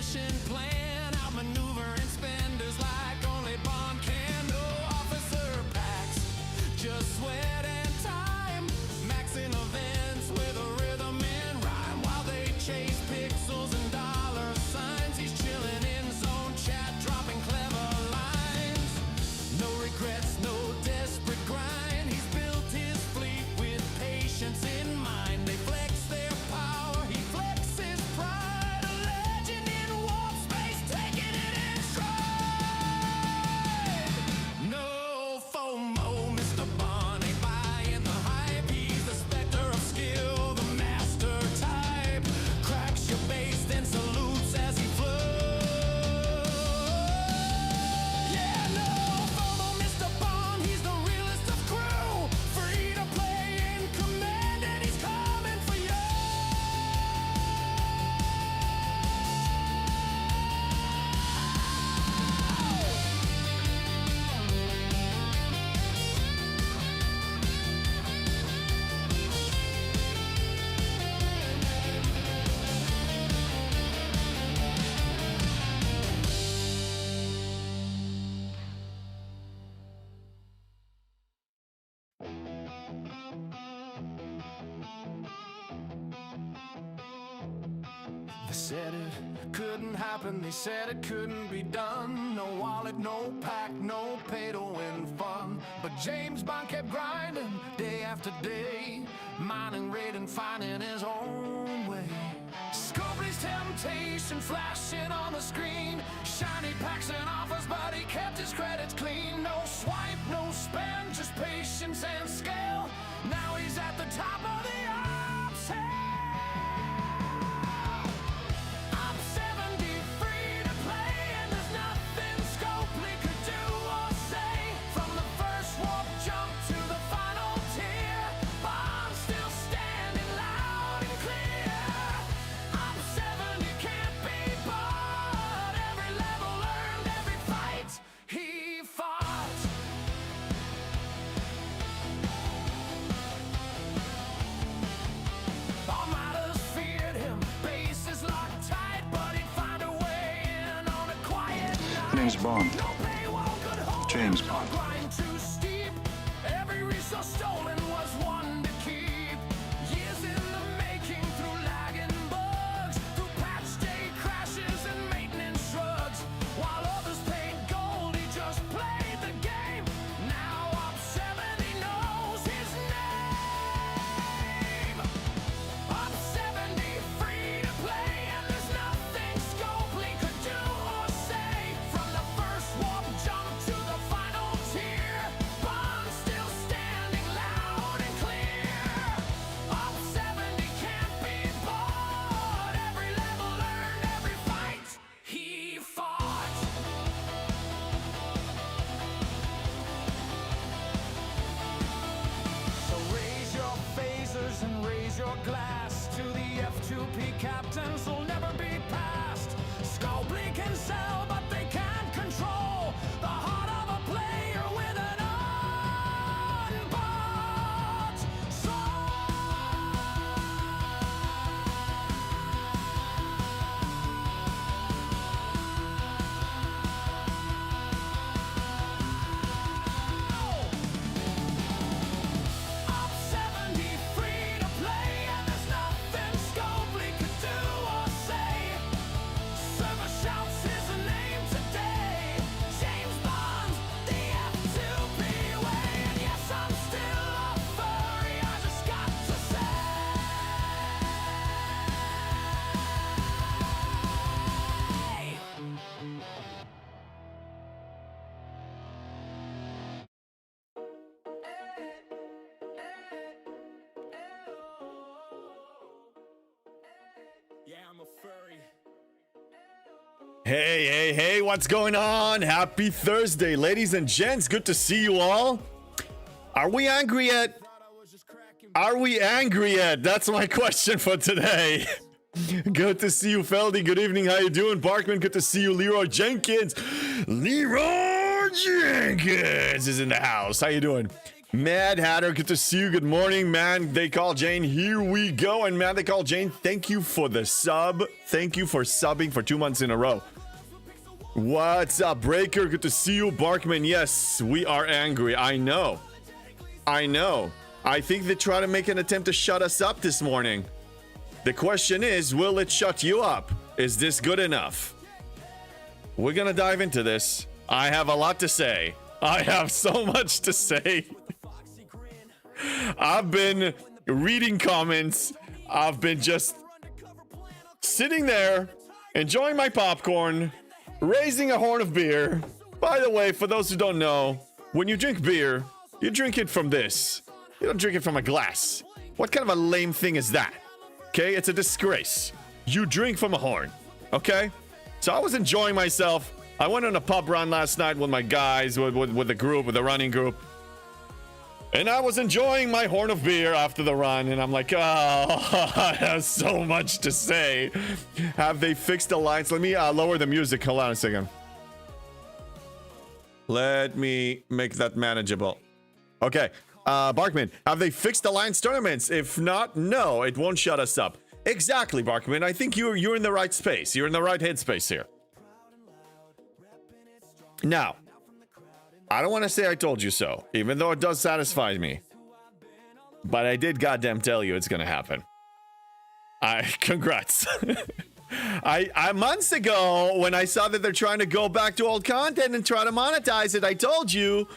efficient plan, outmaneuvering spenders like only Bond can. No officer packs, just sweat and time, maxing events with a rhythm and rhyme while they chase pixels and dollar signs. He's chilling in zone chat, dropping clever lines. No regrets, no desperate grind. He's built his fleet with patience in mind. They flex their power, he flexes pride. A legend in warp space, taking it in stride. No FOMO, Mr. Bond ain't buying the hype. He's the specter of skill, the master type. Cracks your base, then salutes as he flows. Yeah, no FOMO, Mr. Bond, he's the realest of crew. Free to play in command, and he's coming for you. They said it couldn't happen, they said it couldn't be done. No wallet, no pack, no pay to win fun. But James Bond kept grinding day after day, mining, raiding, finding his own way. Scopely's temptation flashing on the screen, shiny packs and offers, but he kept his credits clean. No swipe, no spend, just patience and scale. Now he's at the top of the ops hill. I'm 70, free to play, and there's nothing Scopely could do or say. From the first warp jump to the final tier, Bond still standing loud and clear. I'm 70, can't be bought. Every level earned, every fight he fought. All matters feared him, bases locked tight, but he'd find a way in on a quiet night. Name's Bond. No paywall could hold James him, no Bond. grind too steep. Every resource stolen was one to keep. Years in the making through lagging bugs, through patch day crashes and maintenance shrugs. While others paid gold, he just played the game. Now Op 70 knows his name. Op 70, free to play, and there's nothing Scopely could do or say. From the first warp jump to the final tier, Bond still standing loud and clear. Op 70 can't be bought. Every level earned, every fight he fought. So raise your phasers and raise your glass to the F2P captains who'll never be passed. Scopely can sell, but they can't control the heart of a player with an unbought Op 70, free to play, and there's nothing Scopely could do or say. Server shouts his name today. James Bond, the F2P way. And yes, I'm still a furry, I just got to say. Yeah, I'm a furry. Hey, what's going on? Happy Thursday, ladies and gents. Good to see you all. Are we angry yet? Are we angry yet? That's my question for today. Good to see you, Feldy. Good evening. How you doing? Barkman, good to see you. Leroy Jenkins. Leroy Jenkins is in the house. How you doing? Mad Hatter, good to see you. Good morning, man. They call Jane. Here we go. And man, they call Jane. Thank you for the sub. Thank you for subbing for 2 months in a row. What's up, Breaker? Good to see you. Barkman, yes, we are angry. I know. I think they try to make an attempt to shut us up this morning. The question is, will it shut you up? Is this good enough? We're gonna dive into this. I have a lot to say. I have so much to say. I've been reading comments. I've been just sitting there, enjoying my popcorn, raising a horn of beer. By the way, for those who don't know, when you drink beer, you drink it from this. You don't drink it from a glass. What kind of a lame thing is that? Okay, it's a disgrace. You drink from a horn, okay? So I was enjoying myself. I went on a pub run last night with my guys, with the group, with the running group. And I was enjoying my horn of beer after the run, and I'm like, oh, I have so much to say. Have they fixed the lines? Let me lower the music. Hold on a second. Let me make that manageable. Okay, Barkman, have they fixed Alliance tournaments? If not, no, it won't shut us up. Exactly, Barkman. I think you're in the right space. You're in the right headspace here. Now, I don't want to say I told you so, even though it does satisfy me. But I did goddamn tell you it's gonna happen. Congrats. I months ago, when I saw that they're trying to go back to old content and try to monetize it, I told you,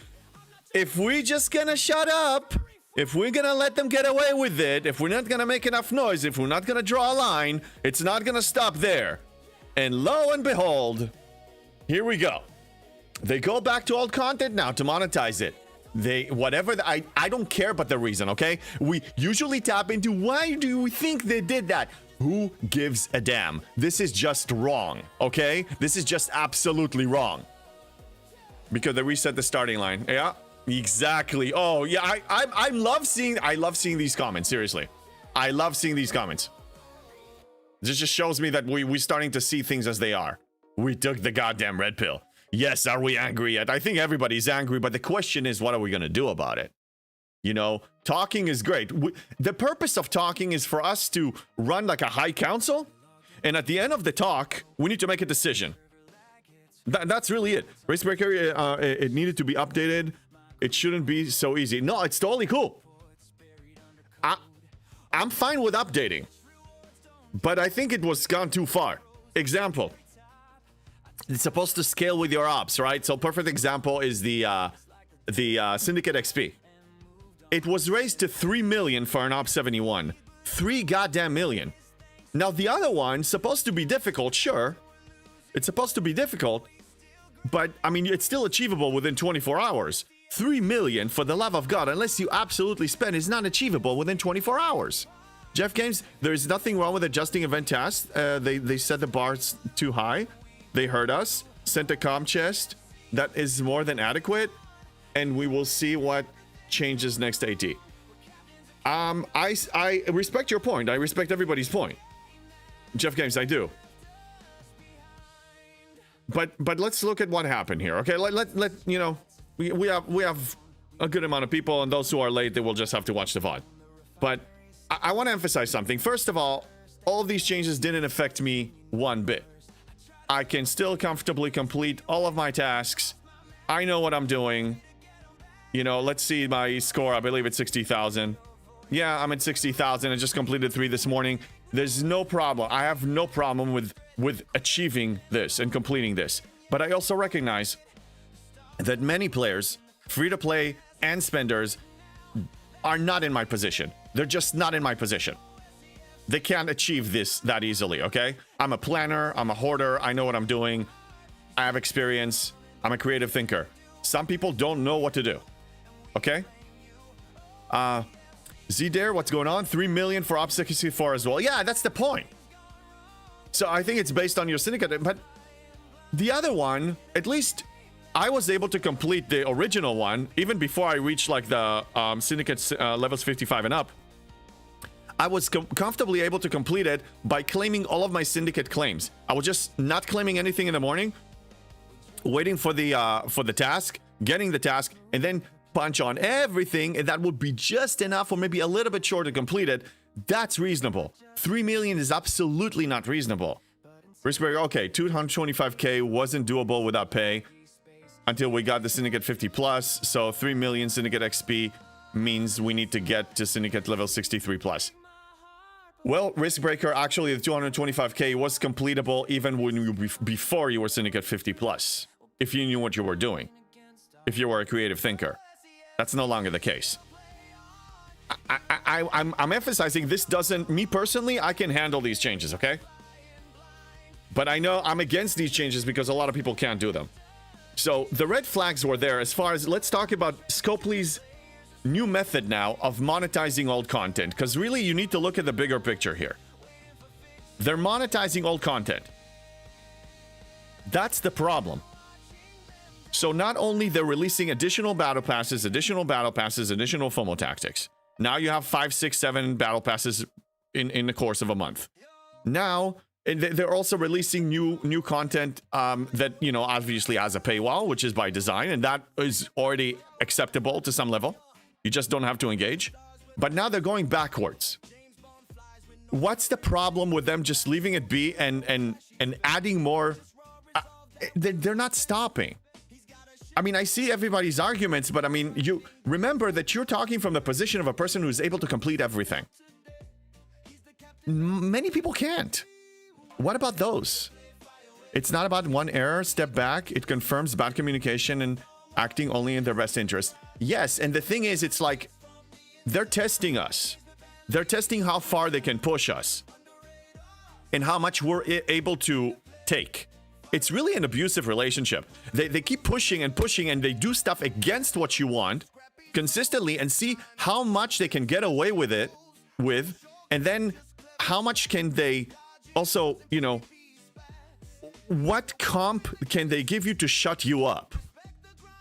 if we just gonna shut up, if we're gonna let them get away with it, if we're not gonna make enough noise, if we're not gonna draw a line, it's not gonna stop there. And lo and behold, here we go. They go back to old content now to monetize it. I don't care about the reason, okay? We usually tap into why do we think they did that? Who gives a damn? This is just wrong, okay? This is just absolutely wrong. Because they reset the starting line. Yeah, exactly. Oh, yeah, I love seeing these comments, seriously. I love seeing these comments. This just shows me that we're starting to see things as they are. We took the goddamn red pill. Yes, are we angry yet? I think everybody's angry, but the question is, what are we going to do about it? You know, talking is great. The purpose of talking is for us to run like a high council, and at the end of the talk, we need to make a decision. That's really it. Racebreaker, it needed to be updated. It shouldn't be so easy. No, it's totally cool. I'm fine with updating, but I think it was gone too far. Example. It's supposed to scale with your ops, right? So perfect example is the Syndicate XP. It was raised to 3 million for an op 71. 3 goddamn million. Now the other one's supposed to be difficult, sure. It's supposed to be difficult, but I mean it's still achievable within 24 hours. 3 million, for the love of God, unless you absolutely spend, is not achievable within 24 hours. Jeff Games, there is nothing wrong with adjusting event tasks. They set the bars too high. They heard us, sent a comm chest that is more than adequate, and we will see what changes next AT. I respect your point. I respect everybody's point. Jeff Games, I do. But let's look at what happened here, okay? Let you know, we have a good amount of people, and those who are late, they will just have to watch the VOD. But I want to emphasize something. First of all of these changes didn't affect me one bit. I can still comfortably complete all of my tasks. I know what I'm doing. You know, let's see my score. I believe it's 60,000. Yeah, I'm at 60,000. I just completed 3 this morning. There's no problem. I have no problem with achieving this and completing this. But I also recognize that many players, free-to-play and spenders, are not in my position. They're just not in my position. They can't achieve this that easily, okay? I'm a planner, I'm a hoarder, I know what I'm doing, I have experience, I'm a creative thinker. Some people don't know what to do, okay? Z-Dare, what's going on? 3 million for Op 64 as well. Yeah, that's the point. So I think it's based on your syndicate, but the other one, at least I was able to complete the original one, even before I reached like the syndicate levels 55 and up. I was comfortably able to complete it by claiming all of my syndicate claims. I was just not claiming anything in the morning, waiting for the task, getting the task, and then punch on everything, and that would be just enough or maybe a little bit short to complete it, that's reasonable. 3 million is absolutely not reasonable. Risk breaker, okay, 225k wasn't doable without pay until we got the Syndicate 50 plus. So 3 million Syndicate XP means we need to get to Syndicate level 63 plus. Well, Risk breaker, actually the 225k was completable even when you before you were Syndicate 50 plus. If you knew what you were doing. If you were a creative thinker. That's no longer the case. I'm emphasizing this doesn't, me personally, I can handle these changes, okay? But I know I'm against these changes because a lot of people can't do them. So the red flags were there as far as, let's talk about Scopely's new method now of monetizing old content. Because really you need to look at the bigger picture here. They're monetizing old content. That's the problem. So not only they're releasing additional battle passes, additional FOMO tactics. Now you have 5, 6, 7 battle passes in the course of a month. Now, and they're also releasing new content that, you know, obviously has a paywall, which is by design, and that is already acceptable to some level. You just don't have to engage. But now they're going backwards. What's the problem with them just leaving it be and adding more? They're not stopping. I mean, I see everybody's arguments, but I mean, you remember that you're talking from the position of a person who's able to complete everything. Many people can't. What about those? It's not about one error, step back. It confirms bad communication and acting only in their best interest. Yes, and the thing is, it's like they're testing us. They're testing how far they can push us and how much we're able to take. It's really an abusive relationship. They keep pushing and pushing, and they do stuff against what you want consistently and see how much they can get away with it and then how much can they also, you know, what comp can they give you to shut you up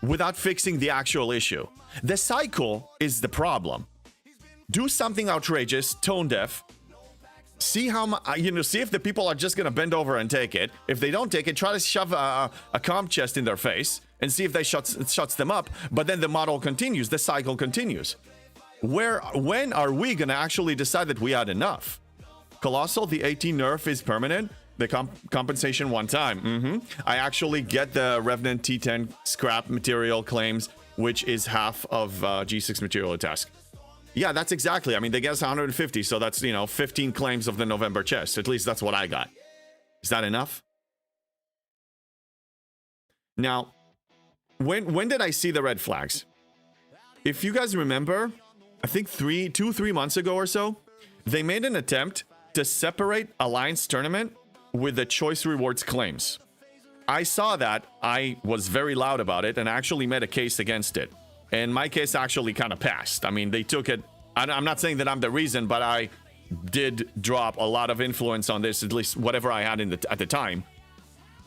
without fixing the actual issue? The cycle is the problem. Do something outrageous, tone deaf. See how much, you know, see if the people are just going to bend over and take it. If they don't take it, try to shove a comp chest in their face and see if they shuts them up. But then the model continues, the cycle continues. When are we going to actually decide that we had enough? Colossal, the 18 nerf is permanent. The compensation one time. I actually get the Revenant T10 scrap material claims, which is half of G6 material task. Yeah, that's exactly. I mean, they get us 150, so that's, you know, 15 claims of the November chest. At least that's what I got. Is that enough? Now, when did I see the red flags? If you guys remember, I think 2-3 months ago or so, they made an attempt to separate Alliance Tournament with the Choice Rewards claims. I saw that. I was very loud about it and actually made a case against it. And my case actually kind of passed. I mean, they took it. I'm not saying that I'm the reason, but I did drop a lot of influence on this, at least whatever I had at the time.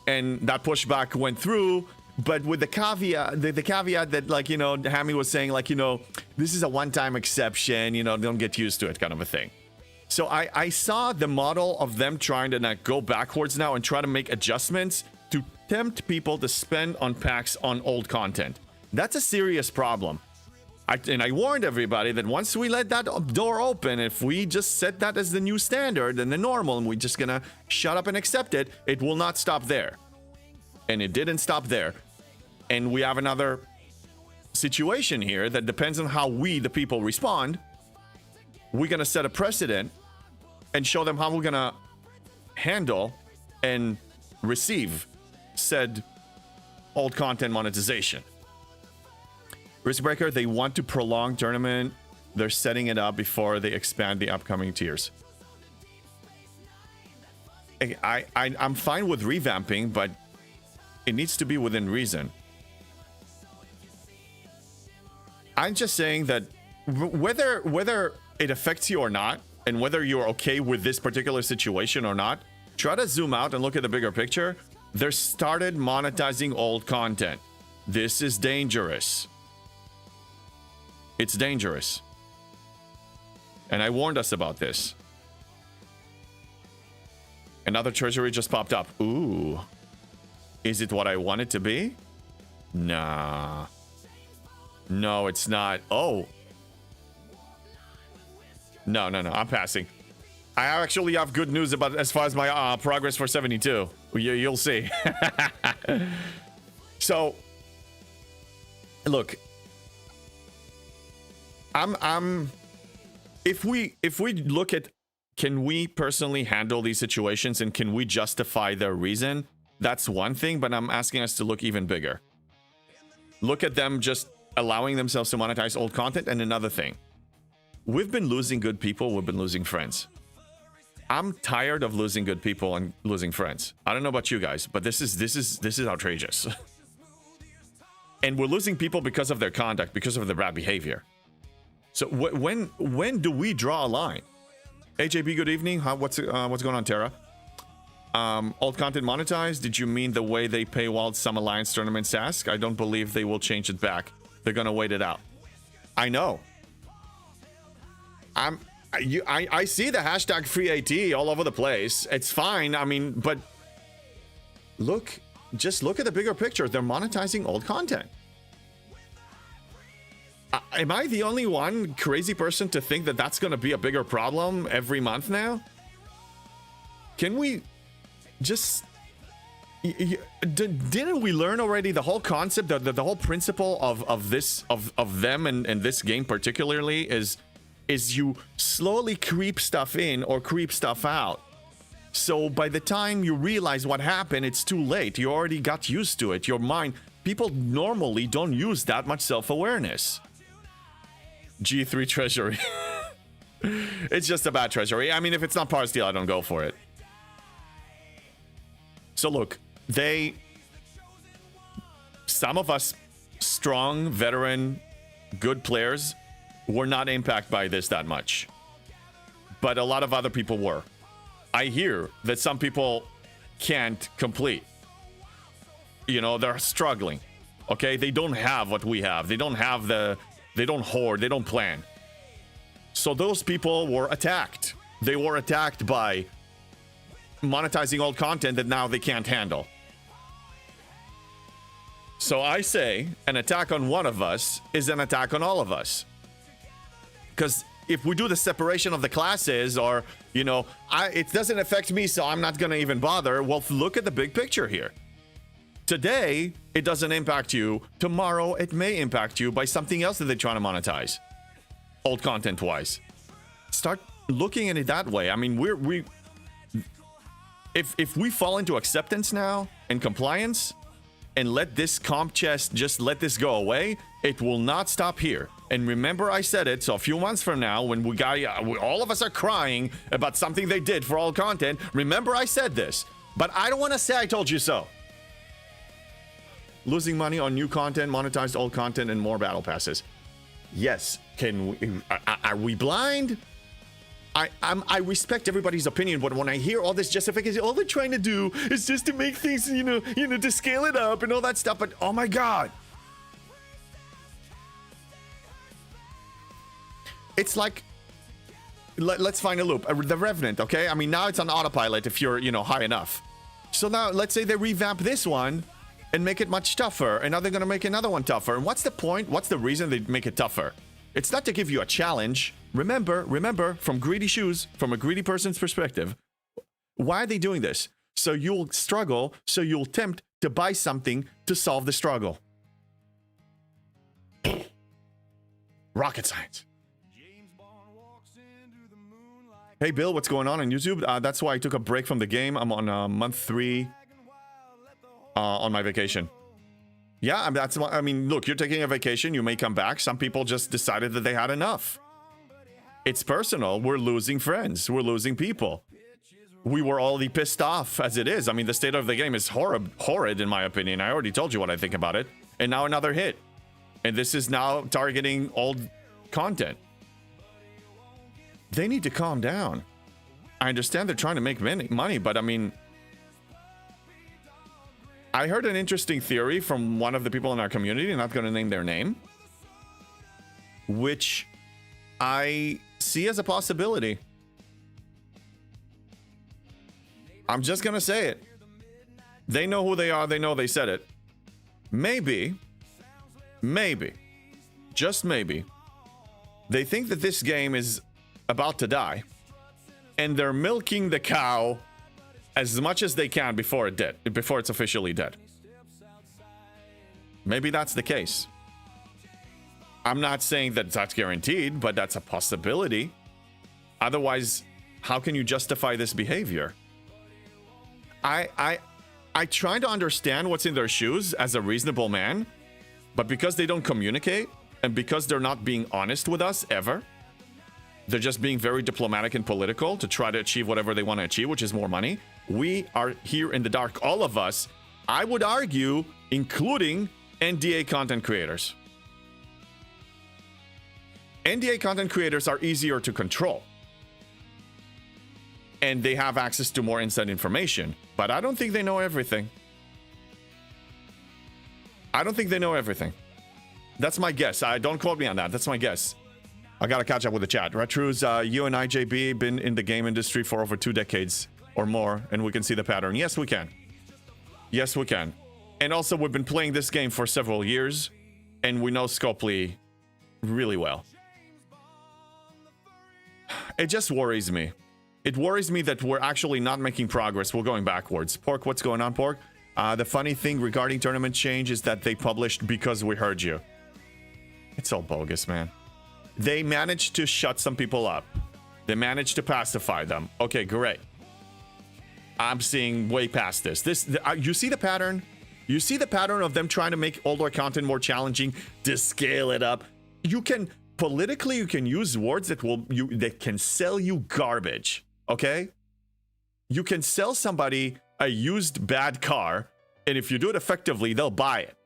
And that pushback went through, but with the caveat, the caveat that, like, you know, Hammy was saying, like, you know, this is a one-time exception, you know, don't get used to it kind of a thing. So I saw the model of them trying to go backwards now and try to make adjustments to tempt people to spend on packs on old content. That's a serious problem. I warned everybody that once we let that door open, if we just set that as the new standard and the normal, and we're just gonna shut up and accept it, it will not stop there. And it didn't stop there. And we have another situation here that depends on how we, the people, respond. We're gonna set a precedent and show them how we're gonna handle and receive said old content monetization. Riskbreaker, they want to prolong tournament. They're setting it up before they expand the upcoming tiers. I'm fine with revamping, but it needs to be within reason. I'm just saying that whether it affects you or not, and whether you're okay with this particular situation or not, try to zoom out and look at the bigger picture. They started monetizing old content. This is dangerous. It's dangerous. And I warned us about this. Another treasury just popped up. Ooh. Is it what I want it to be? Nah. No, it's not. Oh. No, I'm passing. I actually have good news about as far as my progress for 72. You'll see. So, look, if we look at, can we personally handle these situations and can we justify their reason? That's one thing, but I'm asking us to look even bigger. Look at them just allowing themselves to monetize old content. And another thing, we've been losing good people, we've been losing friends. I'm tired of losing good people and losing friends. I don't know about you guys, but this is outrageous. And we're losing people because of their conduct, because of their bad behavior. So when do we draw a line? AJB, good evening. What's going on, Tara? Old content monetized? Did you mean the way they pay Wild some Alliance tournaments ask? I don't believe they will change it back. They're gonna wait it out. I know. I see the hashtag free AT all over the place. It's fine. I mean, but just look at the bigger picture. They're monetizing old content. Am I the only one crazy person to think that that's going to be a bigger problem every month now? Can we just... Didn't we learn already the whole concept, the whole principle of them and this game particularly is you slowly creep stuff in or creep stuff out. So by the time you realize what happened, it's too late. You already got used to it. Your mind, people normally don't use that much self-awareness. G3 treasury. It's just a bad treasury. I mean, if it's not par steal, I don't go for it. So look, some of us strong, veteran, good players were not impacted by this that much. But a lot of other people were. I hear that some people can't complete. You know, they're struggling. Okay, they don't have what we have. They don't have they don't hoard, they don't plan. So those people were attacked. They were attacked by monetizing old content that now they can't handle. So I say an attack on one of us is an attack on all of us. Because if we do the separation of the classes, or, you know, it doesn't affect me, so I'm not going to even bother. Well, look at the big picture here. Today, it doesn't impact you. Tomorrow, it may impact you by something else that they're trying to monetize. Old content-wise. Start looking at it that way. I mean, if we fall into acceptance now and compliance and let this comp chest just let this go away, it will not stop here. And remember, I said it, so a few months from now, when all of us are crying about something they did for all content, remember I said this. But I don't want to say I told you so. Losing money on new content, monetized old content, and more battle passes. Yes, are we blind? I respect everybody's opinion, but when I hear all this justification, all they're trying to do is just to make things, you know, to scale it up and all that stuff. But oh my God. It's like, let's find a loop. The Revenant, okay? I mean, now it's on autopilot if you're, high enough. So now, let's say they revamp this one and make it much tougher, and now they're gonna make another one tougher. And what's the point? What's the reason they make it tougher? It's not to give you a challenge. Remember, from greedy shoes, from a greedy person's perspective, why are they doing this? So you'll struggle, so you'll tempt to buy something to solve the struggle. Rocket science. Hey Bill, what's going on YouTube? That's why I took a break from the game. I'm on month 3 on my vacation. Yeah, I mean, look, you're taking a vacation, you may come back. Some people just decided that they had enough. It's personal. We're losing friends. We're losing people. We were already pissed off as it is. I mean, the state of the game is horrid in my opinion. I already told you what I think about it. And now another hit. And this is now targeting old content. They need to calm down. I understand they're trying to make money, but I mean, I heard an interesting theory from one of the people in our community, I'm not going to name their name, which I see as a possibility. I'm just going to say it. They know who they are. They know they said it. Maybe just maybe, they think that this game is about to die, and they're milking the cow as much as they can before it's officially dead. Maybe that's the case. I'm not saying that that's guaranteed, but that's a possibility. Otherwise, how can you justify this behavior? I try to understand what's in their shoes as a reasonable man, but because they don't communicate and because they're not being honest with us ever, they're just being very diplomatic and political to try to achieve whatever they want to achieve, which is more money. We are here in the dark, all of us, I would argue, including NDA content creators. NDA content creators are easier to control, and they have access to more inside information, but I don't think they know everything. I don't think they know everything. That's my guess. Don't quote me on that. That's my guess. I gotta catch up with the chat. Retrus, you and IJB been in the game industry for over 2 decades or more, and we can see the pattern. Yes, we can. Yes, we can. And also, we've been playing this game for several years, and we know Scopely really well. It just worries me. It worries me that we're actually not making progress. We're going backwards. Pork, what's going on, Pork? The funny thing regarding tournament change is that they published because we heard you. It's all bogus, man. They managed to shut some people up. They managed to pacify them. Okay, great. I'm seeing way past this. You see the pattern? You see the pattern of them trying to make older content more challenging to scale it up. You can politically, you can use words that can sell you garbage. Okay, you can sell somebody a used bad car, and if you do it effectively, they'll buy it.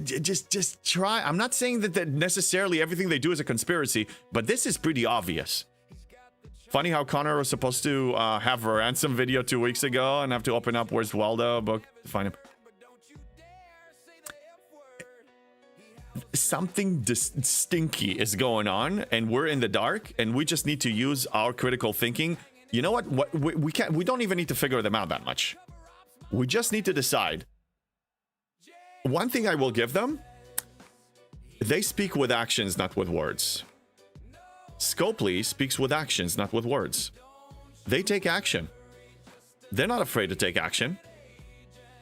Just try. I'm not saying that necessarily everything they do is a conspiracy, but this is pretty obvious. Funny how Connor was supposed to have a ransom video 2 weeks ago and have to open up Where's Waldo book to find him. Something stinky is going on, and we're in the dark, and we just need to use our critical thinking. You know what? We don't even need to figure them out that much. We just need to decide. One thing I will give them: they speak with actions, not with words. Scopely speaks with actions, not with words. They take action. They're not afraid to take action.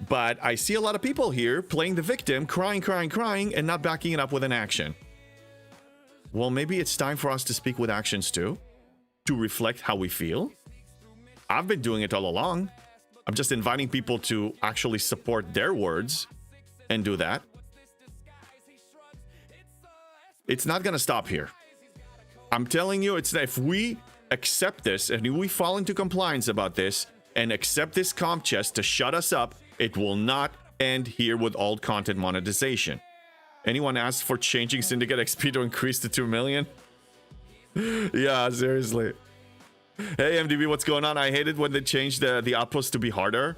But I see a lot of people here playing the victim, crying, and not backing it up with an action. Well, maybe it's time for us to speak with actions too, to reflect how we feel. I've been doing it all along. I'm just inviting people to actually support their words and do that. It's not going to stop here. I'm telling you, if we accept this and we fall into compliance about this and accept this comp chest to shut us up, it will not end here with alt content monetization. Anyone asked for changing Syndicate XP to increase to 2 million? Yeah, seriously. Hey, MDB, what's going on? I hated when they changed the outposts to be harder,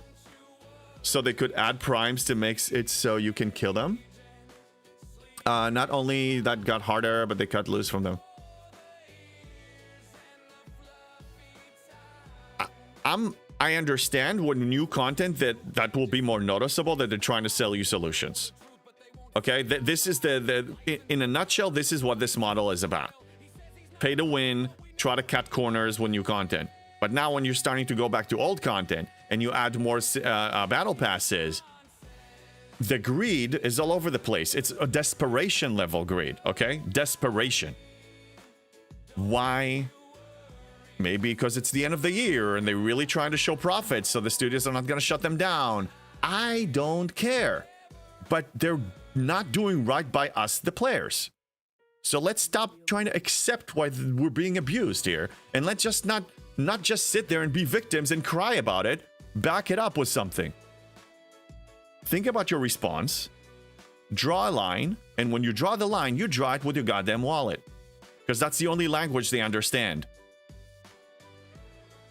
so they could add primes to make it so you can kill them. Not only that got harder, but they cut loose from them. I understand when new content that will be more noticeable that they're trying to sell you solutions. Okay, this is in a nutshell, this is what this model is about. Pay to win, try to cut corners with new content. But now when you're starting to go back to old content and you add more battle passes, the greed is all over the place. It's a desperation level greed, okay? Desperation. Why? Maybe because it's the end of the year and they're really trying to show profits, so the studios are not going to shut them down. I don't care. But they're not doing right by us, the players. So let's stop trying to accept why we're being abused here. And let's just not just sit there and be victims and cry about it. Back it up with something. Think about your response. Draw a line. And when you draw the line, you draw it with your goddamn wallet. Because that's the only language they understand.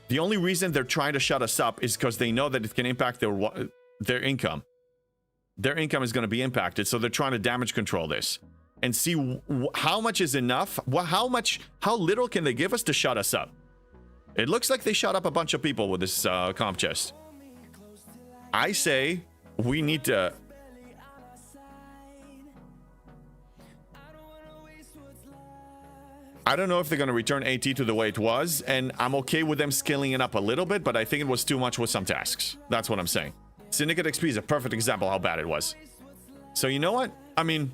The only reason they're trying to shut us up is because they know that it can impact their income. Their income is going to be impacted, so they're trying to damage control this and see how much is enough. How little can they give us to shut us up? It looks like they shut up a bunch of people with this comp chest. I say we need to I don't know if they're going to return AT to the way it was, and I'm okay with them scaling it up a little bit, but I think it was too much with some tasks. That's what I'm saying. Syndicate XP is a perfect example how bad it was. So you know what? I mean,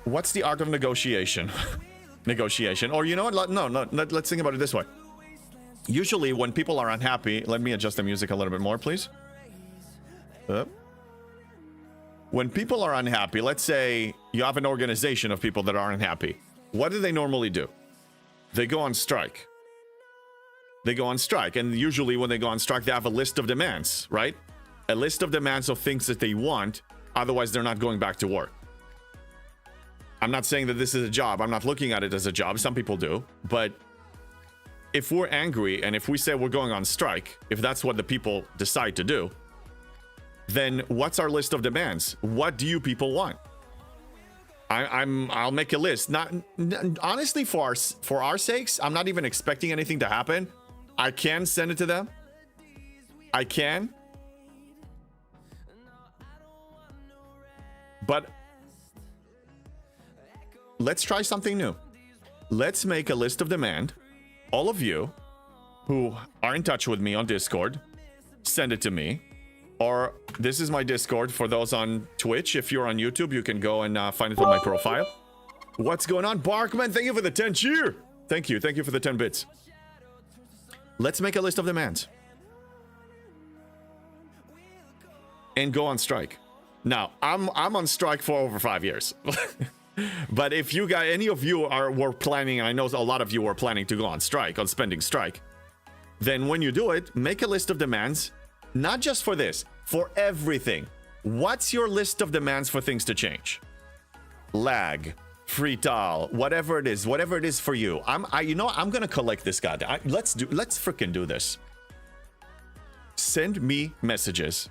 what's the art of negotiation? Negotiation. Or you know what? No, let's think about it this way. Usually when people are unhappy, let me adjust the music a little bit more, please. When people are unhappy, let's say you have an organization of people that are unhappy. What do they normally do? They go on strike. They go on strike. And usually when they go on strike, they have a list of demands, right? A list of demands of things that they want. Otherwise, they're not going back to work. I'm not saying that this is a job. I'm not looking at it as a job. Some people do. But if we're angry and if we say we're going on strike, if that's what the people decide to do, then what's our list of demands? What do you people want? I'll make a list. Not honestly, for our sakes, I'm not even expecting anything to happen. I can send it to them. I can. But let's try something new. Let's make a list of demand. All of you who are in touch with me on Discord, send it to me. Or this is my Discord for those on Twitch. If you're on YouTube, you can go and find it on my profile. What's going on? Barkman, thank you for the 10 cheer. Thank you for the 10 bits. Let's make a list of demands. And go on strike. Now, I'm on strike for over 5 years. But if you guys, any of you were planning, I know a lot of you were planning to go on strike, on spending strike, then when you do it, make a list of demands. Not just for this, for everything. What's your list of demands for things to change? Lag, free tile, whatever it is for you. You know, I'm gonna collect this guy. Let's freaking do this. Send me messages.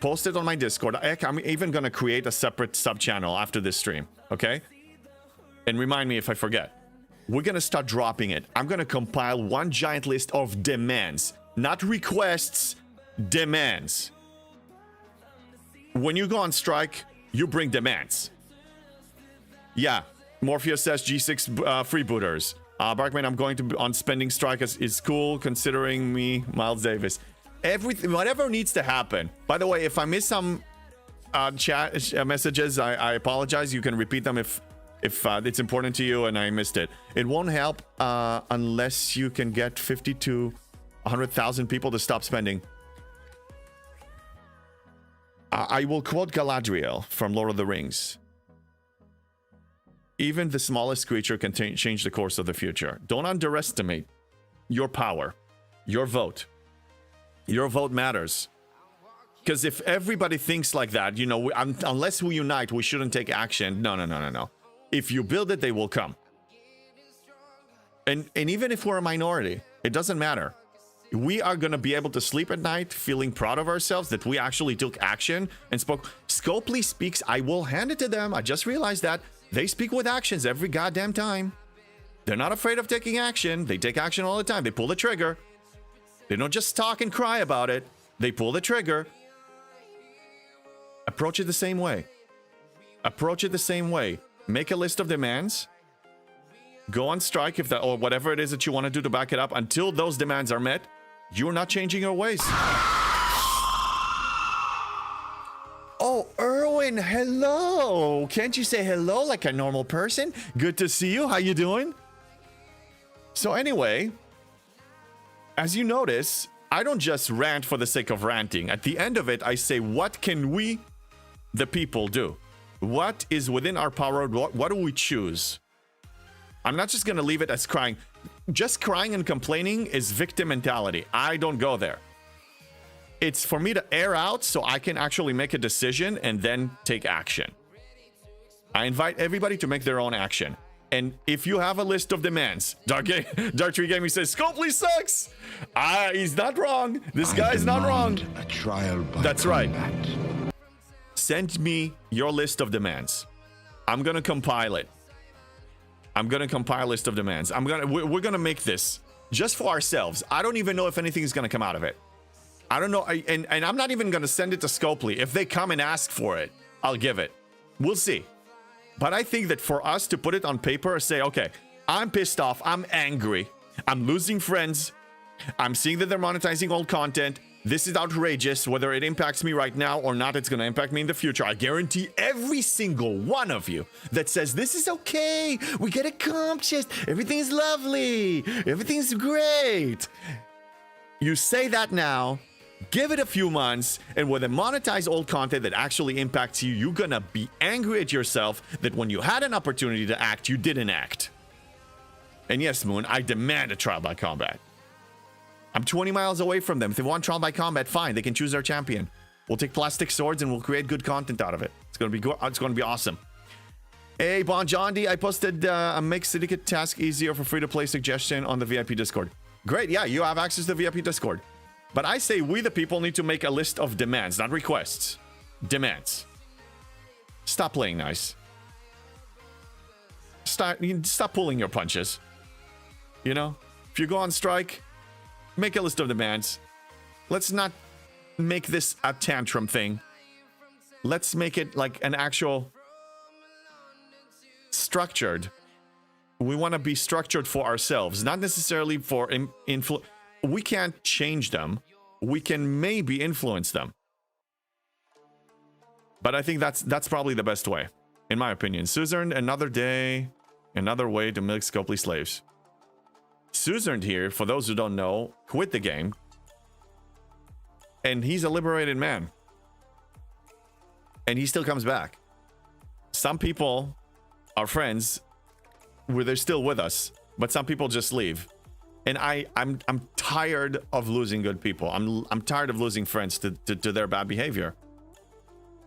Post it on my Discord. I'm even gonna create a separate sub channel after this stream. Okay? And remind me if I forget. We're gonna start dropping it. I'm gonna compile one giant list of demands, not requests. Demands. When you go on strike, you bring demands. Yeah, Morpheus says G6 freebooters. Barkman, I'm going to on spending strike is cool considering me, Miles Davis. Everything, whatever needs to happen. By the way, if I miss some chat messages, I apologize. You can repeat them if it's important to you and I missed it. It won't help unless you can get 50 to 100,000 people to stop spending. I will quote Galadriel from Lord of the Rings. Even the smallest creature can change the course of the future. Don't underestimate your power, your vote. Your vote matters. Because if everybody thinks like that, you know, unless we unite, we shouldn't take action. No. If you build it, they will come. And even if we're a minority, it doesn't matter. We are going to be able to sleep at night feeling proud of ourselves that we actually took action and spoke. Scopely speaks, I will hand it to them. I just realized that they speak with actions every goddamn time. They're not afraid of taking action. They take action all the time. They pull the trigger. They don't just talk and cry about it. They pull the trigger. Approach it the same way. Approach it the same way. Make a list of demands. Go on strike if that, or whatever it is that you want to do to back it up. Until those demands are met, you're not changing your ways. Oh, Erwin, hello. Can't you say hello like a normal person? Good to see you. How you doing? So anyway, as you notice, I don't just rant for the sake of ranting. At the end of it, I say, what can we, the people, do? What is within our power? What do we choose? I'm not just going to leave it as crying. Just crying and complaining is victim mentality. I don't go there. It's for me to air out so I can actually make a decision and then take action. I invite everybody to make their own action. And if you have a list of demands, Dark Tree Gaming says, Scopely sucks! He's not wrong. This guy's not wrong. A trial by That's combat. right. Send me your list of demands. I'm going to compile it. I'm going to compile a list of demands. We're going to make this just for ourselves. I don't even know if anything is going to come out of it. I don't know. And I'm not even going to send it to Scopely. If they come and ask for it, I'll give it. We'll see. But I think that for us to put it on paper and say, okay, I'm pissed off. I'm angry. I'm losing friends. I'm seeing that they're monetizing old content. This is outrageous. Whether it impacts me right now or not, it's going to impact me in the future. I guarantee every single one of you that says, this is okay. We get accomplished. Everything's lovely. Everything's great. You say that now. Give it a few months, and when they monetize old content that actually impacts you, you're gonna be angry at yourself that when you had an opportunity to act, you didn't act. And yes, Moon, I demand a trial by combat. I'm 20 miles away from them. If they want trial by combat, fine. They can choose their champion. We'll take plastic swords and we'll create good content out of it. It's gonna be awesome. Hey, Bon Jondi, I posted a make syndicate task easier for free-to-play suggestion on the VIP Discord. Great, yeah, you have access to the VIP Discord. But I say we the people need to make a list of demands, not requests. Demands. Stop playing nice. Stop pulling your punches. You know? If you go on strike, make a list of demands. Let's not make this a tantrum thing. Let's make it like an actual structured. We want to be structured for ourselves, not necessarily for influence. We can't change them. We can maybe influence them. But I think that's probably the best way, in my opinion. Suzerain, another day, another way to milk Scopely slaves. Suzerain here, for those who don't know, quit the game. And he's a liberated man. And he still comes back. Some people, our friends, they're still with us, but some people just leave. And I'm tired of losing good people. I'm tired of losing friends to their bad behavior.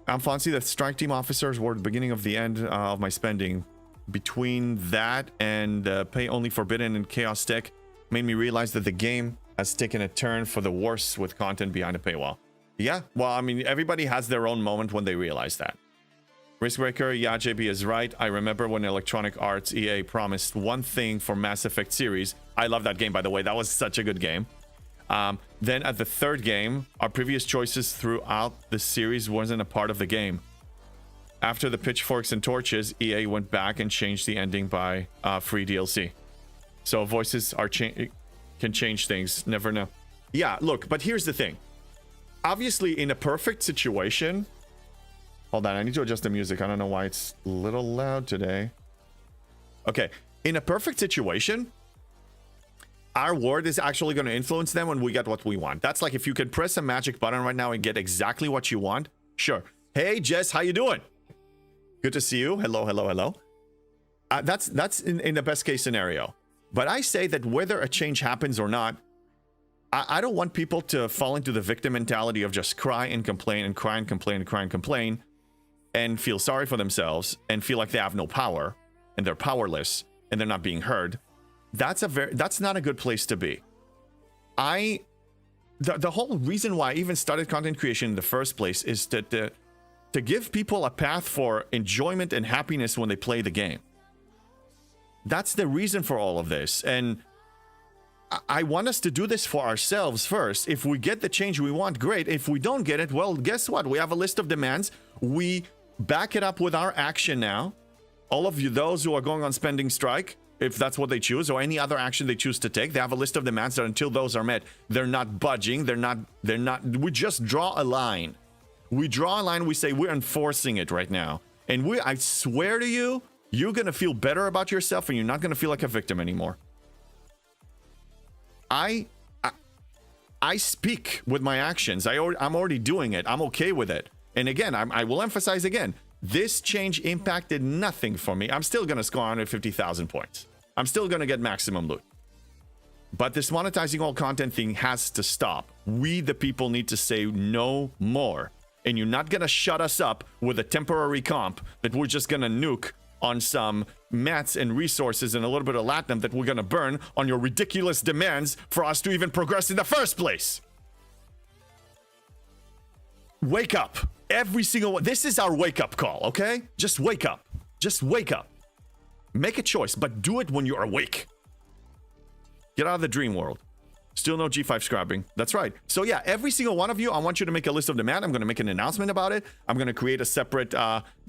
I'm fancy that strike team officers were the beginning of the end of my spending. Between that and pay only forbidden and chaos tech made me realize that the game has taken a turn for the worse with content behind a paywall. Yeah, well, I mean, everybody has their own moment when they realize that. Riskbreaker, yeah, JB is right. I remember when Electronic Arts EA promised one thing for Mass Effect series. I love that game, by the way. That was such a good game. Then at the third game, our previous choices throughout the series wasn't a part of the game. After the pitchforks and torches, EA went back and changed the ending by free DLC. So voices can change things. Never know. Yeah, look, but here's the thing. Obviously, in a perfect situation... Hold on, I need to adjust the music. I don't know why it's a little loud today. Okay, in a perfect situation, our word is actually going to influence them when we get what we want. That's like if you could press a magic button right now and get exactly what you want. Sure. Hey, Jess, how you doing? Good to see you. Hello, hello, hello. That's in the best case scenario. But I say that whether a change happens or not, I don't want people to fall into the victim mentality of just cry and complain and cry and complain and cry and complain and feel sorry for themselves and feel like they have no power and they're powerless and they're not being heard. That's not a good place to be. The whole reason why I even started content creation in the first place is to give people a path for enjoyment and happiness when they play the game. That's the reason for all of this. And I want us to do this for ourselves first. If we get the change we want, great. If we don't get it, well, guess what? We have a list of demands. We back it up with our action now. All of you, those who are going on spending strike, if that's what they choose, or any other action they choose to take, they have a list of demands that until those are met, they're not budging. They're not, we just draw a line. We draw a line, we say we're enforcing it right now. And I swear to you, you're going to feel better about yourself and you're not going to feel like a victim anymore. I speak with my actions. I'm already doing it. I'm okay with it. And again, I will emphasize again, this change impacted nothing for me. I'm still going to score 150,000 points. I'm still going to get maximum loot. But this monetizing all content thing has to stop. We, the people, need to say no more. And you're not going to shut us up with a temporary comp that we're just going to nuke on some mats and resources and a little bit of latinum that we're going to burn on your ridiculous demands for us to even progress in the first place. Wake up. Every single one. This is our wake-up call, okay? Just wake up. Just wake up. Make a choice, but do it when you're awake. Get out of the dream world. Still no G5 scrapping. That's right. So yeah, every single one of you, I want you to make a list of demand. I'm going to make an announcement about it. I'm going to create a separate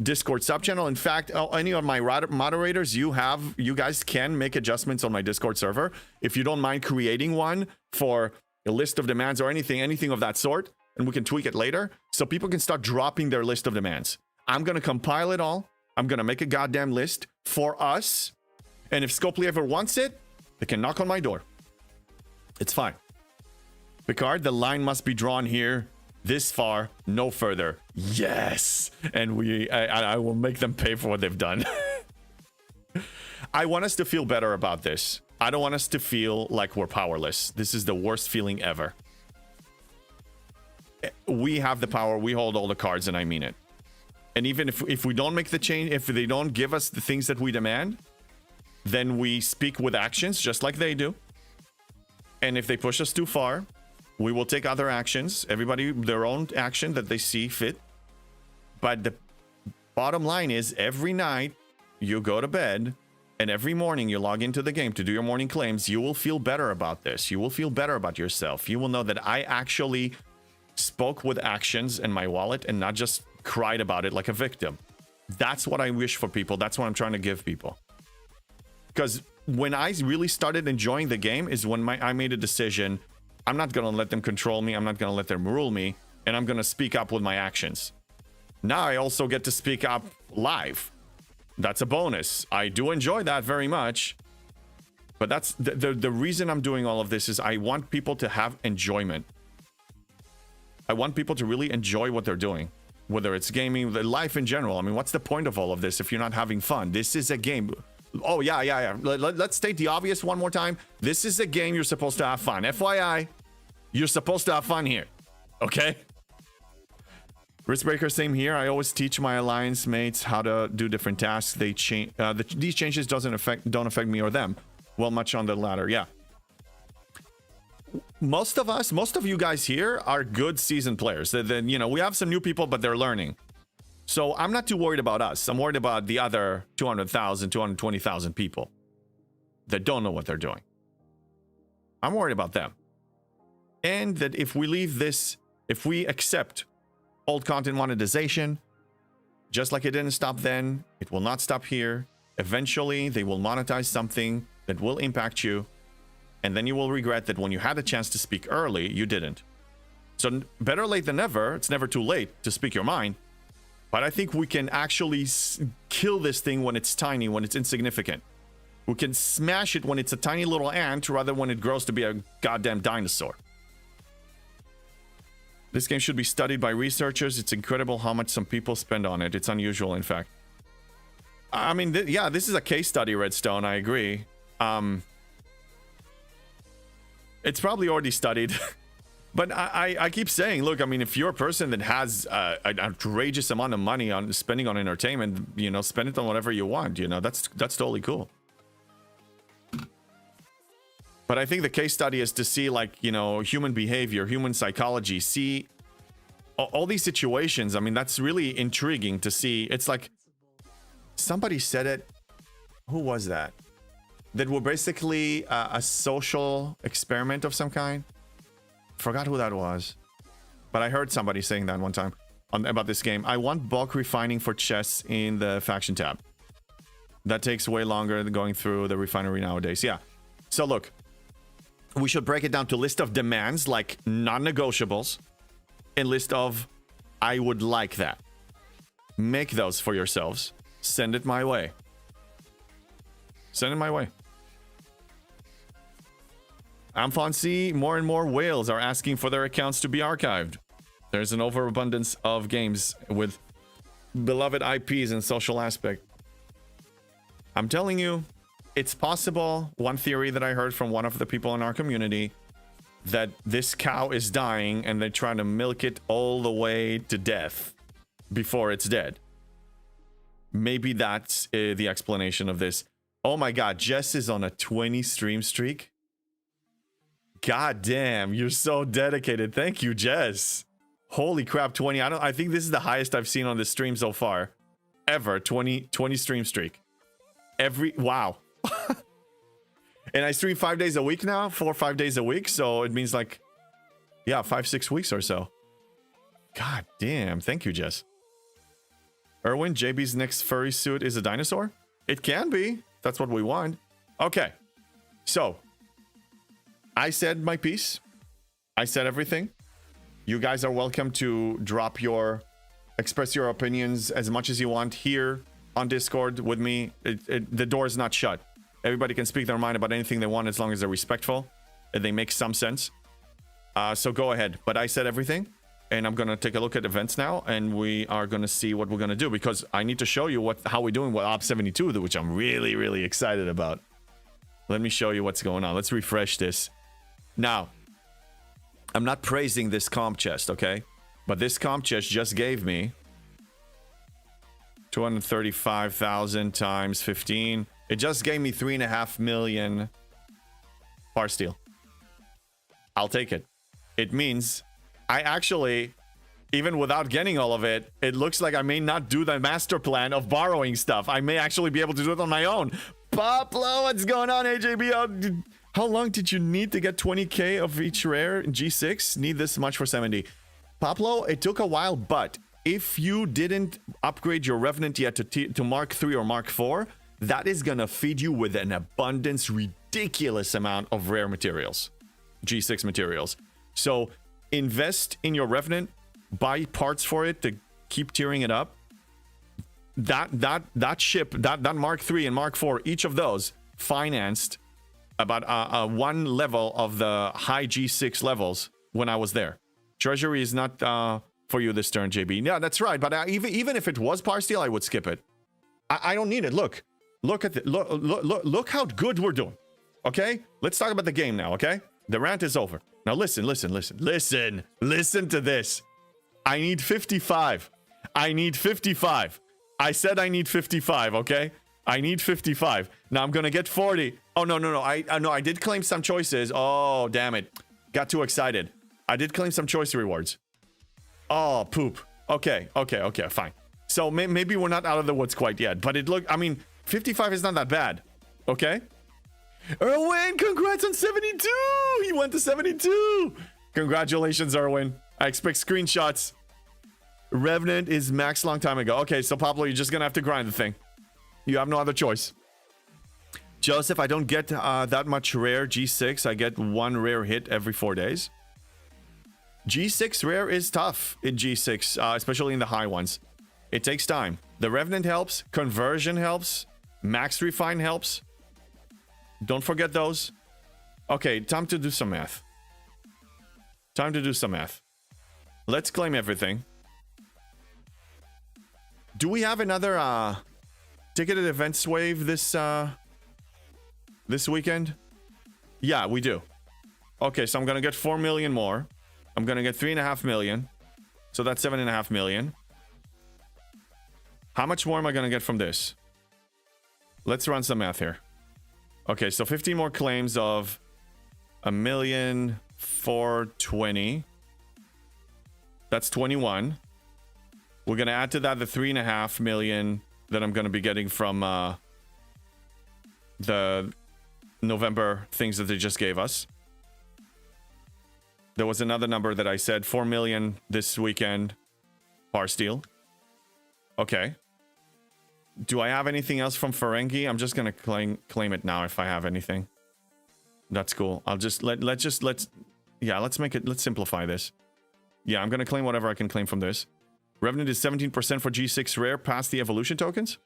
Discord subchannel. In fact, any of my moderators, you guys can make adjustments on my Discord server. If you don't mind creating one for a list of demands or anything of that sort, and we can tweak it later so people can start dropping their list of demands. I'm going to compile it all. I'm going to make a goddamn list for us. And if Scopely ever wants it, they can knock on my door. It's fine. Picard, the line must be drawn here. This far, no further. Yes. And I will make them pay for what they've done. I want us to feel better about this. I don't want us to feel like we're powerless. This is the worst feeling ever. We have the power. We hold all the cards, and I mean it. And even if we don't make the change, if they don't give us the things that we demand, then we speak with actions just like they do. And if they push us too far, we will take other actions. Everybody, their own action that they see fit. But the bottom line is, every night you go to bed and every morning you log into the game to do your morning claims, you will feel better about this. You will feel better about yourself. You will know that I actually spoke with actions in my wallet and not just cried about it like a victim. That's what I wish for people. That's what I'm trying to give people. Because when I really started enjoying the game is when I made a decision. I'm not going to let them control me. I'm not going to let them rule me. And I'm going to speak up with my actions. Now I also get to speak up live. That's a bonus. I do enjoy that very much. But that's the reason I'm doing all of this is I want people to have enjoyment. I want people to really enjoy what they're doing. Whether it's gaming, life in general. I mean, what's the point of all of this if you're not having fun? This is a game. Oh, yeah. Let's state the obvious one more time. This is a game you're supposed to have fun. FYI, you're supposed to have fun here. Okay? Riskbreaker, same here. I always teach my alliance mates how to do different tasks. They change. These changes don't affect me or them. Well, much on the latter. Yeah. Most of you guys here are good seasoned players. Then we have some new people, but they're learning. So I'm not too worried about us. I'm worried about the other 200,000, 220,000 people that don't know what they're doing. I'm worried about them. And that if we leave this, if we accept old content monetization, just like it didn't stop then, it will not stop here. Eventually, they will monetize something that will impact you. And then you will regret that when you had a chance to speak early, you didn't. So better late than never. It's never too late to speak your mind. But I think we can actually kill this thing when it's tiny, when it's insignificant. We can smash it when it's a tiny little ant rather than when it grows to be a goddamn dinosaur. This game should be studied by researchers. It's incredible how much some people spend on it. It's unusual, in fact. I mean, yeah, this is a case study, Redstone. I agree. It's probably already studied. But I keep saying, look, I mean, if you're a person that has an outrageous amount of money on spending on entertainment, spend it on whatever you want. That's totally cool. But I think the case study is to see, like, human behavior, human psychology, see all these situations. I mean, that's really intriguing to see. It's like somebody said it. Who was that? That were basically a social experiment of some kind. Forgot who that was. But I heard somebody saying that one time about this game. I want bulk refining for chests in the faction tab. That takes way longer than going through the refinery nowadays. Yeah. So look. We should break it down to list of demands, like non-negotiables, and list of I would like that. Make those for yourselves. Send it my way. Send it my way. Amphonsi, more and more whales are asking for their accounts to be archived. There's an overabundance of games with beloved IPs and social aspect. I'm telling you, it's possible. One theory that I heard from one of the people in our community, that this cow is dying and they're trying to milk it all the way to death before it's dead. Maybe that's the explanation of this. Oh my god, Jess is on a 20 stream streak. God damn, you're so dedicated. Thank you, Jess. Holy crap, 20. I think this is the highest I've seen on this stream so far. Ever. 20 stream streak. Wow. And I stream 5 days a week now, 4 or 5 days a week. So it means like, yeah, 5-6 weeks or so. God damn. Thank you, Jess. Erwin, JB's next furry suit is a dinosaur? It can be. That's what we want. Okay. So, I said my piece. I said everything. You guys are welcome to express your opinions as much as you want here on Discord with me. The door is not shut. Everybody can speak their mind about anything they want as long as they're respectful and they make some sense. So go ahead. But I said everything. And I'm going to take a look at events now, and we are going to see what we're going to do, because I need to show you how we're doing with Op 72, which I'm really, really excited about. Let me show you what's going on. Let's refresh this. Now, I'm not praising this comp chest, okay? But this comp chest just gave me 235,000 times 15. It just gave me 3.5 million par steel. I'll take it. It means I actually, even without getting all of it, it looks like I may not do the master plan of borrowing stuff. I may actually be able to do it on my own. Poplo, what's going on, AJB? How long did you need to get 20k of each rare in G6? Need this much for 70. Poplo, it took a while, but if you didn't upgrade your Revenant yet to Mark 3 or Mark 4, that is gonna feed you with an abundance, ridiculous amount of rare materials. G6 materials. So invest in your Revenant, buy parts for it to keep tearing it up. That ship, that Mark 3 and Mark 4, each of those financed about one level of the high G6 levels when I was there. Treasury is not for you this turn, JB. Yeah, that's right. But even if it was par steel, I would skip it. I don't need it. Look at the look how good we're doing. Okay, let's talk about the game now. Okay, the rant is over. Now listen to this. I need 55. I need 55. I said I need 55, okay? I need 55. Now I'm gonna get 40. Oh, no. I did claim some choices. Oh, damn it. Got too excited. I did claim some choice rewards. Oh, poop. Okay, fine. So maybe we're not out of the woods quite yet, but 55 is not that bad, okay? Erwin, congrats on 72! He went to 72! Congratulations, Erwin. I expect screenshots. Revenant is max long time ago. Okay, so Pablo, you're just gonna have to grind the thing. You have no other choice. Joseph, I don't get that much rare G6. I get one rare hit every 4 days. G6 rare is tough in G6, especially in the high ones. It takes time. The Revenant helps. Conversion helps. Max Refine helps. Don't forget those. Okay, time to do some math. Let's claim everything. Do we have another ticketed events wave this weekend? Yeah, we do. Okay, so I'm gonna get 4 million more. I'm gonna get 3.5 million. So that's 7.5 million. How much more am I gonna get from this? Let's run some math here. Okay, so 15 more claims of 1,420,000. That's 21. We're gonna add to that the 3.5 million that I'm gonna be getting from the November things that they just gave us. There was another number that I said 4 million this weekend. Par steel. Okay. Do I have anything else from Ferengi? I'm just gonna claim it now if I have anything. That's cool. I'll just let's simplify this. Yeah, I'm gonna claim whatever I can claim from this. Revenant is 17% for G6 rare past the evolution tokens.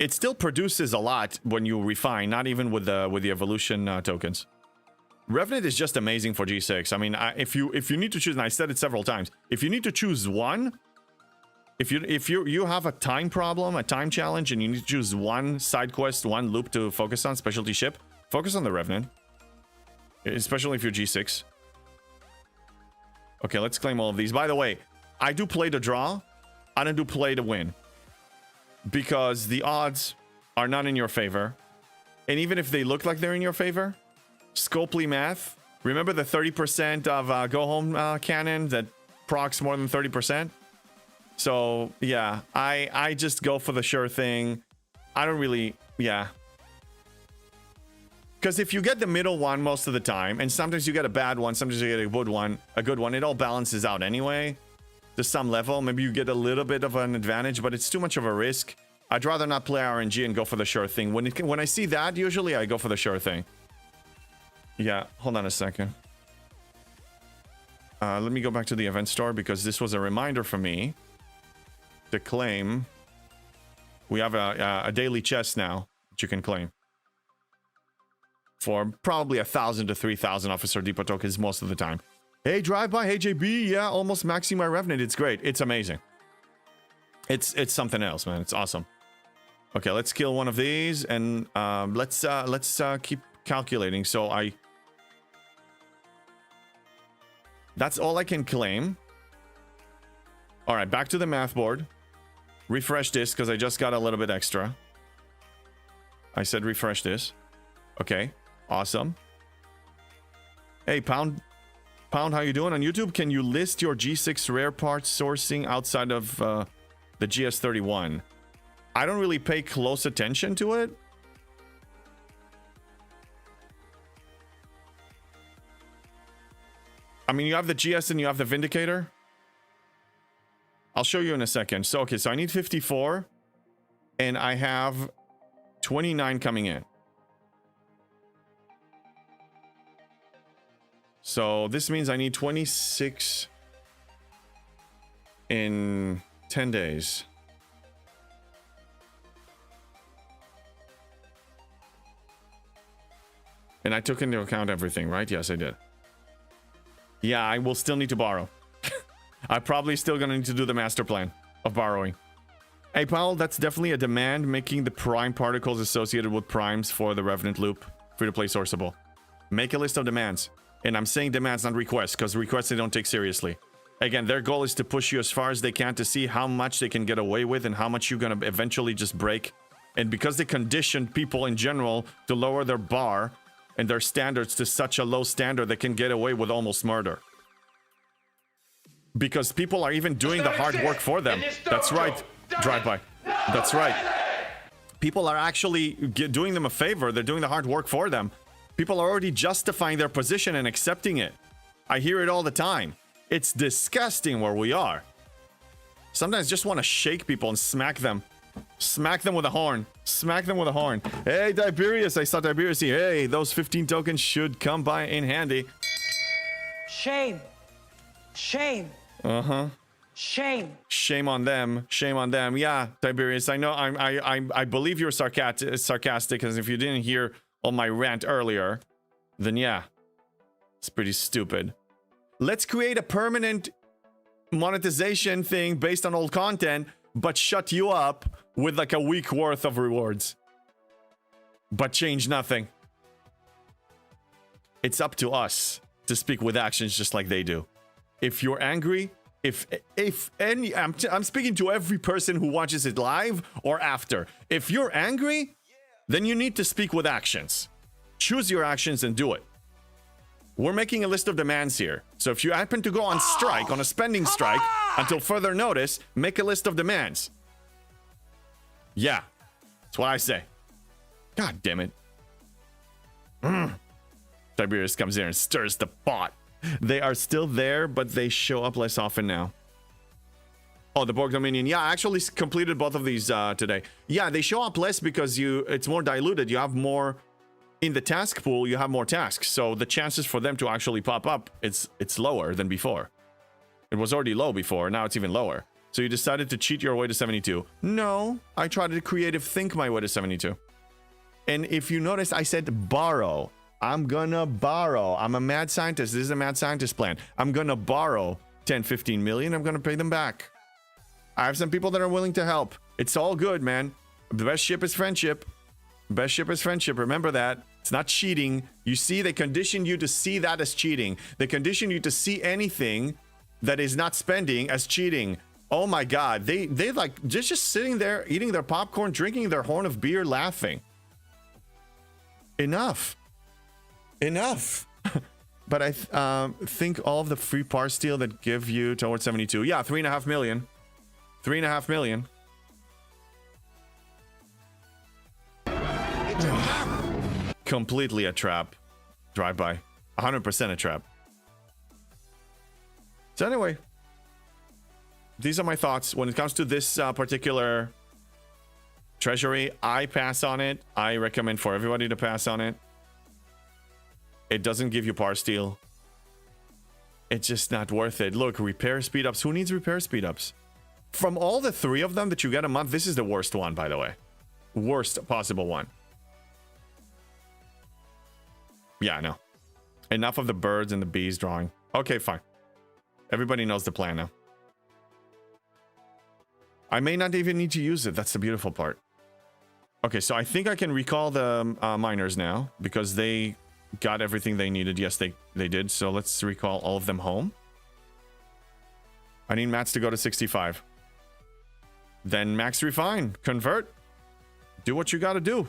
It still produces a lot when you refine, not even with the evolution tokens. Revenant is just amazing for G6. I mean, if you need to choose, and I said it several times, if you need to choose one, if you have a time problem, a time challenge, and you need to choose one side quest, one loop to focus on, specialty ship, focus on the Revenant, especially if you're G6. Okay, let's claim all of these. By the way, I do play to draw. I don't do play to win, because the odds are not in your favor, and even if they look like they're in your favor, Scopely math. Remember the 30% of go home cannon that procs more than 30%? So yeah, I just go for the sure thing. I don't really, yeah. Because if you get the middle one most of the time, and sometimes you get a bad one, sometimes you get a good one, it all balances out anyway. To some level, maybe you get a little bit of an advantage, but it's too much of a risk. I'd rather not play RNG and go for the sure thing. When I see that, usually I go for the sure thing. Yeah, hold on a second. Let me go back to the event store because this was a reminder for me to claim. We have a daily chest now that you can claim for probably 1,000 to 3,000 Officer Depot tokens most of the time. Hey, drive-by, hey, JB. Yeah, almost maxing my Revenant. It's great. It's amazing. It's something else, man. It's awesome. Okay, let's kill one of these and let's keep calculating. So that's all I can claim. All right, back to the math board. Refresh this because I just got a little bit extra. I said refresh this. Okay, awesome. Hey, Pound, how you doing on YouTube? Can you list your G6 rare parts sourcing outside of the GS31? I don't really pay close attention to it. I mean, you have the GS and you have the Vindicator. I'll show you in a second. So, okay, so I need 54 and I have 29 coming in. So this means I need 26 in 10 days. And I took into account everything, right? Yes, I did. Yeah, I will still need to borrow. I'm probably still going to need to do the master plan of borrowing. Hey, Powell, that's definitely a demand, making the prime particles associated with primes for the Revenant loop free-to-play sourceable. Make a list of demands. And I'm saying demands, not requests, because requests they don't take seriously. Again, their goal is to push you as far as they can to see how much they can get away with and how much you're going to eventually just break. And because they condition people in general to lower their bar and their standards to such a low standard, they can get away with almost murder. Because people are even doing the hard work for them. That's right, drive-by. That's right. People are actually doing them a favor. They're doing the hard work for them. People are already justifying their position and accepting it. I hear it all the time. It's disgusting where we are. Sometimes I just want to shake people and smack them. Smack them with a horn. Smack them with a horn. Hey, Tiberius. I saw Tiberius here. Hey, those 15 tokens should come by in handy. Shame. Shame. Uh-huh. Shame. Shame on them. Shame on them. Yeah, Tiberius, I know. I believe you're sarcastic, because if you didn't hear on my rant earlier, then yeah, it's pretty stupid. Let's create a permanent monetization thing based on old content, but shut you up with like a week worth of rewards, but change nothing. It's up to us to speak with actions just like they do. If you're angry, if any, I'm speaking to every person who watches it live or after. If you're angry, then you need to speak with actions. Choose your actions and do it. We're making a list of demands here. So if you happen to go on strike, on a spending strike, until further notice, make a list of demands. Yeah, that's what I say. God damn it. Tiberius comes here and stirs the pot. They are still there, but they show up less often now. Oh, the Borg Dominion. Yeah, I actually completed both of these today. Yeah, they show up less because it's more diluted. You have more in the task pool. You have more tasks, so the chances for them to actually pop up, it's lower than before. It was already low before. Now it's even lower. So you decided to cheat your way to 72. No, I tried to creative think my way to 72. And if you notice, I said borrow. I'm gonna borrow. I'm a mad scientist. This is a mad scientist plan. I'm gonna borrow 10, 15 million. I'm gonna pay them back. I have some people that are willing to help. It's all good, man. The best ship is friendship. Best ship is friendship. Remember that. It's not cheating. You see, they condition you to see that as cheating. They condition you to see anything that is not spending as cheating. Oh my God. They like just sitting there eating their popcorn, drinking their horn of beer, laughing. Enough. Enough. But I think all of the free par steal that give you towards 72. Yeah, 3.5 million. 3.5 million. completely a trap. Drive-by. 100% a trap. So anyway, these are my thoughts. When it comes to this particular treasury, I pass on it. I recommend for everybody to pass on it. It doesn't give you power steal. It's just not worth it. Look, repair speed-ups. Who needs repair speed-ups? From all the 3 of them that you get a month, this is the worst one, by the way. Worst possible one. Yeah, no. Enough of the birds and the bees drawing. Okay, fine. Everybody knows the plan now. I may not even need to use it. That's the beautiful part. Okay, so I think I can recall the miners now because they got everything they needed. Yes, they did. So let's recall all of them home. I need mats to go to 65. Then max refine. Convert. Do what you got to do.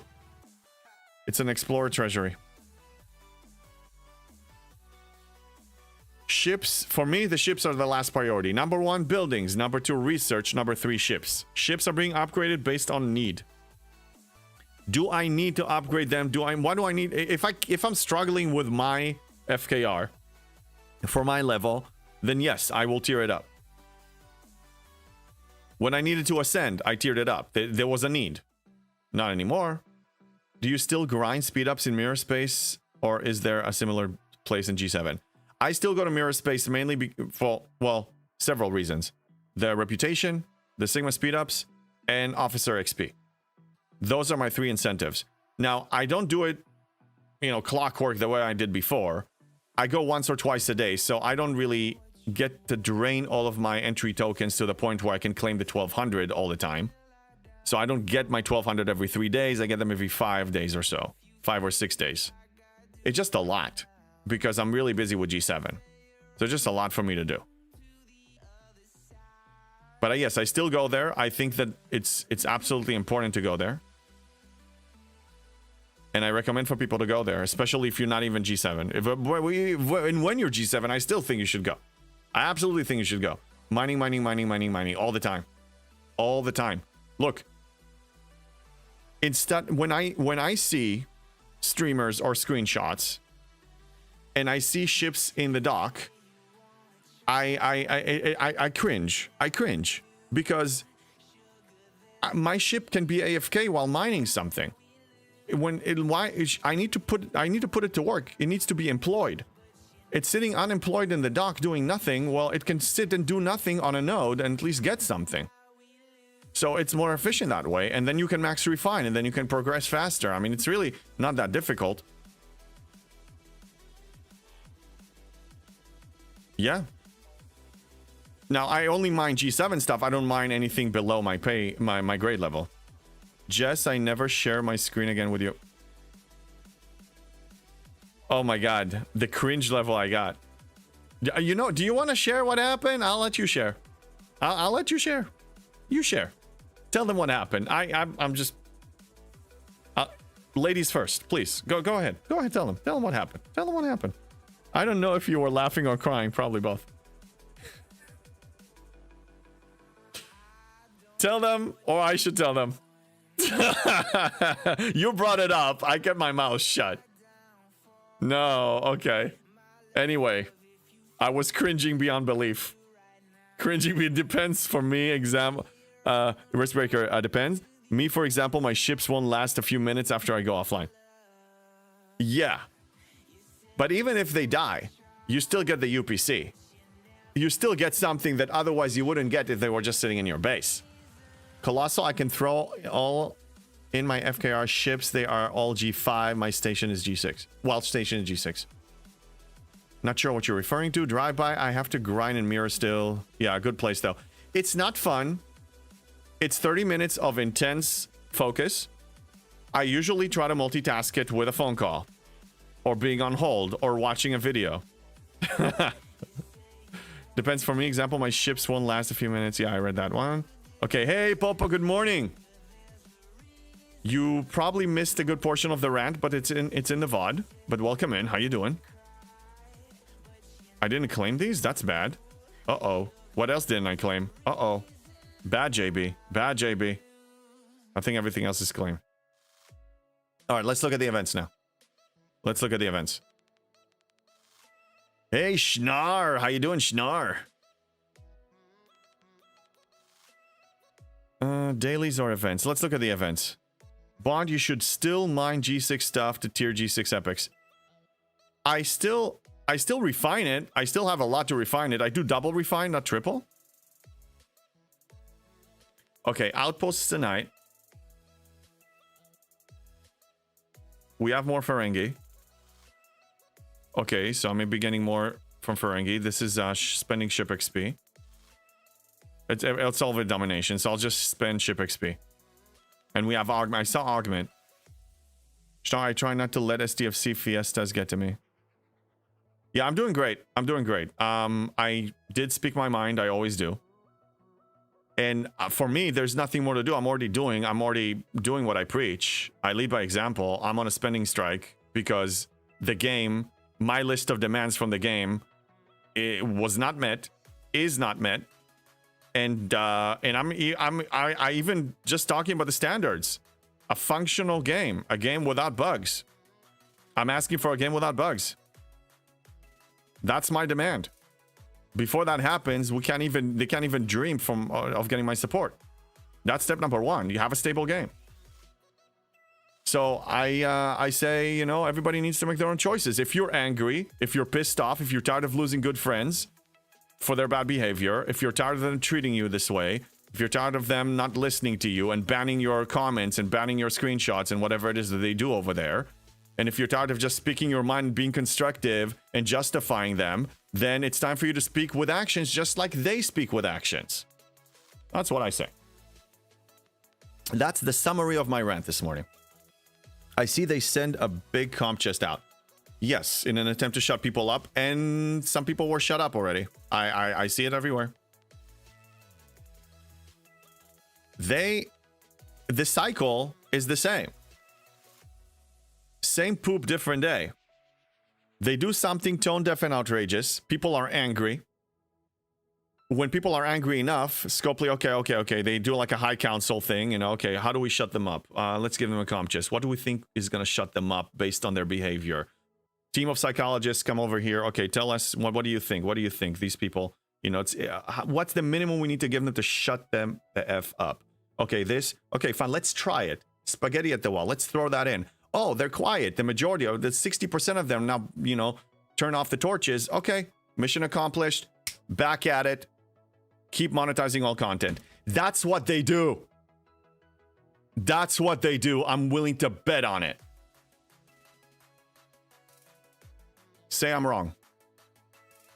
It's an explorer treasury. Ships, for me, the ships are the last priority. Number 1, buildings. Number 2, research. Number 3, ships. Ships are being upgraded based on need. Do I need to upgrade them? What do I need? If I'm struggling with my FKR for my level, then yes, I will tier it up. When I needed to ascend, I tiered it up. There was a need. Not anymore. Do you still grind speed ups in mirror space, or is there a similar place in G7? I still go to mirror space mainly for, well, several reasons. The reputation, the Sigma speed ups, and officer XP. Those are my 3 incentives. Now, I don't do it, clockwork the way I did before. I go once or twice a day, so I don't really get to drain all of my entry tokens to the point where I can claim the 1200 all the time. So I don't get my 1200 every 3 days. I get them every 5 days or so. 5 or 6 days. It's just a lot because I'm really busy with G7. So just a lot for me to do. But yes, I still go there. I think that it's absolutely important to go there. And I recommend for people to go there, especially if you're not even G7. When you're G7, I still think you should go. I absolutely think you should go. Mining all the time. All the time. Look. Instead, when I see streamers or screenshots and I see ships in the dock, I cringe. I cringe because my ship can be AFK while mining something. I need to put it to work. It needs to be employed. It's sitting unemployed in the dock doing nothing. Well, it can sit and do nothing on a node and at least get something. So it's more efficient that way, and then you can max refine, and then you can progress faster. I mean, it's really not that difficult. Yeah. Now, I only mine G7 stuff. I don't mine anything below my my grade level. Jess, I never share my screen again with you. Oh my god, the cringe level I got. Do you want to share what happened? I'll let you share. I'll let you share. You share. Tell them what happened. I'm just... ladies first, please. Go ahead. Go ahead, tell them. Tell them what happened. Tell them what happened. I don't know if you were laughing or crying. Probably both. Tell them, or I should tell them. You brought it up. I kept my mouth shut. No, okay. Anyway, I was cringing beyond belief. Cringing, it depends for me. Wristbreaker, depends. Me, for example, my ships won't last a few minutes after I go offline. Yeah. But even if they die, you still get the UPC. You still get something that otherwise you wouldn't get if they were just sitting in your base. Colossal, I can throw all in my FKR ships. They are all G5. My station is G6. Well, station is G6. Not sure what you're referring to. Drive-by, I have to grind and mirror still. Yeah, good place though. It's not fun. It's 30 minutes of intense focus. I usually try to multitask it with a phone call, or being on hold, or watching a video. Depends for me. Example, my ships won't last a few minutes. Yeah, I read that one. Okay, hey, Popo, good morning. You probably missed a good portion of the rant, but it's in the VOD. But welcome in. How you doing? I didn't claim these? That's bad. Uh-oh. What else didn't I claim? Uh-oh. Bad JB. Bad JB. I think everything else is claimed. All right, let's look at the events now. Let's look at the events. Hey, Schnar. How you doing, Schnar? Dailies or events? Let's look at the events. Bond, you should still mine G6 stuff to tier G6 epics. I still refine it. I still have a lot to refine it. I do double refine, not triple. Okay, outposts tonight. We have more Ferengi. Okay, so I may be getting more from Ferengi. This is spending ship XP. It's all with domination, so I'll just spend ship XP. And we have Augment. I saw Augment. I try not to let SDFC Fiestas get to me. Yeah, I'm doing great. I'm doing great. I did speak my mind. I always do. And for me, there's nothing more to do. I'm already doing what I preach. I lead by example. I'm on a spending strike because the game, my list of demands from the game, it was not met, is not met. And I'm even just talking about the standards. A functional game, a game without bugs. I'm asking for a game without bugs. That's my demand. Before that happens, they can't even dream of getting my support. That's step number one. You have a stable game. So I say, you know, everybody needs to make their own choices. If you're angry, if you're pissed off, if you're tired of losing good friends for their bad behavior, if you're tired of them treating you this way, if you're tired of them not listening to you and banning your comments and banning your screenshots and whatever it is that they do over there, and if you're tired of just speaking your mind and being constructive and justifying them, then it's time for you to speak with actions just like they speak with actions. That's what I say. That's the summary of my rant this morning. I see they send a big comp chest out. Yes, in an attempt to shut people up, and some people were shut up already. I see it everywhere. The cycle is the same. Same poop, different day. They do something tone deaf and outrageous. People are angry. When people are angry enough, Scopely, okay. They do like a high council thing, you know, okay, how do we shut them up? Let's give them a comp chest. What do we think is going to shut them up based on their behavior? Team of psychologists come over here. Okay, tell us, what do you think? What do you think? These people, you know, what's the minimum we need to give them to shut them the F up? Okay, okay, fine, let's try it. Spaghetti at the wall, let's throw that in. Oh, they're quiet. The majority of the 60% of them now, you know, turn off the torches. Okay, mission accomplished. Back at it. Keep monetizing all content. That's what they do. That's what they do. I'm willing to bet on it. Say I'm wrong.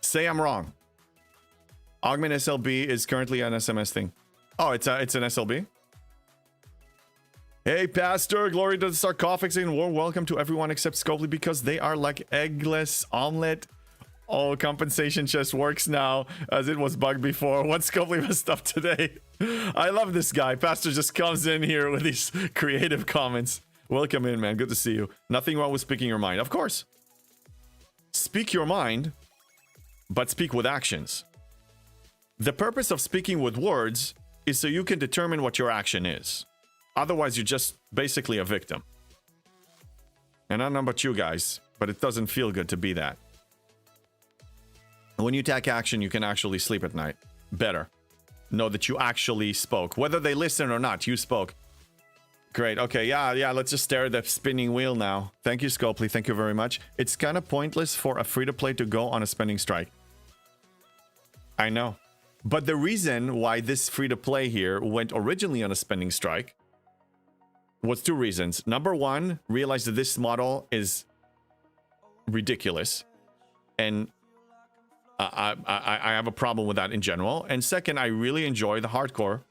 Say I'm wrong. Augment SLB is currently an SMS thing. Oh, it's an SLB? Hey, Pastor, glory to the sarcophagus and warm welcome to everyone except Scopely because they are like eggless omelet. Oh, compensation just works now as it was bugged before. What Scopely messed up today? I love this guy. Pastor just comes in here with these creative comments. Welcome in, man. Good to see you. Nothing wrong with speaking your mind. Of course. Speak your mind, but speak with actions. The purpose of speaking with words is so you can determine what your action is. Otherwise, you're just basically a victim. And I don't know about you guys, but it doesn't feel good to be that. When you take action, you can actually sleep at night. Better. Know that you actually spoke. Whether they listen or not, you spoke. Great. Okay, yeah, let's just stare at the spinning wheel now. Thank you, Scopely. Thank you very much. It's kind of pointless for a free-to-play to go on a spending strike. I know. But the reason why this free-to-play here went originally on a spending strike was two reasons. Number one, realize that this model is ridiculous. And I have a problem with that in general. And second, I really enjoy the hardcore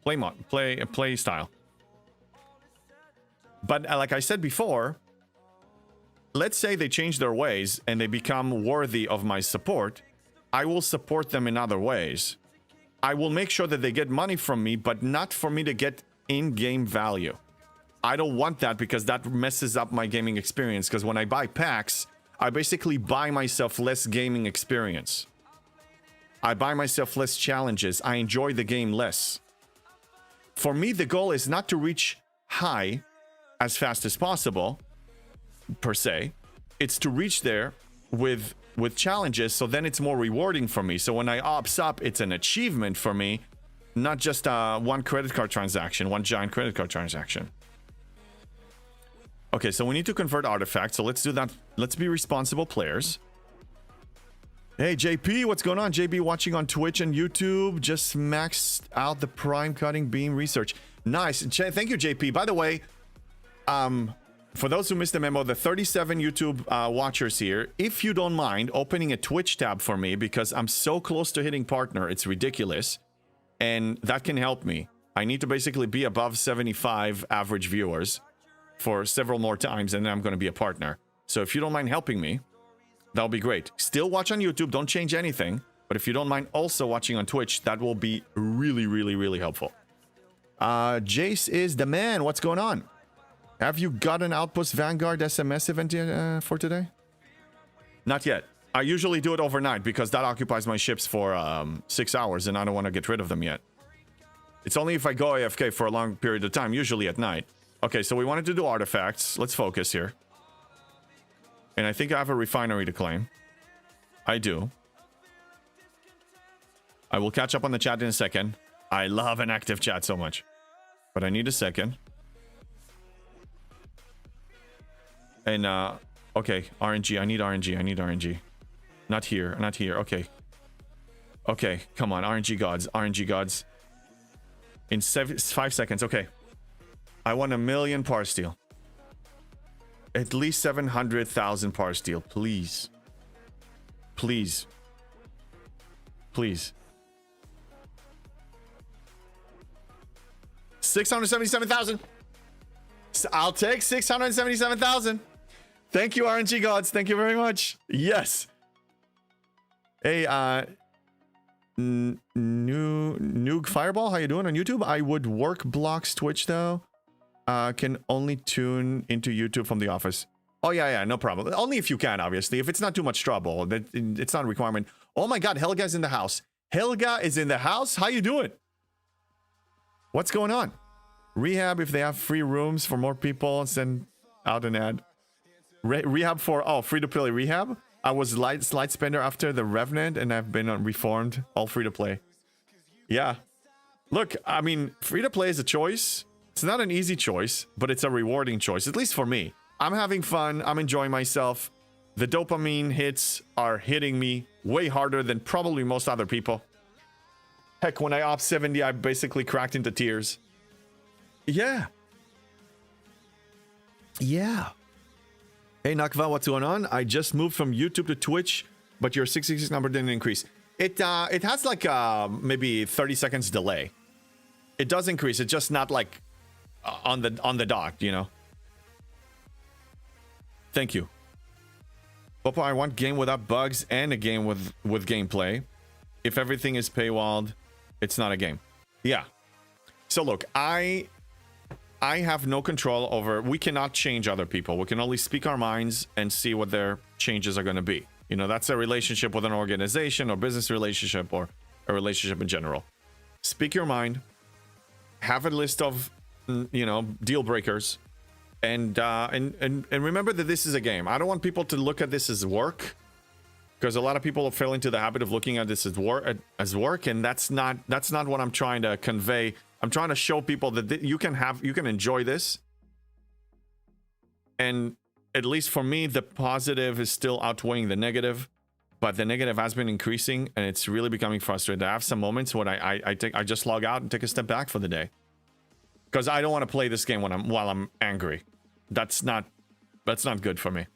play style. But like I said before, let's say they change their ways and they become worthy of my support. I will support them in other ways. I will make sure that they get money from me, but not for me to get in-game value. I don't want that because that messes up my gaming experience. Because when I buy packs, I basically buy myself less gaming experience. I buy myself less challenges. I enjoy the game less. For me, the goal is not to reach high as fast as possible. per se. It's to reach there with challenges, so then it's more rewarding for me. So when I ops up, it's an achievement for me, not just one credit card transaction, one giant credit card transaction. Okay, so we need to convert artifacts, so let's do that. Let's be responsible players. Hey, JP, what's going on? JB watching on Twitch and YouTube. Just maxed out the prime cutting beam research. Nice. Thank you, JP. By the way, for those who missed the memo, the 37 YouTube watchers here, if you don't mind opening a Twitch tab for me, because I'm so close to hitting partner, it's ridiculous. And that can help me. I need to basically be above 75 average viewers for several more times, and then I'm going to be a partner. So if you don't mind helping me, that'll be great. Still watch on YouTube, don't change anything. But if you don't mind also watching on Twitch, that will be really, really, really helpful. Jace is the man. What's going on? Have you got an Outpost Vanguard SMS event for today? Not yet. I usually do it overnight because that occupies my ships for 6 hours and I don't want to get rid of them yet. It's only if I go AFK for a long period of time, usually at night. Okay, so we wanted to do artifacts. Let's focus here. And I think I have a refinery to claim. I do. I will catch up on the chat in a second. I love an active chat so much. But I need a second. And, okay, RNG. I need RNG. I need RNG. Not here. Not here. Okay. Okay, come on. RNG gods. RNG gods. In 5 seconds. Okay. I want 1 million par steel. At least 700,000 par steel. Please. Please. Please. 677,000. I'll take 677,000. Thank you, RNG gods. Thank you very much. Yes. Hey, Noog Fireball, how you doing on YouTube? I would work blocks Twitch though. Can only tune into YouTube from the office. Oh yeah, no problem. Only if you can, obviously. If it's not too much trouble, it's not a requirement. Oh my God, Helga's in the house. Helga is in the house. How you doing? What's going on? Rehab if they have free rooms for more people. Send out an ad. Rehab for free to play rehab. I was slide spender after the Revenant, and I've been reformed. All free to play. Yeah. Look, I mean, free to play is a choice. It's not an easy choice, but it's a rewarding choice, at least for me. I'm having fun. I'm enjoying myself. The dopamine hits are hitting me way harder than probably most other people. Heck, when I op 70, I basically cracked into tears. Yeah. Yeah. Hey, Nakva, what's going on? I just moved from YouTube to Twitch, but your 666 number didn't increase. It has like maybe 30 seconds delay. It does increase. It's just not like on the dot, you know. Thank you. Popo, I want game without bugs and a game with gameplay. If everything is paywalled, it's not a game. Yeah. So look, I have no control over. We cannot change other people. We can only speak our minds and see what their changes are going to be. You know, that's a relationship with an organization or business relationship or a relationship in general. Speak your mind. Have a list of, you know, deal breakers, and remember that this is a game. I don't want people to look at this as work, because a lot of people fell into the habit of looking at this as work, and that's not what I'm trying to convey. I'm trying to show people that you can enjoy this, and at least for me, the positive is still outweighing the negative, but the negative has been increasing, and it's really becoming frustrating. I have some moments when I just log out and take a step back for the day, because I don't want to play this game while I'm angry. That's not good for me.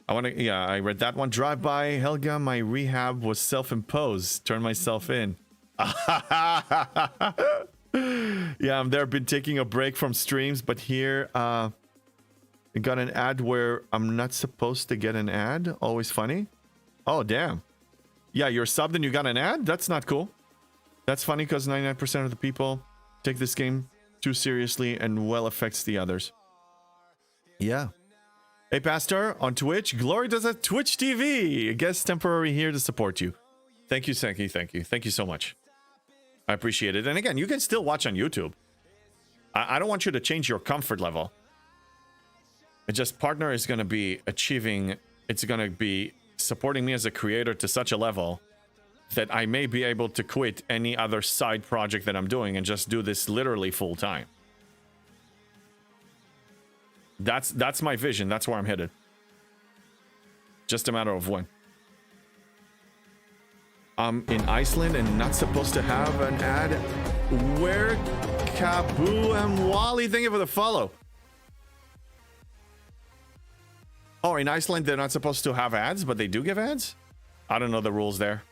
I read that one. Drive by Helga, my rehab was self-imposed. Turn myself in. Yeah, I'm there. Been taking a break from streams, but here I got an ad where I'm not supposed to get an ad. Always funny. Oh, damn. Yeah, you're subbed and you got an ad? That's not cool. That's funny because 99% of the people take this game too seriously and well affects the others. Yeah. Hey, Pastor, on Twitch. Glory does a Twitch TV. Guest temporary here to support you. Thank you, Senki. Thank you. Thank you so much. I appreciate it. And again, you can still watch on YouTube. I don't want you to change your comfort level. It just partner is going to be achieving, it's going to be supporting me as a creator to such a level that I may be able to quit any other side project that I'm doing and just do this literally full time. That's my vision. That's where I'm headed. Just a matter of when. I'm in Iceland and not supposed to have an ad. Where Kabu and Wally? Thank you for the follow. Oh, in Iceland, they're not supposed to have ads, but they do give ads? I don't know the rules there.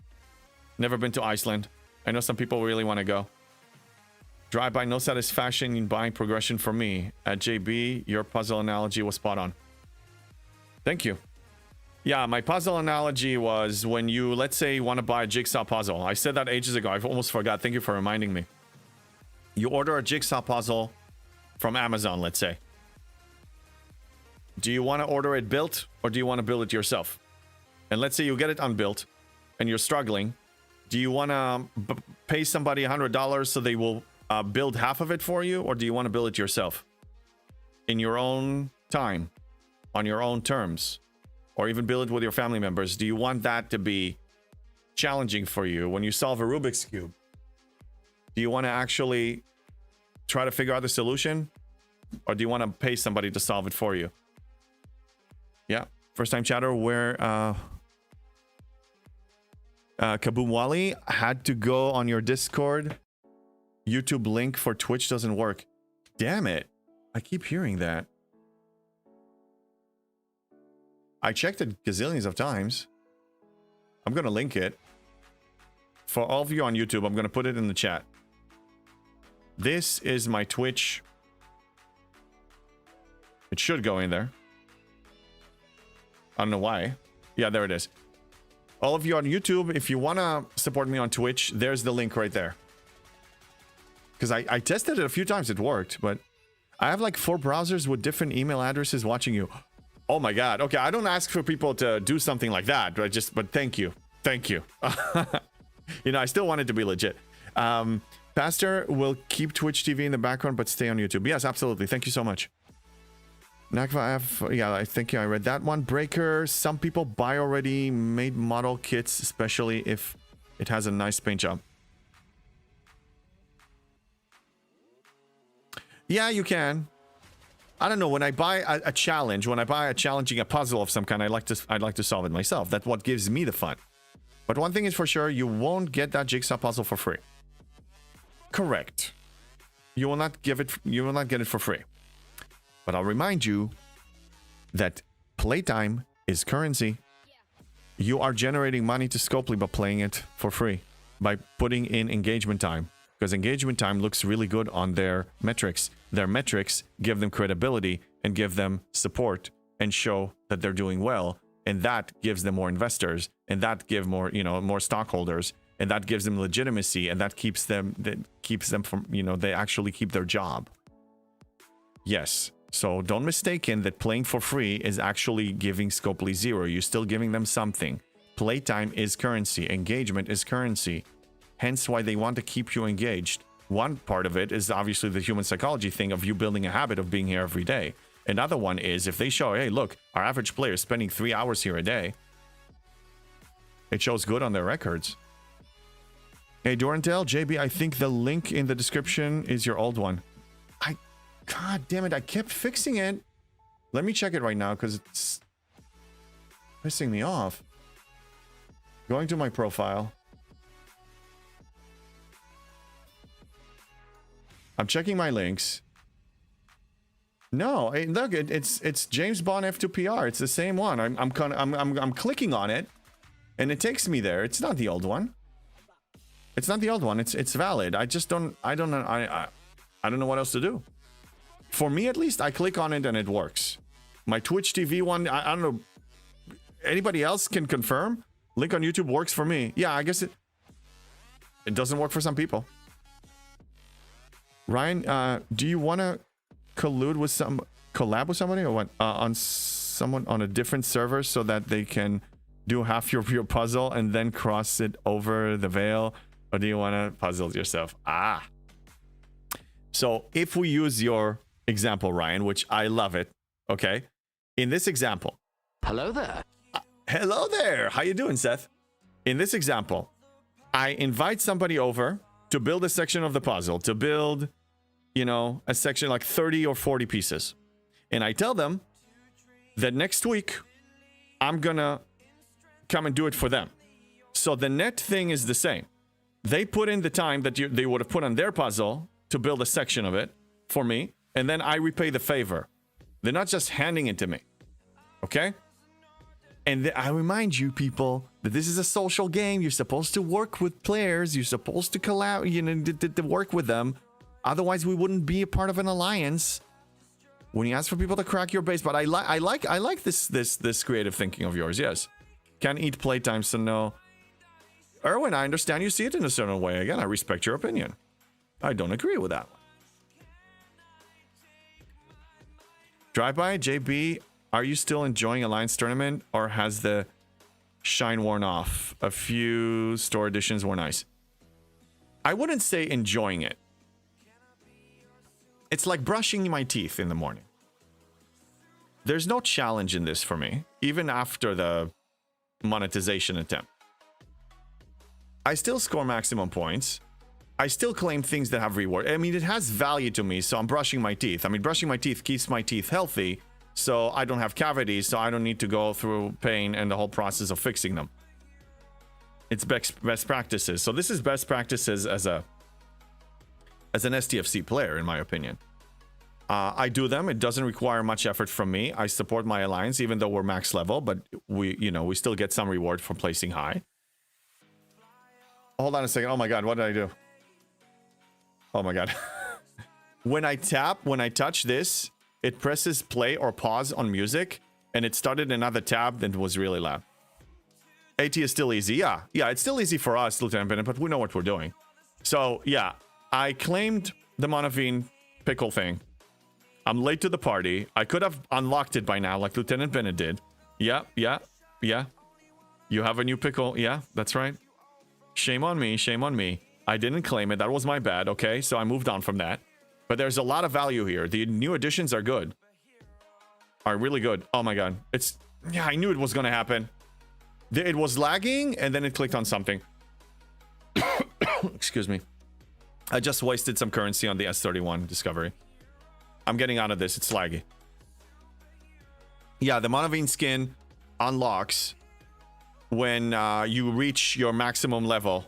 Never been to Iceland. I know some people really want to go. Drive-by, no satisfaction in buying progression for me. At JB, your puzzle analogy was spot on. Thank you. Yeah, my puzzle analogy was when you, let's say, you want to buy a jigsaw puzzle. I said that ages ago. I almost forgot. Thank you for reminding me. You order a jigsaw puzzle from Amazon, let's say. Do you want to order it built or do you want to build it yourself? And let's say you get it unbuilt and you're struggling. Do you want to pay somebody $100 so they will build half of it for you? Or do you want to build it yourself? In your own time, on your own terms, or even build it with your family members? Do you want that to be challenging for you when you solve a Rubik's Cube? Do you want to actually try to figure out the solution? Or do you want to pay somebody to solve it for you? Yeah, first time chatter where Kaboom Wally had to go on your Discord. YouTube link for Twitch doesn't work. Damn it. I keep hearing that. I checked it gazillions of times. I'm going to link it. For all of you on YouTube, I'm going to put it in the chat. This is my Twitch. It should go in there. I don't know why. Yeah, there it is. All of you on YouTube, if you want to support me on Twitch, there's the link right there. Because I tested it a few times. It worked, but I have like 4 browsers with different email addresses watching you. Oh my God. Okay, I don't ask for people to do something like that. But thank you. Thank you. You know, I still want it to be legit. Pastor will keep Twitch TV in the background, but stay on YouTube. Yes, absolutely. Thank you so much. Nakva, yeah, I think I read that one. Breaker, some people buy already made model kits, especially if it has a nice paint job. Yeah, you can. I don't know, when I buy a challenge, when I buy a challenging a puzzle of some kind, I'd like to solve it myself. That's what gives me the fun. But one thing is for sure, you won't get that jigsaw puzzle for free. Correct. You will not get it for free. But I'll remind you that playtime is currency. You are generating money to Scopely by playing it for free, by putting in engagement time. Because engagement time looks really good on their metrics. Their metrics give them credibility and give them support and show that they're doing well. And that gives them more investors. And that gives more, more stockholders. And that gives them legitimacy. And that keeps them from, they actually keep their job. Yes. So don't mistaken that playing for free is actually giving Scopely zero. You're still giving them something. Playtime is currency. Engagement is currency. Hence why they want to keep you engaged. One part of it is obviously the human psychology thing of you building a habit of being here every day. Another one is if they show, hey, look, our average player is spending 3 hours here a day. It shows good on their records. Hey, Dorantel, JB, I think the link in the description is your old one. God damn it, I kept fixing it. Let me check it right now because it's pissing me off. Going to my profile. I'm checking my links. No, look, it's James Bond F2PR. It's the same one. I'm clicking on it, and it takes me there. It's not the old one. It's not the old one. It's valid. I don't know what else to do. For me, at least, I click on it and it works. My Twitch TV one, I don't know. Anybody else can confirm? Link on YouTube works for me. Yeah, I guess it doesn't work for some people. Ryan, do you want to collab with somebody or what? On someone on a different server so that they can do half your puzzle and then cross it over the veil? Or do you want to puzzle yourself? So if we use your example, Ryan, which I love it, okay? In this example. Hello there. Hello there. How you doing, Seth? In this example, I invite somebody over to build a section of the puzzle, to build, you know, a section like 30 or 40 pieces. And I tell them that next week, I'm gonna come and do it for them. So the net thing is the same. They put in the time that they would have put on their puzzle to build a section of it for me, and then I repay the favor. They're not just handing it to me. Okay? And I remind you people that this is a social game. You're supposed to work with players. You're supposed to collab, you know, to work with them. Otherwise, we wouldn't be a part of an alliance. When you ask for people to crack your base, but I like this creative thinking of yours. Yes, can eat playtime, so no. Erwin, I understand you see it in a certain way. Again, I respect your opinion. I don't agree with that one. Drive-by, JB, are you still enjoying Alliance Tournament, or has the shine worn off? A few store editions were nice. I wouldn't say enjoying it. It's like brushing my teeth in the morning. There's no challenge in this for me, even after the monetization attempt. I still score maximum points. I still claim things that have reward. I mean, it has value to me, so I'm brushing my teeth. I mean, brushing my teeth keeps my teeth healthy, so I don't have cavities, so I don't need to go through pain and the whole process of fixing them. It's best practices. So this is best practices as an STFC player, in my opinion. I do them. It doesn't require much effort from me. I support my alliance, even though we're max level, but we still get some reward for placing high. Hold on a second. Oh my god, what did I do? Oh my god. When I touch this, it presses play or pause on music, and it started another tab that was really loud. AT is still easy. Yeah, it's still easy for us, Lieutenant Bennett, but we know what we're doing. So, yeah, I claimed the Monavine pickle thing. I'm late to the party. I could have unlocked it by now, like Lieutenant Bennett did. Yeah. You have a new pickle. Yeah, that's right. Shame on me, shame on me. I didn't claim it. That was my bad, okay? So I moved on from that. But there's a lot of value here. The new additions are good. Are really good. Oh my god. Yeah, I knew it was gonna happen. It was lagging, and then it clicked on something. Excuse me. I just wasted some currency on the S31 discovery. I'm getting out of this. It's laggy. Yeah, the Monavine skin unlocks when you reach your maximum level.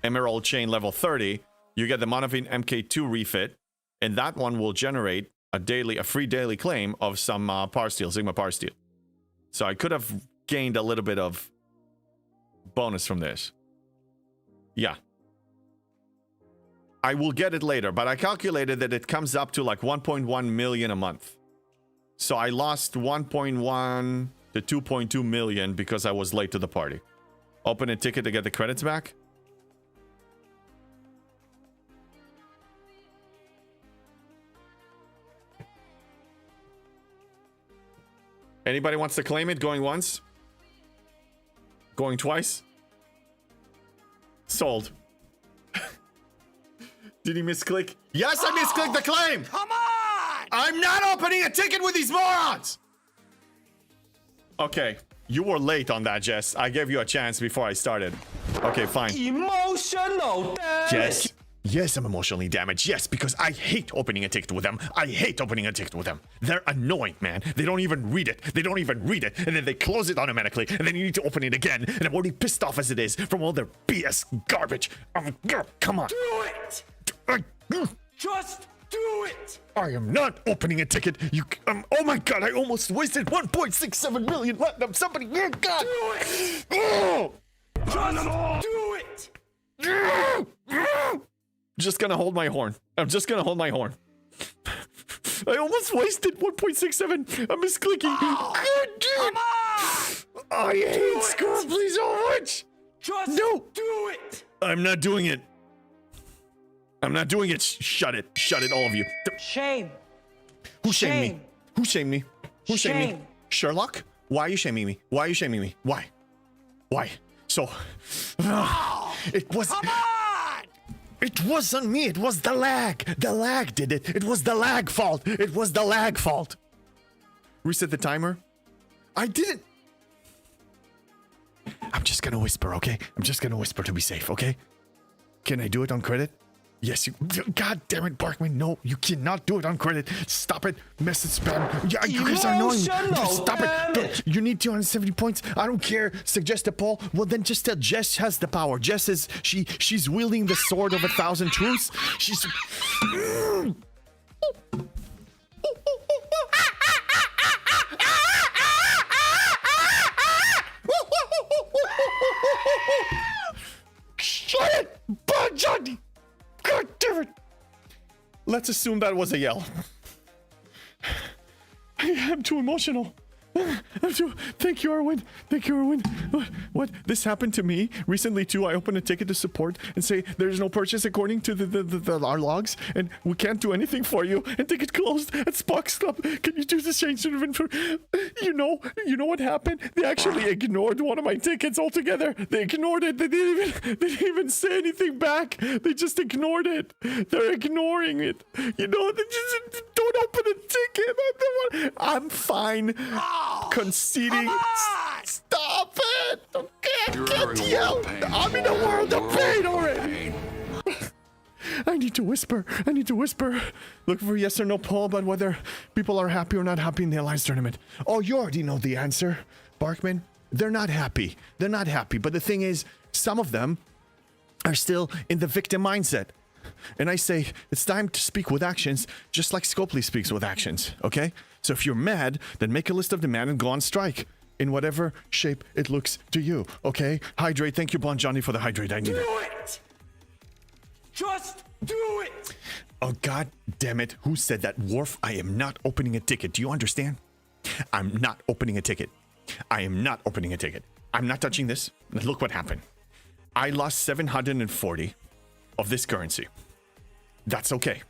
Emerald Chain level 30. You get the Monavine MK2 refit, and that one will generate a free daily claim of some Power Steel, Sigma Power Steel. So I could have gained a little bit of bonus from this. Yeah. I will get it later, but I calculated that it comes up to like 1.1 million a month. So I lost 1.1 to 2.2 million because I was late to the party. Open a ticket to get the credits back. Anybody wants to claim it? Going once? Going twice? Sold. Did he misclick? Yes, I misclicked the claim! Come on! I'm not opening a ticket with these morons! Okay, you were late on that, Jess. I gave you a chance before I started. Okay, fine. Emotional damage. Yes, I'm emotionally damaged. Yes, because I hate opening a ticket with them. I hate opening a ticket with them. They're annoying, man. They don't even read it. And then they close it automatically. And then you need to open it again. And I'm already pissed off as it is from all their BS garbage. Come on. Do it! Just do it! I am not opening a ticket. Oh my god, I almost wasted 1.67 million. Somebody, oh god. Do it! Oh! Just do it! Just gonna hold my horn. I'm just gonna hold my horn. I almost wasted 1.67. I'm misclicking. Oh, Come on! I hate Scorpion so much. Just do it! I'm not doing it. I'm not doing it. Shut it. Shut it, all of you. Shame. Who shamed me? Who shamed me? Who shamed me? Shame. Sherlock? Why are you shaming me? Why are you shaming me? Why? So, it was... Come on! It wasn't me. It was the lag. The lag did it. It was the lag fault. It was the lag fault. Reset the timer. I didn't. I'm just gonna whisper, okay? I'm just gonna whisper to be safe, okay? Can I do it on credit? Yes, you. God damn it, Barkman. No, you cannot do it on credit. Stop it. Message spam. Yeah, you guys are annoying. Stop it. You need 270 points. I don't care. Suggest a poll. Well, then just tell Jess has the power. Jess is she's wielding the sword of 1,000 truths. She's. Shut it, Bad Johnny. God damn it! Let's assume that was a yell. I'm too emotional. Thank you, Arwen. Thank you, Arwen. What? This happened to me recently too. I opened a ticket to support and say there's no purchase according to our logs, and we can't do anything for you. And ticket closed. And Spock stopped. Can you do this change of info? You know what happened? They actually ignored one of my tickets altogether. They ignored it. They didn't even say anything back. They just ignored it. They're ignoring it. You know, they just don't open a ticket. I'm fine. Conceding. Stop it! Okay, I can't yell. I'm in a world of pain already. I need to whisper. Look for yes or no poll about whether people are happy or not happy in the Alliance tournament. Oh, you already know the answer, Barkman. They're not happy. But the thing is, some of them are still in the victim mindset. And I say, it's time to speak with actions, just like Scopely speaks with actions, okay? So if you're mad, then make a list of demand and go on strike in whatever shape it looks to you, okay? Hydrate. Thank you, Blonde Johnny, for the hydrate. I need it. Do it! Just do it! Oh, God damn it. Who said that? Worf, I am not opening a ticket. Do you understand? I'm not opening a ticket. I'm not touching this. Look what happened. I lost 740 of this currency. That's okay.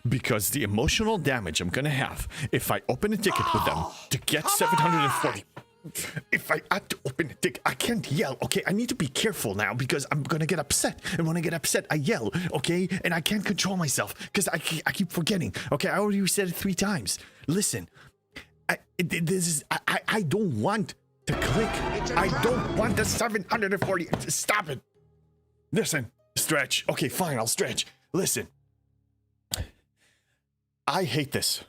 Because the emotional damage I'm gonna have if I open a ticket with them to get 740. If I had to open a ticket, I can't yell, okay? I need to be careful now because I'm gonna get upset. And when I get upset, I yell, okay? And I can't control myself because I keep forgetting. Okay, I already said it 3 times. Listen, I don't want to click. I don't want the 740. Stop it. Listen, stretch. Okay, fine, I'll stretch. Listen. I hate this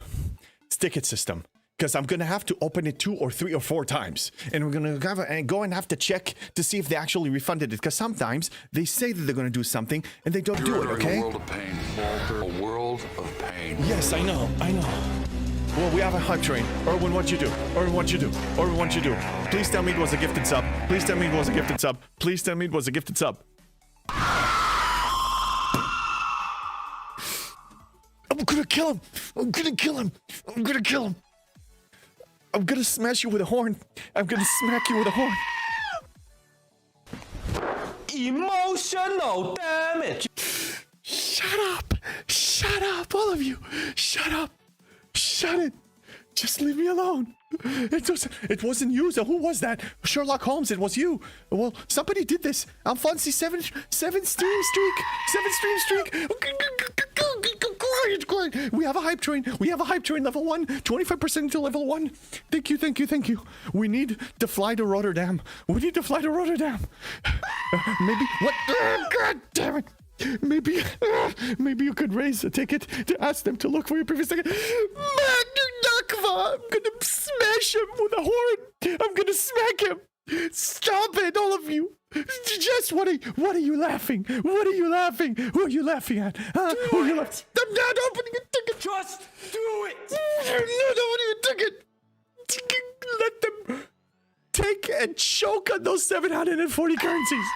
ticket system because I'm going to have to open it 2 or 3 or 4 times. And we're going to go and have to check to see if they actually refunded it. Because sometimes they say that they're going to do something and they don't do it, okay? A world of pain, Walter. A world of pain. Yes, I know. Well, we have a hype train. Erwin, what you do? Please tell me it was a gifted sub. I'm gonna kill him. I'm gonna smash you with a horn. I'm gonna smack you with a horn. Emotional damage. Shut up, all of you. Shut up. Shut it. Just leave me alone. It wasn't you. So who was that? Sherlock Holmes, it was you. Well, somebody did this. Alfonsi, 7 stream streak. Quiet. We have a hype train. Level 1. 25% to level 1. Thank you. We need to fly to Rotterdam. Maybe. What? God damn it. Maybe you could raise a ticket to ask them to look for your previous ticket. I'm gonna smash him with a horn. I'm gonna smack him. Stop it, all of you. Just what are you laughing? Who are you laughing at? Huh? Who are you laughing? I'm not opening a ticket. Just do it. I'm not opening a ticket. Let them take and choke on those 740 currencies.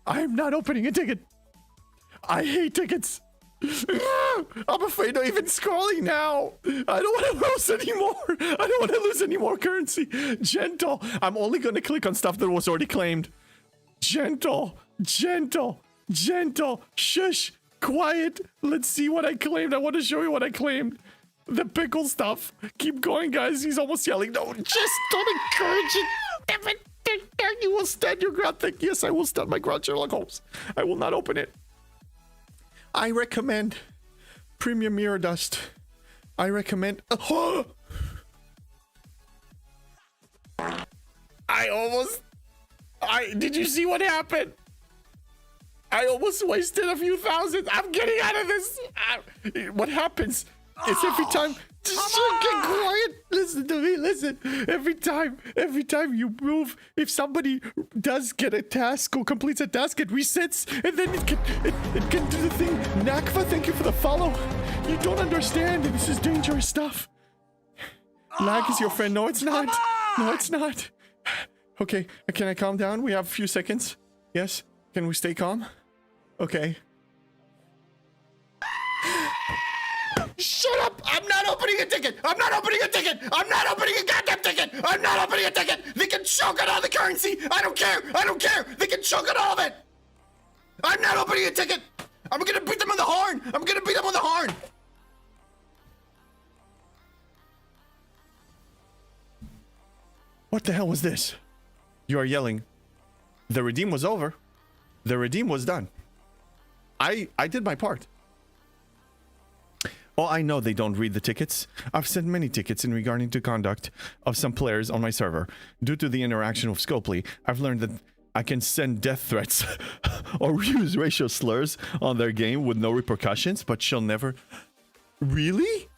I'm not opening a ticket. I hate tickets. I'm afraid of even scrolling now. I don't want to lose any more currency. Gentle. I'm only going to click on stuff that was already claimed. Gentle. Shush. Quiet. Let's see what I claimed. I want to show you what I claimed. The pickle stuff. Keep going, guys. He's almost yelling. No, just don't encourage it. Damn it. You will stand your ground. Yes, I will stand my ground, Sherlock Holmes. I will not open it. I recommend Premium Mirror Dust. I recommend. Did you see what happened? I almost wasted a few thousand. I'm getting out of this. What happens is every time. Just get quiet. Listen to me. Listen. Every time you move, if somebody does get a task or completes a task, it resets, and then it can do the thing. Nakva, thank you for the follow. You don't understand. This is dangerous stuff. Lag is your friend. No, it's not. No, it's not. Okay, can I calm down? We have a few seconds. Yes? Can we stay calm? Okay. Shut up! I'm not opening a ticket! I'm not opening a ticket! I'm not opening a goddamn ticket! I'm not opening a ticket! They can choke on all the currency! I don't care! I don't care! They can choke on all of it! I'm not opening a ticket! I'm gonna beat them on the horn! I'm gonna beat them on the horn! What the hell was this? You are yelling. The redeem was over. The redeem was done. I did my part. Oh, I know they don't read the tickets. I've sent many tickets in regarding to conduct of some players on my server. Due to the interaction with Scopely, I've learned that I can send death threats or use racial slurs on their game with no repercussions, but she'll never... Really?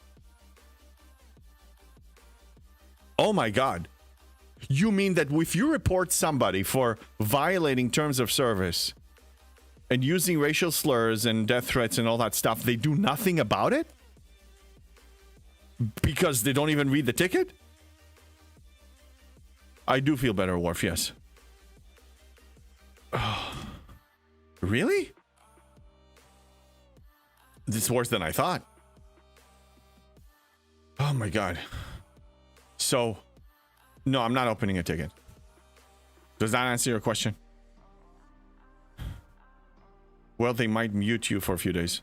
Oh my god. You mean that if you report somebody for violating terms of service and using racial slurs and death threats and all that stuff, they do nothing about it? Because they don't even read the ticket? I do feel better, Worf, yes. Really? This is worse than I thought. Oh my god. So, no, I'm not opening a ticket. Does that answer your question? Well, they might mute you for a few days.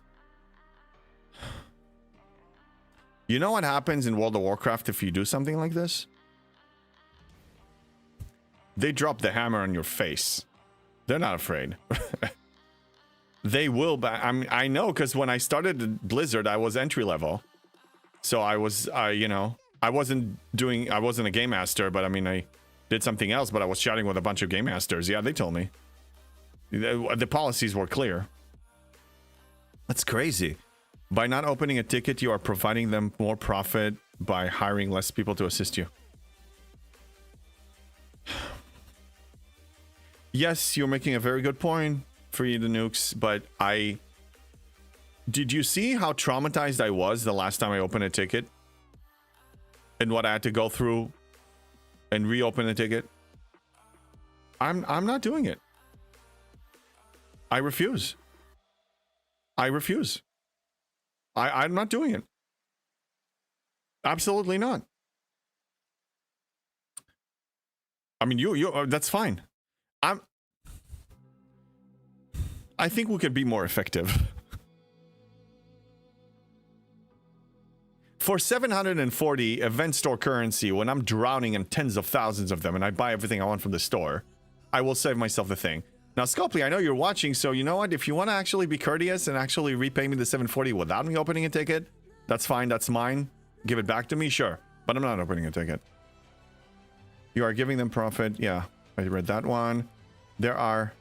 You know what happens in World of Warcraft if you do something like this? They drop the hammer on your face. They're not afraid. They will. I know, because when I started at Blizzard, I was entry level. So I was, you know, I wasn't a game master, but I mean, I did something else, but I was chatting with a bunch of game masters. Yeah, they told me. The policies were clear. That's crazy. By not opening a ticket, you are providing them more profit by hiring less people to assist you. Yes, you're making a very good point for you, the nukes, but did you see how traumatized I was the last time I opened a ticket? And what I had to go through and reopen a ticket? I'm not doing it. I refuse. I refuse. I'm not doing it. Absolutely not. I mean, you that's fine. I think we could be more effective. For 740 event store currency, when I'm drowning in tens of thousands of them and I buy everything I want from the store, I will save myself the thing. Now, Scopely, I know you're watching, so you know what? If you want to actually be courteous and actually repay me the 740 without me opening a ticket, that's fine, that's mine. Give it back to me, sure. But I'm not opening a ticket. You are giving them profit. Yeah, I read that one. There are...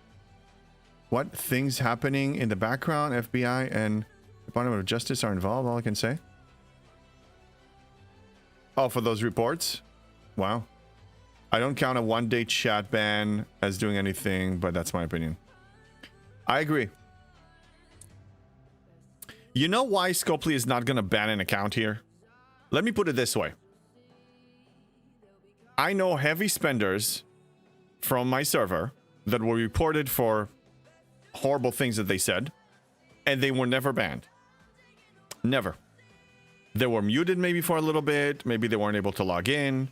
what things happening in the background? FBI and Department of Justice are involved, all I can say. Oh, for those reports? Wow. I don't count a one-day chat ban as doing anything, but that's my opinion. I agree. You know why Scopely is not going to ban an account here? Let me put it this way. I know heavy spenders from my server that were reported for horrible things that they said, and they were never banned. Never. They were muted maybe for a little bit. Maybe they weren't able to log in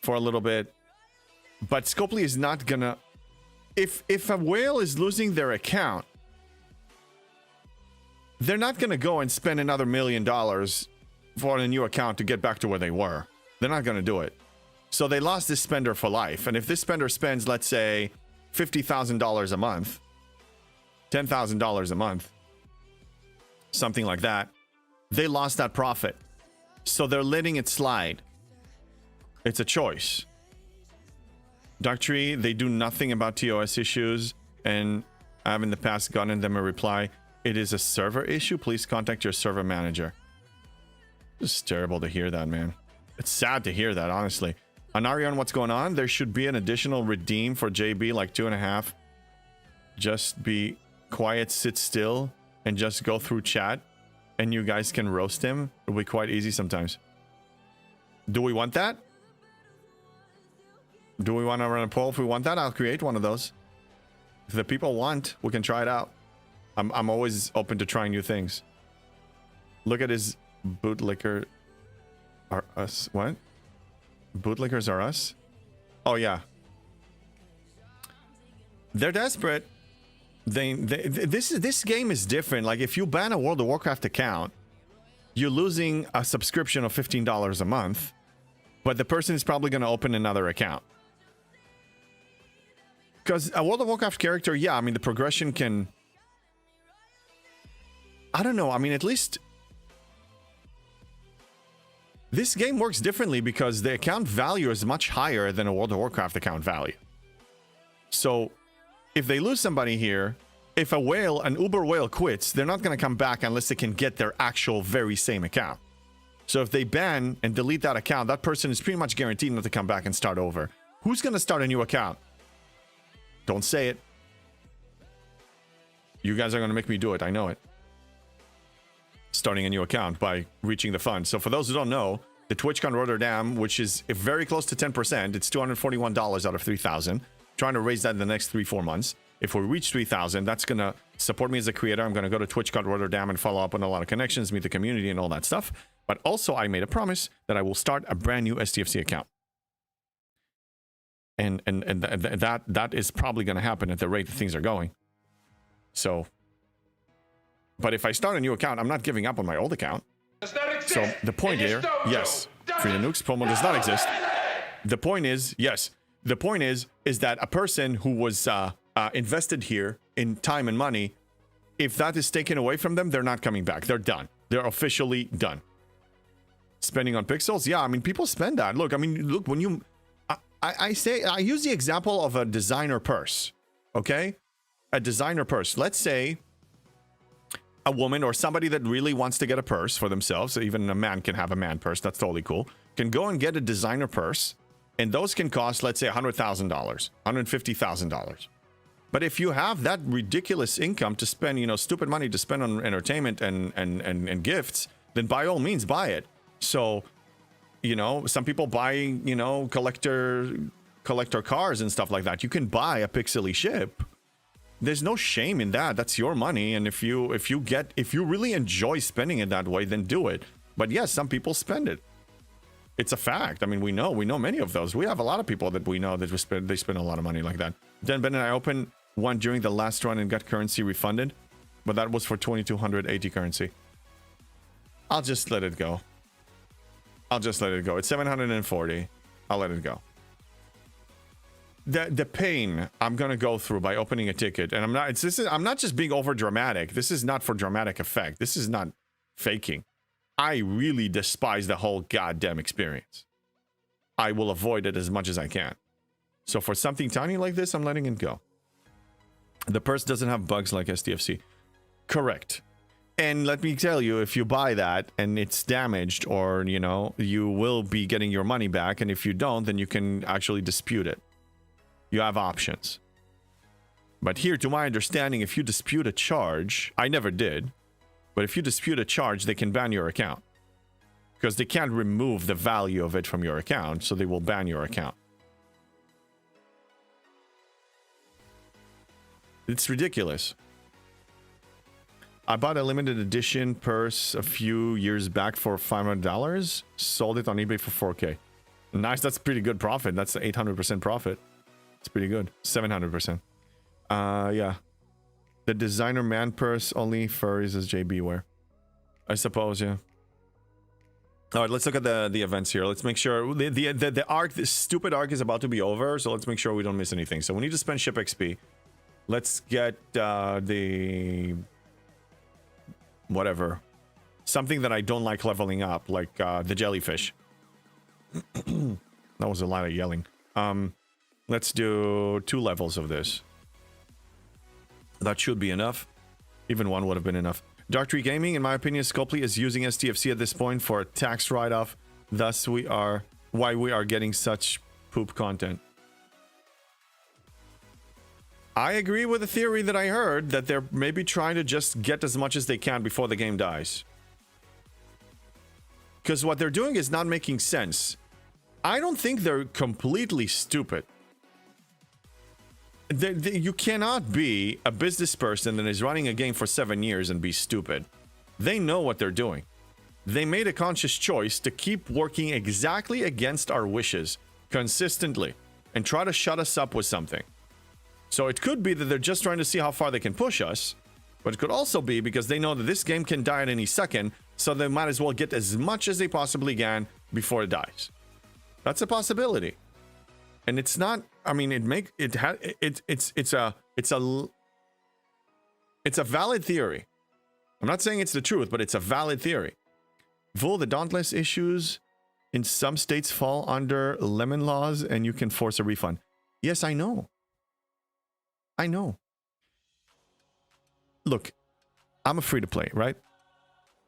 for a little bit. But Scopely is not gonna... If a whale is losing their account, they're not gonna go and spend another $1 million for a new account to get back to where they were. They're not gonna do it. So they lost this spender for life. And if this spender spends, let's say, $50,000 a month, $10,000 a month, something like that, they lost that profit. So they're letting it slide. It's a choice. Darktree, they do nothing about TOS issues, and I have in the past gotten them a reply. It is a server issue. Please contact your server manager. It's terrible to hear that, man. It's sad to hear that, honestly. Anarion, what's going on? There should be an additional redeem for JB, like 2.5. Just be quiet, sit still, and just go through chat, and you guys can roast him. It'll be quite easy sometimes. Do we want that? Do we want to run a poll? If we want that, I'll create one of those. If the people want, we can try it out. I'm always open to trying new things. Look at his bootlicker. Are us? What? Bootlickers are us? Oh, yeah. They're desperate. This game is different. Like, if you ban a World of Warcraft account, you're losing a subscription of $15 a month, but the person is probably going to open another account. Because a World of Warcraft character, yeah, I mean, the progression can... I don't know. I mean, at least... This game works differently because the account value is much higher than a World of Warcraft account value. So, if they lose somebody here, if a whale, an Uber whale quits, they're not going to come back unless they can get their actual very same account. So if they ban and delete that account, that person is pretty much guaranteed not to come back and start over. Who's going to start a new account? Don't say it. You guys are going to make me do it. I know it. Starting a new account by reaching the fund. So for those who don't know, the TwitchCon Rotterdam, which is very close to 10%, it's $241 out of 3,000. Trying to raise that in the next 3-4 months. If we reach 3,000, that's going to support me as a creator. I'm going to go to TwitchCon Rotterdam and follow up on a lot of connections, meet the community and all that stuff. But also, I made a promise that I will start a brand new STFC account. And that is probably going to happen at the rate that things are going. So, but if I start a new account, I'm not giving up on my old account. So the point here, yes, Free the Nukes promo does not exist. The point is, yes, the point is that a person who was invested here in time and money, if that is taken away from them, they're not coming back. They're done. They're officially done. Spending on pixels, yeah, I mean, people spend that. Look, I mean, look, when you... I use the example of a designer purse, okay? A designer purse. Let's say a woman or somebody that really wants to get a purse for themselves, so even a man can have a man purse, that's totally cool, can go and get a designer purse, and those can cost, let's say, $100,000, $150,000. But if you have that ridiculous income to spend, you know, stupid money to spend on entertainment and gifts, then by all means, buy it. So... You know, some people buy, you know, collector cars and stuff like that. You can buy a pixely ship. There's no shame in that. That's your money, and if you really enjoy spending it that way, then do it. But yes, some people spend it. It's a fact. I mean, we know many of those. We have a lot of people that we know that they spend a lot of money like that. Dan Ben and I opened one during the last run and got currency refunded, but that was for 2,280 currency. I'll just let it go. It's 740. I'll let it go. The pain I'm gonna go through by opening a ticket, and I'm not just being over dramatic. This is not for dramatic effect. This is not faking. I really despise the whole goddamn experience. I will avoid it as much as I can. So for something tiny like this, I'm letting it go. The purse doesn't have bugs like STFC. Correct. And let me tell you, if you buy that and it's damaged, or, you know, you will be getting your money back. And if you don't, then you can actually dispute it. You have options. But here, to my understanding, if you dispute a charge, I never did, but if you dispute a charge, they can ban your account. Because they can't remove the value of it from your account, so they will ban your account. It's ridiculous. I bought a limited edition purse a few years back for $500. Sold it on eBay for $4K. Nice, that's pretty good profit. That's 800% profit. It's pretty good. 700%. Yeah. The designer man purse only furries as JB wear. I suppose, yeah. All right, let's look at the events here. Let's make sure the arc, this stupid arc is about to be over, so let's make sure we don't miss anything. So we need to spend ship XP. Let's get the whatever. Something that I don't like leveling up, like the jellyfish. That was a lot of yelling. Let's do 2 levels of this. That should be enough. Even 1 would have been enough. Dark Tree Gaming, in my opinion, Scopely is using STFC at this point for a tax write-off. Thus, why we are getting such poop content. I agree with the theory that I heard that they're maybe trying to just get as much as they can before the game dies. Because what they're doing is not making sense. I don't think they're completely stupid. You cannot be a business person that is running a game for 7 years and be stupid. They know what they're doing. They made a conscious choice to keep working exactly against our wishes consistently and try to shut us up with something. So it could be that they're just trying to see how far they can push us, but it could also be because they know that this game can die at any second, so they might as well get as much as they possibly can before it dies. That's a possibility. And it's not, I mean, it's a valid theory. I'm not saying it's the truth, but it's a valid theory. Vul, the Dauntless issues in some states fall under lemon laws and you can force a refund. Yes, I know. I know. Look, I'm a free-to-play, right?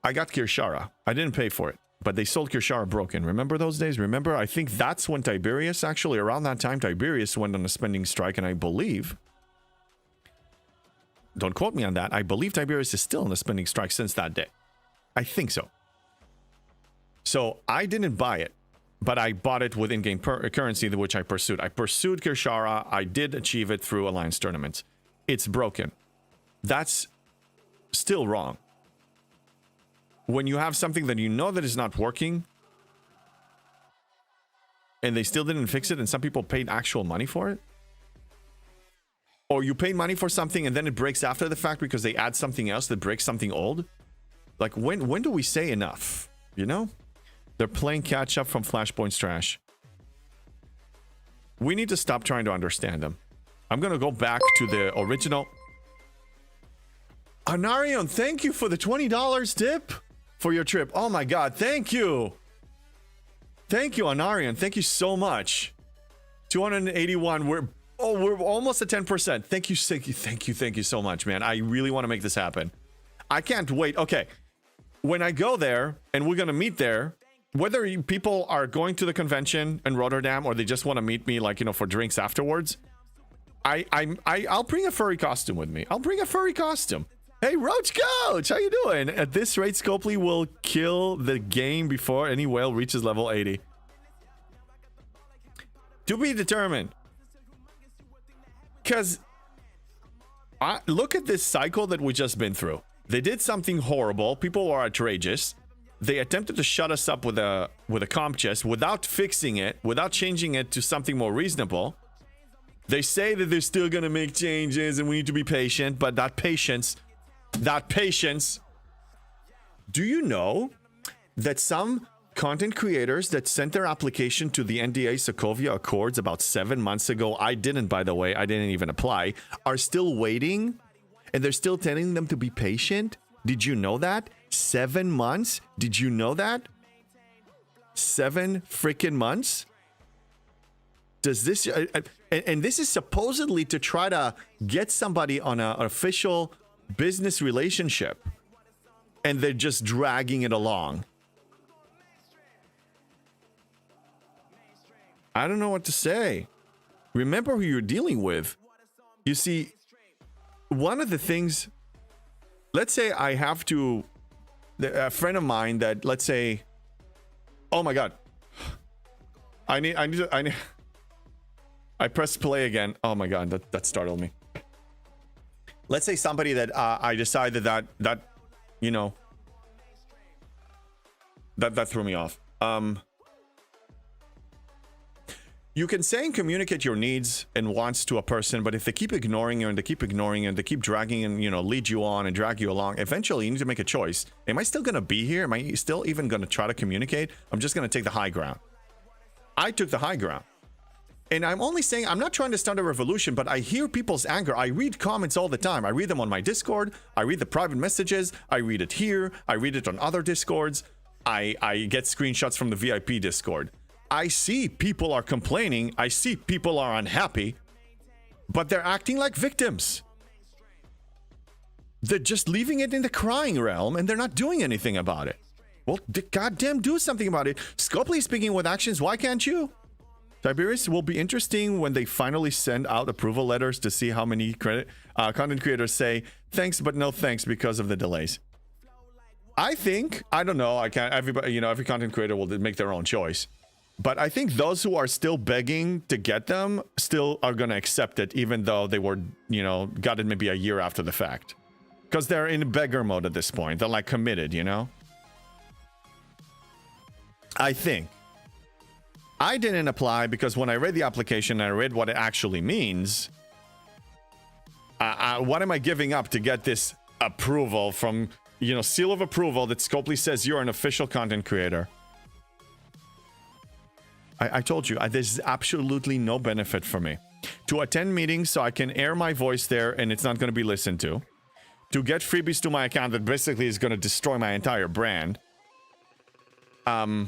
I got Kirshara. I didn't pay for it. But they sold Kirshara broken. Remember those days? Remember? I think that's when Tiberius, actually, around that time, Tiberius went on a spending strike, and I believe... Don't quote me on that. I believe Tiberius is still on a spending strike since that day. I think so. So, I didn't buy it, but I bought it with in-game currency, which I pursued. I pursued Kirshara. I did achieve it through Alliance tournaments. It's broken. That's still wrong. When you have something that you know that is not working and they still didn't fix it and some people paid actual money for it, or you paid money for something and then it breaks after the fact because they add something else that breaks something old, like when do we say enough? You know, they're playing catch up from Flashpoint's trash. We need to stop trying to understand them. I'm gonna go back to the original. Anarion, thank you for the $20 tip for your trip. Oh my god, thank you. Thank you, Anarion. Thank you so much. 281. We're almost at 10%. Thank you so much, man. I really want to make this happen. I can't wait. Okay. When I go there and we're gonna meet there, whether people are going to the convention in Rotterdam or they just want to meet me, like, you know, for drinks afterwards, I'll bring a furry costume with me. I'll bring a furry costume. Hey, Roach Coach, how you doing? At this rate, Scopely will kill the game before any whale reaches level 80. To be determined. Because look at this cycle that we just been through. They did something horrible. People were outrageous. They attempted to shut us up with a comp chest without fixing it, without changing it to something more reasonable. They say that they're still going to make changes and we need to be patient, but that patience... Do you know that some content creators that sent their application to the NDA Sokovia Accords about 7 months ago, I didn't, by the way, I didn't even apply, are still waiting? And they're still telling them to be patient? Did you know that? 7 months? Did you know that? 7 freaking months? Does this... and this is supposedly to try to get somebody on an official... business relationship, and they're just dragging it along. I don't know what to say. Remember who you're dealing with. You see, one of the things, let's say I have to, a friend of mine that, let's say, oh my god, I pressed play again. Oh my god, that startled me. Let's say somebody that I decided that you know, that threw me off. You can say and communicate your needs and wants to a person, but if they keep ignoring you and they keep ignoring you and they keep dragging and, you know, lead you on and drag you along, eventually you need to make a choice. Am I still going to be here? Am I still even going to try to communicate? I'm just going to take the high ground. I took the high ground. And I'm only saying, I'm not trying to start a revolution, but I hear people's anger. I read comments all the time. I read them on my Discord. I read the private messages. I read it here. I read it on other Discords. I get screenshots from the VIP Discord. I see people are complaining. I see people are unhappy, but they're acting like victims. They're just leaving it in the crying realm, and they're not doing anything about it. Well, goddamn, do something about it. Scopely speaking with actions, why can't you? Tiberius, will be interesting when they finally send out approval letters to see how many content creators say thanks, but no thanks because of the delays. I think, I don't know, I can't, everybody, you know, every content creator will make their own choice. But I think those who are still begging to get them still are going to accept it, even though they were, you know, got it maybe a year after the fact. Because they're in beggar mode at this point. They're like committed, you know? I think. I didn't apply because when I read the application and I read what it actually means, what am I giving up to get this approval from, you know, seal of approval that Scopely says you're an official content creator? I told you, there's absolutely no benefit for me. To attend meetings so I can air my voice there and it's not going to be listened to. To get freebies to my account that basically is going to destroy my entire brand. For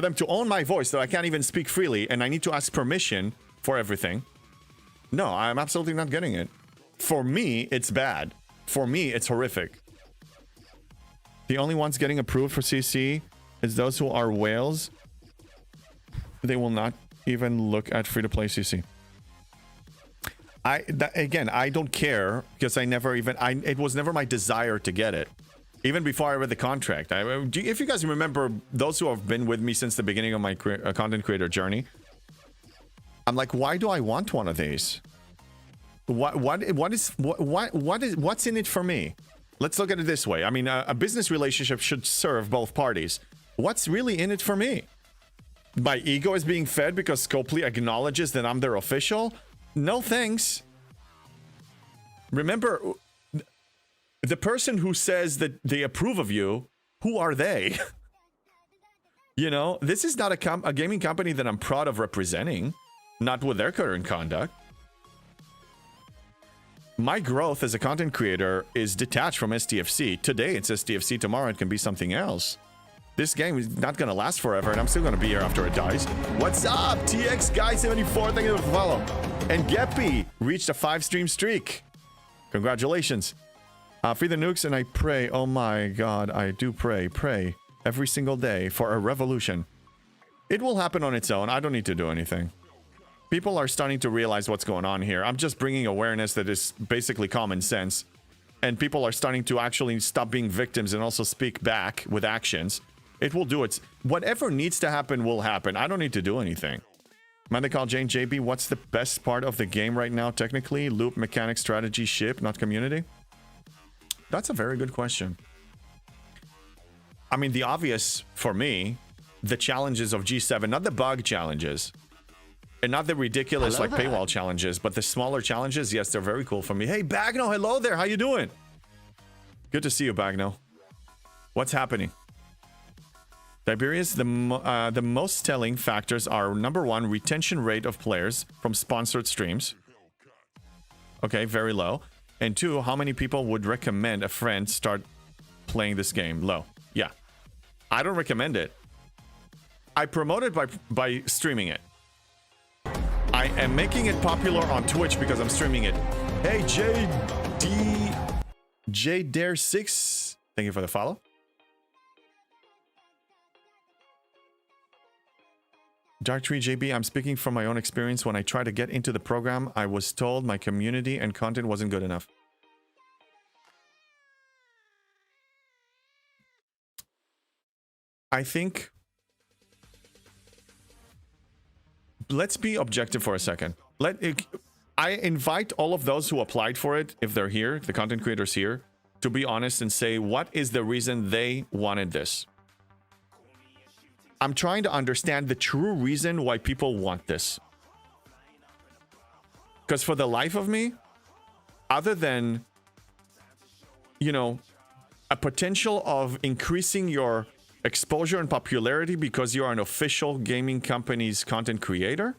them to own my voice that I can't even speak freely and I need to ask permission for everything. No, I'm absolutely not getting it. For me, it's bad. For me, it's horrific. The only ones getting approved for CC is those who are whales. They will not even look at free-to-play CC. Again, I don't care because it was never my desire to get it. Even before I read the contract. If you guys remember, those who have been with me since the beginning of my content creator journey, I'm like, why do I want one of these? What's in it for me? Let's look at it this way. I mean, a business relationship should serve both parties. What's really in it for me? My ego is being fed because Scopely acknowledges that I'm their official? No thanks. Remember, the person who says that they approve of you, who are they? You know, this is not a gaming company that I'm proud of representing. Not with their current conduct. My growth as a content creator is detached from STFC. Today it's STFC, tomorrow it can be something else. This game is not going to last forever, and I'm still going to be here after it dies. What's up, TX Guy 74? Thank you for the follow. And Geppy reached a 5-stream streak. Congratulations. Free the nukes, and I pray. Oh my God, I do pray every single day for a revolution. It will happen on its own. I don't need to do anything. People are starting to realize what's going on here. I'm just bringing awareness that is basically common sense. And people are starting to actually stop being victims and also speak back with actions. It will do it. Whatever needs to happen will happen. I don't need to do anything. Man, they call Jane JB. What's the best part of the game right now, technically? Loop, mechanic, strategy, ship, not community? That's a very good question. I mean, the obvious for me, the challenges of G7, not the bug challenges. And not the ridiculous like paywall challenges, but the smaller challenges, yes, they're very cool for me. Hey, Bagno, hello there. How you doing? Good to see you, Bagno. What's happening? Tiberius, the most telling factors are, number one, retention rate of players from sponsored streams. Okay, very low. And two, how many people would recommend a friend start playing this game? Low. Yeah. I don't recommend it. I promote it by streaming it. I am making it popular on Twitch because I'm streaming it. Hey, JDare6. Thank you for the follow. Darktree JB, I'm speaking from my own experience. When I tried to get into the program, I was told my community and content wasn't good enough. I think... Let's be objective for a second. I invite all of those who applied for it, if they're here, the content creators here, to be honest and say, what is the reason they wanted this? I'm trying to understand the true reason why people want this. Because for the life of me, other than, you know, a potential of increasing your exposure and popularity because you're an official gaming company's content creator,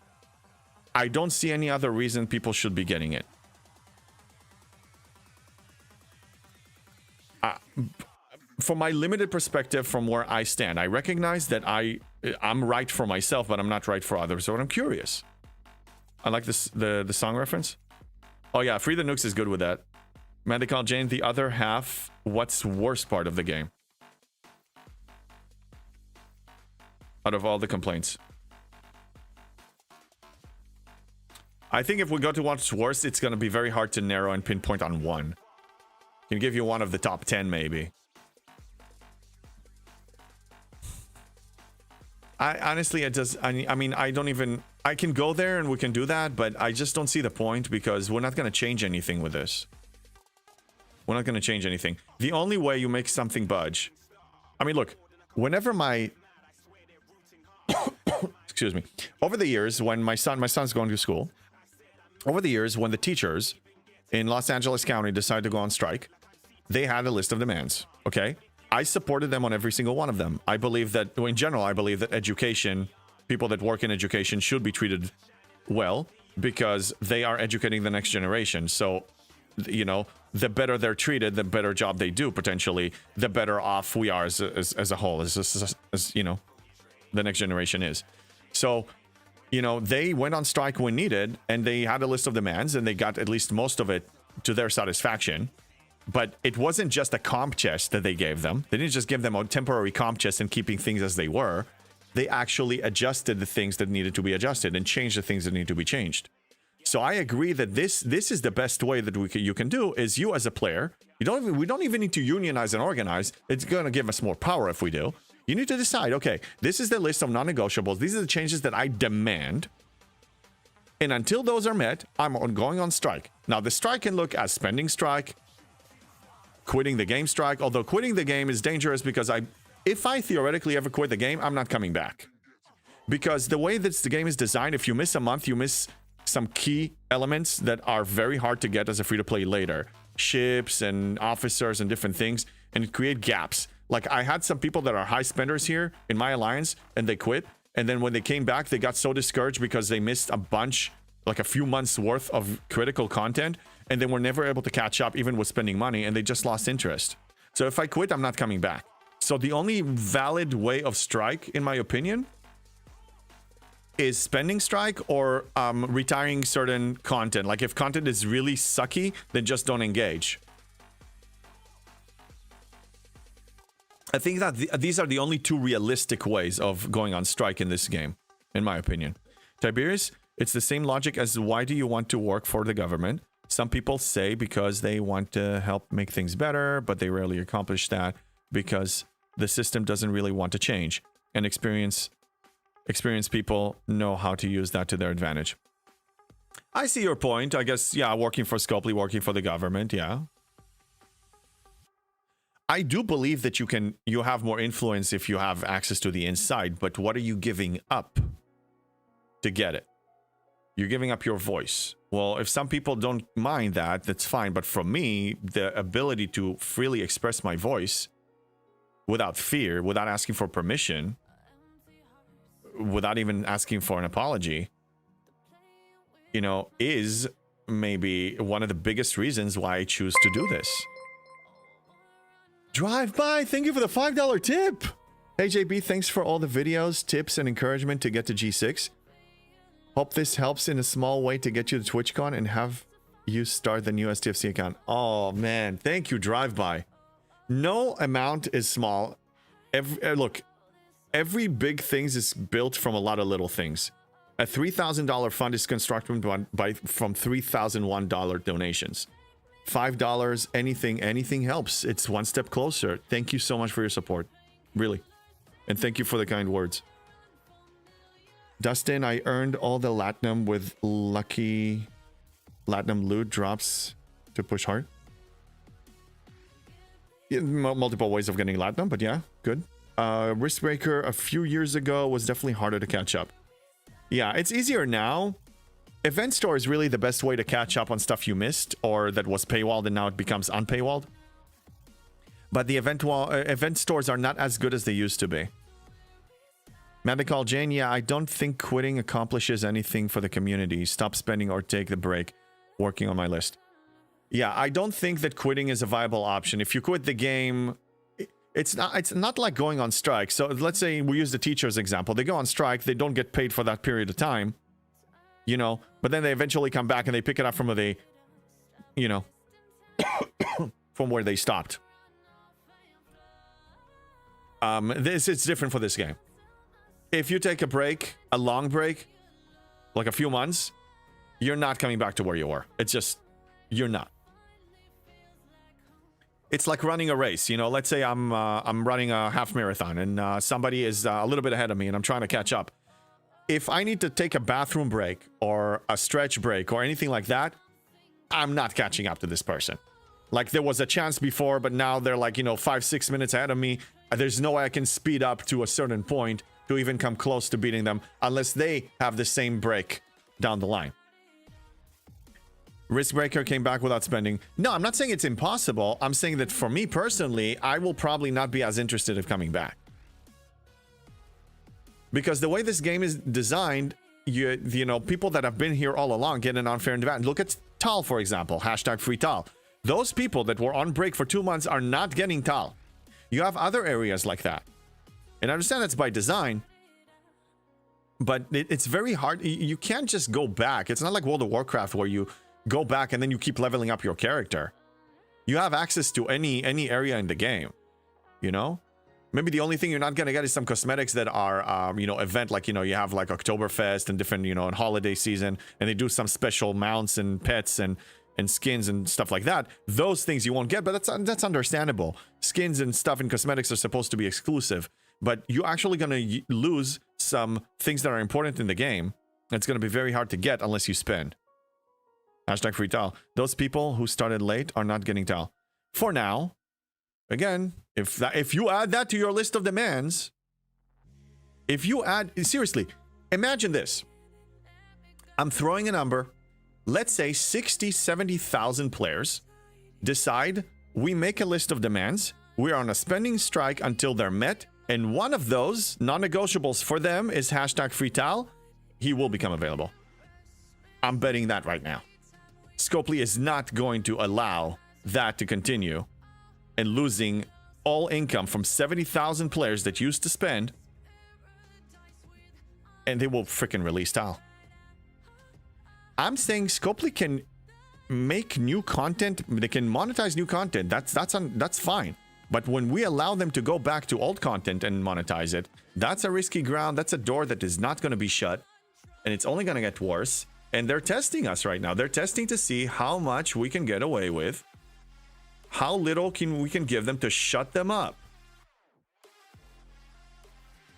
I don't see any other reason people should be getting it. From my limited perspective, from where I stand, I recognize that I'm right for myself, but I'm not right for others. So I'm curious. I like this the song reference. Oh yeah, Free the Nukes is good with that. Man, they call Jane the other half. What's worst part of the game? Out of all the complaints. I think if we go to what's worst, it's going to be very hard to narrow and pinpoint on one. Can give you one of the top 10 maybe. Honestly, it does. I mean, I don't even. I can go there and we can do that, but I just don't see the point because we're not going to change anything with this. We're not going to change anything. The only way you make something budge. I mean, look, whenever my excuse me, over the years when my son's going to school, over the years when the teachers in Los Angeles County decided to go on strike, they had a list of demands. Okay. I supported them on every single one of them. I believe that, in general, I believe that education, people that work in education should be treated well because they are educating the next generation. So, you know, the better they're treated, the better job they do, potentially, the better off we are as a whole, as you know, the next generation is. So, you know, they went on strike when needed and they had a list of demands and they got at least most of it to their satisfaction. But it wasn't just a comp chest that they gave them. They didn't just give them a temporary comp chest and keeping things as they were. They actually adjusted the things that needed to be adjusted and changed the things that need to be changed. So I agree that this is the best way that you can do is you as a player. We don't even need to unionize and organize. It's going to give us more power if we do. You need to decide, okay, this is the list of non-negotiables. These are the changes that I demand. And until those are met, I'm going on strike. Now, the strike can look as spending strike, quitting the game strike, although quitting the game is dangerous because if I theoretically ever quit the game, I'm not coming back. Because the way that the game is designed, if you miss a month, you miss some key elements that are very hard to get as a free-to-play later. Ships and officers and different things, and it create gaps. Like, I had some people that are high spenders here in my alliance, and they quit. And then when they came back, they got so discouraged because they missed a bunch, like a few months worth of critical content, and they were never able to catch up even with spending money, and they just lost interest. So if I quit, I'm not coming back. So the only valid way of strike, in my opinion, is spending strike or retiring certain content. Like if content is really sucky, then just don't engage. I think that these are the only two realistic ways of going on strike in this game, in my opinion. Tiberius, it's the same logic as why do you want to work for the government? Some people say because they want to help make things better, but they rarely accomplish that because the system doesn't really want to change. And experienced people know how to use that to their advantage. I see your point. I guess, yeah, working for Scopely, working for the government, yeah. I do believe that you have more influence if you have access to the inside, but what are you giving up to get it? You're giving up your voice. Well, if some people don't mind that, that's fine. But for me, the ability to freely express my voice without fear, without asking for permission, without even asking for an apology, you know, is maybe one of the biggest reasons why I choose to do this. Drive by, thank you for the $5 tip. Hey JB, thanks for all the videos, tips, and encouragement to get to G6. Hope this helps in a small way to get you to TwitchCon and have you start the new STFC account. Oh man, thank you, Drive by. No amount is small. Look, every big thing is built from a lot of little things. A $3,000 fund is constructed from $3,001 donations. $5, anything helps. It's one step closer. Thank you so much for your support. Really. And thank you for the kind words. Dustin, I earned all the Latinum with lucky Latinum loot drops to push hard. Yeah, multiple ways of getting Latinum, but yeah, good. Riskbreaker a few years ago was definitely harder to catch up. Yeah, it's easier now. Event Store is really the best way to catch up on stuff you missed or that was paywalled and now it becomes unpaywalled. but the event stores are not as good as they used to be. Medical Jane, yeah, I don't think quitting accomplishes anything for the community. Stop spending or take the break. Working on my list. Yeah, I don't think that quitting is a viable option. If you quit the game, it's not like going on strike. So let's say we use the teachers example. They go on strike, they don't get paid for that period of time, you know, but then they eventually come back and they pick it up from where they, you know, from where they stopped. It's different for this game. If you take a break, a long break, like a few months, you're not coming back to where you were. It's just, you're not. It's like running a race, you know. Let's say I'm running a half marathon and somebody is a little bit ahead of me and I'm trying to catch up. If I need to take a bathroom break or a stretch break or anything like that, I'm not catching up to this person. Like there was a chance before, but now they're like, you know, 5-6 minutes ahead of me. There's no way I can speed up to a certain point to even come close to beating them unless they have the same break down the line. Riskbreaker came back without spending. No, I'm not saying it's impossible. I'm saying that for me personally, I will probably not be as interested in coming back. Because the way this game is designed, you know, people that have been here all along get an unfair advantage. Look at Tal, for example. Hashtag free Tal. Those people that were on break for 2 months are not getting Tal. You have other areas like that. And I understand that's by design. But it's very hard. You can't just go back. It's not like World of Warcraft where you go back and then you keep leveling up your character. You have access to any area in the game, you know? Maybe the only thing you're not gonna get is some cosmetics that are, you know, event, like, you know, you have like Oktoberfest and different, you know, and holiday season, and they do some special mounts and pets and skins and stuff like that. Those things you won't get, but that's understandable. Skins and stuff and cosmetics are supposed to be exclusive, but you're actually gonna lose some things that are important in the game. It's gonna be very hard to get unless you spend. Hashtag free Tal. Those people who started late are not getting Tal. For now. Again, if you add that to your list of demands, if you add, seriously, imagine this. I'm throwing a number. Let's say 60, 70,000 players decide we make a list of demands. We're on a spending strike until they're met. And one of those non-negotiables for them is hashtag free Tal. He will become available. I'm betting that right now. Scopely is not going to allow that to continue and losing all income from 70,000 players that used to spend, and they will freaking release Tal. I'm saying Scopely can make new content, they can monetize new content. That's fine. But when we allow them to go back to old content and monetize it, that's a risky ground. That's a door that is not going to be shut, and it's only going to get worse. And they're testing us right now. They're testing to see how much we can get away with, how little we can give them to shut them up.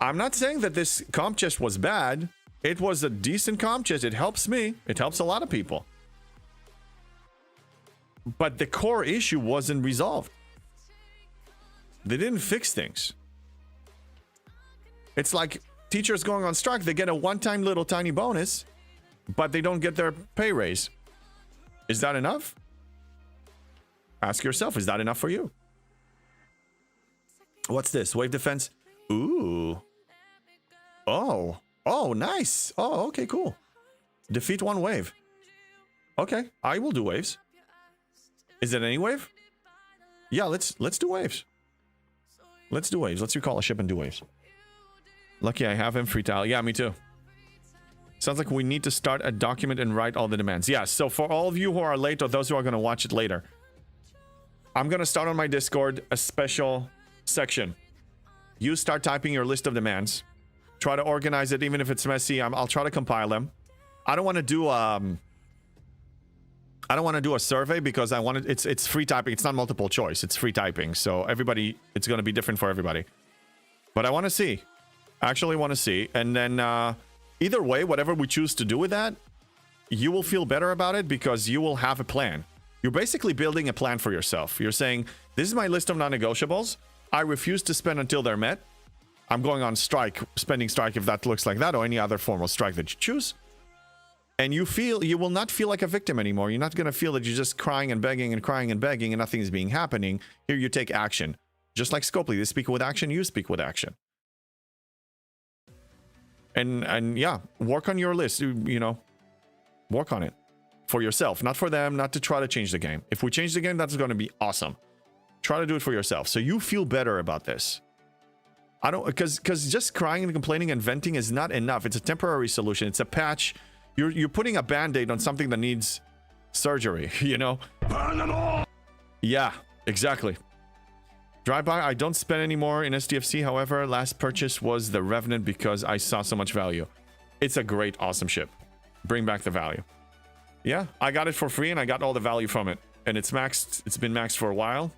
I'm not saying that this comp chest was bad. It was a decent comp chest. It helps me. It helps a lot of people. But the core issue wasn't resolved. They didn't fix things. It's like teachers going on strike. They get a one-time little tiny bonus, but they don't get their pay raise. Is that enough? Ask yourself, is that enough for you? What's this? Wave defense? Ooh. Oh, nice. Oh, okay, cool. Defeat one wave. Okay, I will do waves. Is it any wave? Yeah, let's do waves. Let's do waves. Let's recall a ship and do waves. Lucky I have him. Free Tal. Yeah, me too. Sounds like we need to start a document and write all the demands. Yeah, so for all of you who are late or those who are going to watch it later, I'm going to start on my Discord a special section. You start typing your list of demands. Try to organize it, even if it's messy. I'll try to compile them. I don't want to do a survey because it's free typing. It's not multiple choice. It's free typing. So everybody, it's going to be different for everybody. But I want to see. I actually want to see. And then either way, whatever we choose to do with that, you will feel better about it because you will have a plan. You're basically building a plan for yourself. You're saying, this is my list of non-negotiables. I refuse to spend until they're met. I'm going on strike, spending strike if that looks like that, or any other form of strike that you choose. And you will not feel like a victim anymore. You're not going to feel that you're just crying and begging and crying and begging and nothing is being happening. Here you take action. Just like Scopely, they speak with action, you speak with action. And yeah, work on your list, you know, work on it for yourself, not for them, not to try to change the game. If we change the game, that's going to be awesome. Try to do it for yourself so you feel better about this. I don't, because just crying and complaining and venting is not enough. It's a temporary solution. It's a patch. You're putting a band-aid on something that needs surgery, you know? Burn them all! Yeah, exactly. Drive-by, I don't spend any more in SDFC. However, last purchase was the Revenant because I saw so much value. It's a great, awesome ship. Bring back the value. Yeah, I got it for free and I got all the value from it. And it's maxed. It's been maxed for a while.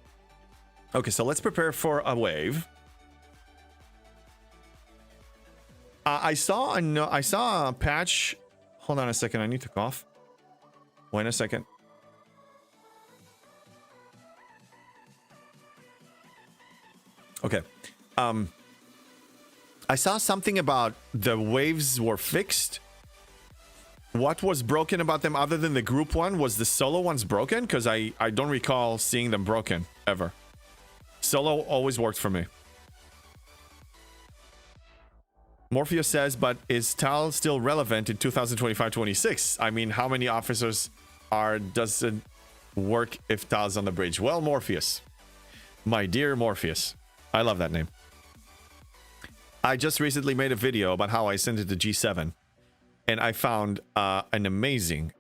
Okay, so let's prepare for a wave. I saw a patch. Hold on a second. I need to cough. Wait a second. Okay. I saw something about the waves were fixed. What was broken about them other than the group one? Was the solo ones broken? Because I don't recall seeing them broken ever. Solo always worked for me. Morpheus says, but is TAL still relevant in 2025-26? I mean, how many officers doesn't work if TAL's on the bridge? Well, Morpheus. My dear Morpheus. I love that name. I just recently made a video about how I sent it to G7. And I found an amazing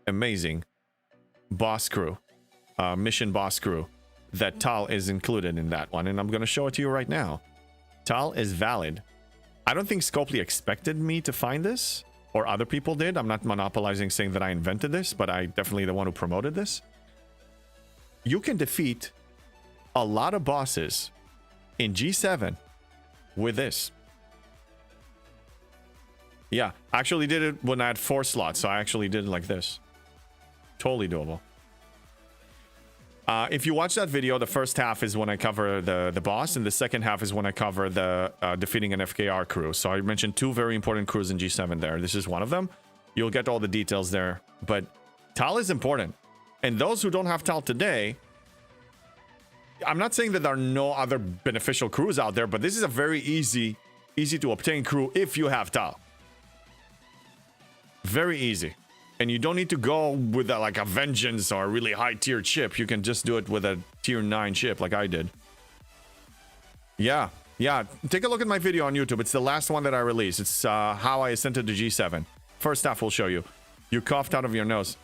boss crew. Mission boss crew. That TAL is included in that one. And I'm going to show it to you right now. TAL is valid. I don't think Scopely expected me to find this, or other people did. I'm not monopolizing saying that I invented this, but I definitely the one who promoted this. You can defeat a lot of bosses in G7 with this. Yeah, I actually did it when I had 4 slots, so I actually did it like this. Totally doable. If you watch that video, the first half is when I cover the boss, and the second half is when I cover the defeating an FKR crew. So I mentioned 2 very important crews in G7 there. This is one of them. You'll get all the details there. But TAL is important. And those who don't have TAL today, I'm not saying that there are no other beneficial crews out there, but this is a very easy to obtain crew if you have TAL. Very easy. And you don't need to go with like a Vengeance or a really high tier ship. You can just do it with a tier 9 ship like I did. Yeah. Take a look at my video on YouTube. It's the last one that I released. It's how I ascended to G7. First half will show you. You coughed out of your nose.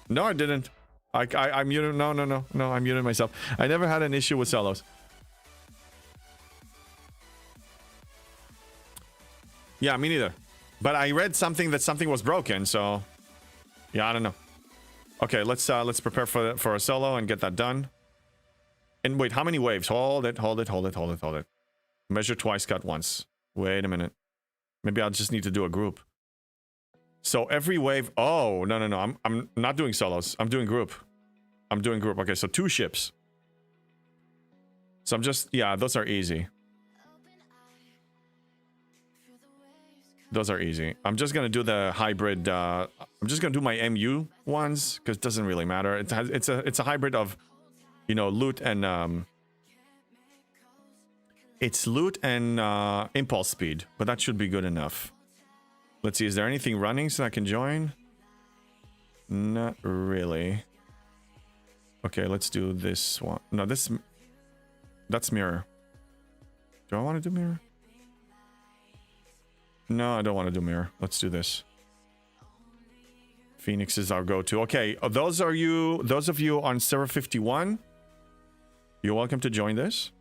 No, I didn't. I muted. No, I muted myself. I never had an issue with solos. Yeah, me neither. But I read something that something was broken, so yeah, I don't know. Okay, let's prepare for a solo and get that done. And wait, how many waves? Hold it. Measure twice, cut once. Wait a minute. Maybe I'll just need to do a group. So every wave. Oh, no. I'm not doing solos. I'm doing group. Okay, so 2 ships. So I'm just, yeah, those are easy. Those are easy. I'm just gonna do the hybrid. I'm just gonna do my MU ones because it doesn't really matter. It's a hybrid of, you know, loot and it's loot and impulse speed, but that should be good enough. Let's see. Is there anything running so I can join? Not really. Okay, let's do this one. No, that's mirror. Do I want to do mirror? No, I don't want to do mirror. Let's do this. Phoenix is our go-to. Okay, those of you on server 51, you're welcome to join this.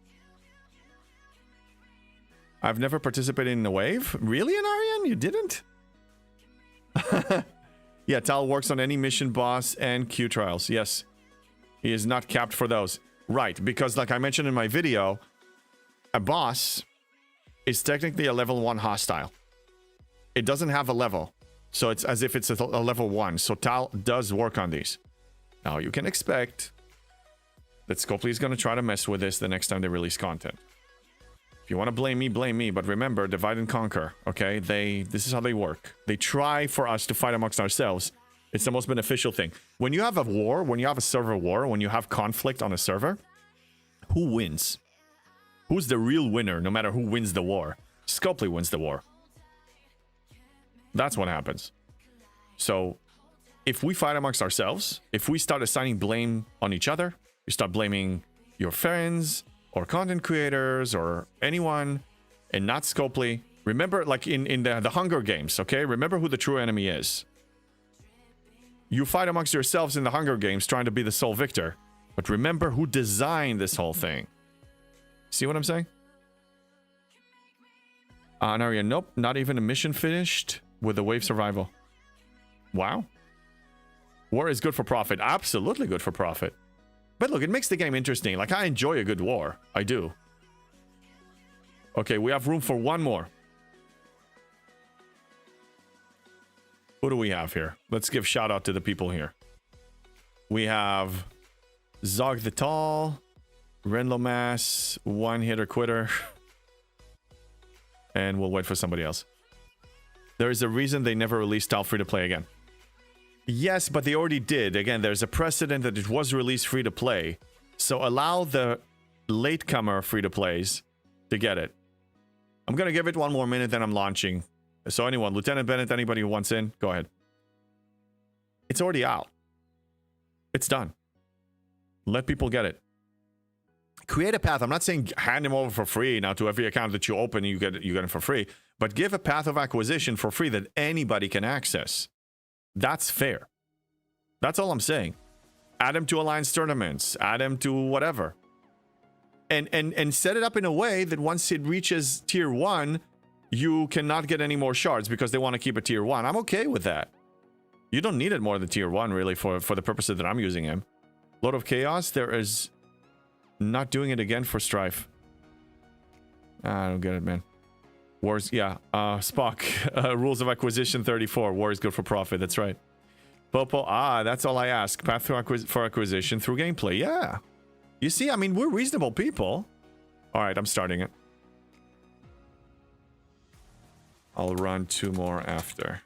I've never participated in a wave. Really, Anarian? You didn't? Yeah, Tal works on any mission boss and Q trials. Yes. He is not capped for those. Right, because like I mentioned in my video, a boss is technically a level 1 hostile. It doesn't have a level, so it's as if it's a level 1. So Tal does work on these. Now you can expect that Scopely is going to try to mess with this the next time they release content. If you want to blame me, but remember, divide and conquer, okay? This is how they work. They try for us to fight amongst ourselves. It's the most beneficial thing. When you have a war, when you have a server war, when you have conflict on a server, who wins? Who's the real winner, no matter who wins the war? Scopely wins the war. That's what happens. So, if we fight amongst ourselves, if we start assigning blame on each other, you start blaming your friends, or content creators, or anyone, and not Scopely. Remember, like in the Hunger Games, okay? Remember who the true enemy is. You fight amongst yourselves in the Hunger Games trying to be the sole victor. But remember who designed this whole thing. See what I'm saying? Naria, nope. Not even a mission finished with the wave survival. Wow. War is good for profit. Absolutely good for profit. But look, it makes the game interesting. Like, I enjoy a good war. I do. Okay, we have room for one more. Who do we have here? Let's give shout out to the people here. We have Zog the Tall, Renlomas, One Hitter Quitter. And we'll wait for somebody else. There is a reason they never released Tile free to play again. Yes, but they already did. Again, there's a precedent that it was released free to play. So allow the latecomer free to plays to get it. I'm going to give it one more minute, then I'm launching. So anyone, Lieutenant Bennett, anybody who wants in, go ahead. It's already out. It's done. Let people get it. Create a path. I'm not saying hand them over for free. Now, to every account that you open, you get it for free. But give a path of acquisition for free that anybody can access. That's fair. That's all I'm saying. Add them to Alliance tournaments. Add them to whatever. And set it up in a way that once it reaches tier 1, you cannot get any more shards because they want to keep it tier 1. I'm okay with that. You don't need it more than tier 1, really, for the purposes that I'm using him. Lord of Chaos, there is not doing it again for Strife. I don't get it, man. Wars, yeah. Spock, rules of acquisition 34. War is good for profit. That's right. Popo, that's all I ask. Path for acquisition through gameplay. Yeah. You see, I mean, we're reasonable people. All right, I'm starting it. I'll run 2 more after.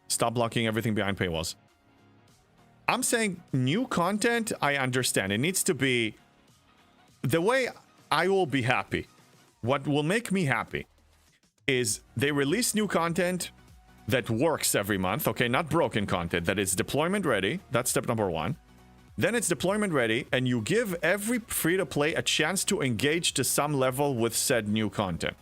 Stop blocking everything behind paywalls. I'm saying new content, I understand. It needs to be the way I will be happy. What will make me happy is they release new content that works every month. Okay, not broken content, that is deployment ready. That's step number 1. Then it's deployment ready, and you give every free-to-play a chance to engage to some level with said new content.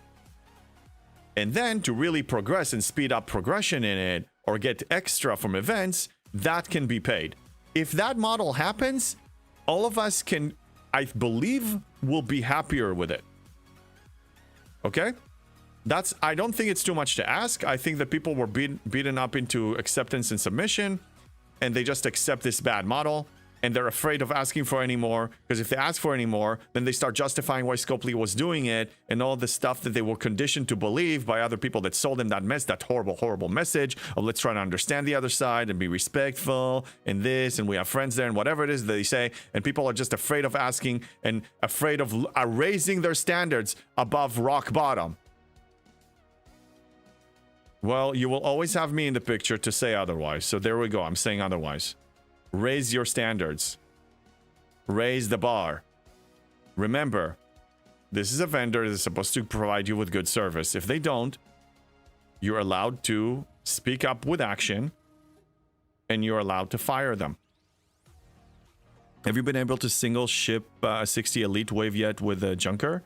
And then to really progress and speed up progression in it, or get extra from events, that can be paid. If that model happens, all of us can, I believe, will be happier with it. Okay? I don't think it's too much to ask. I think that people were beaten up into acceptance and submission, and they just accept this bad model, and they're afraid of asking for any more, because if they ask for any more, then they start justifying why Scopely was doing it, and all the stuff that they were conditioned to believe by other people that sold them that horrible, horrible message of let's try to understand the other side and be respectful, and this, and we have friends there, and whatever it is that they say, and people are just afraid of asking, and afraid of raising their standards above rock bottom. Well, you will always have me in the picture to say otherwise. So there we go. I'm saying otherwise. Raise your standards. Raise the bar. Remember, this is a vendor that is supposed to provide you with good service. If they don't, you're allowed to speak up with action, and you're allowed to fire them. Have you been able to single ship 60 Elite Wave yet with a Junker?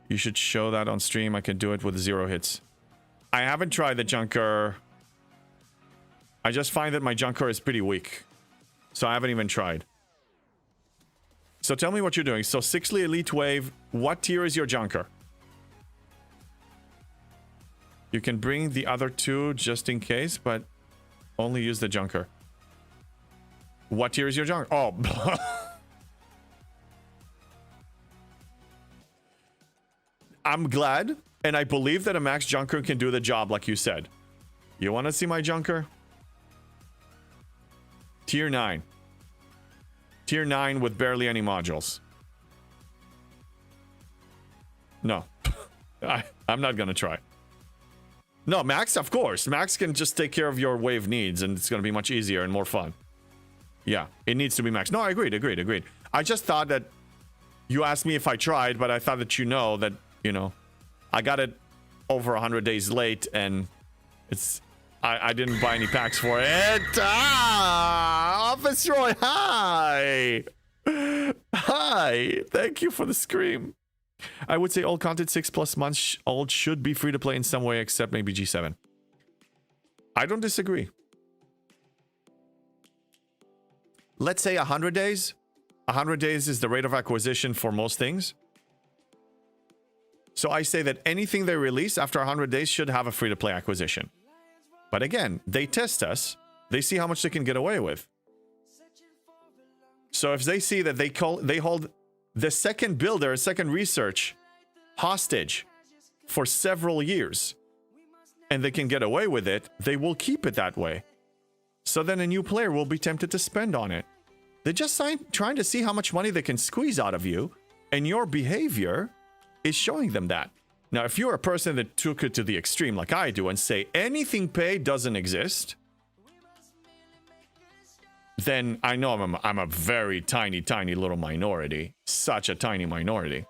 You should show that on stream. I can do it with 0 hits. I haven't tried the Junker. I just find that my Junker is pretty weak. So I haven't even tried. So tell me what you're doing. So 60 Elite Wave, what tier is your Junker? You can bring the other 2 just in case, but only use the Junker. What tier is your Junker? Oh. I'm glad, and I believe that a max Junker can do the job like you said. You want to see my Junker? Tier 9. Tier 9 with barely any modules. No. I'm not going to try. No, Max, of course. Max can just take care of your wave needs, and it's going to be much easier and more fun. Yeah, it needs to be Max. No, I agreed. I just thought that you asked me if I tried, but I thought that that, I got it over 100 days late, and I didn't buy any packs for it. Office Roy, hi! Hi! Thank you for the scream. I would say all content 6+ months old should be free to play in some way, except maybe G7. I don't disagree. Let's say 100 days. 100 days is the rate of acquisition for most things. So I say that anything they release after 100 days should have a free-to-play acquisition. But again, they test us. They see how much they can get away with. So if they see that they hold the second builder, second research hostage for several years, and they can get away with it, they will keep it that way. So then a new player will be tempted to spend on it. They're just trying to see how much money they can squeeze out of you, and your behavior is showing them that. Now, if you're a person that took it to the extreme like I do and say anything paid doesn't exist, then I know I'm a very tiny little minority. Such a tiny minority.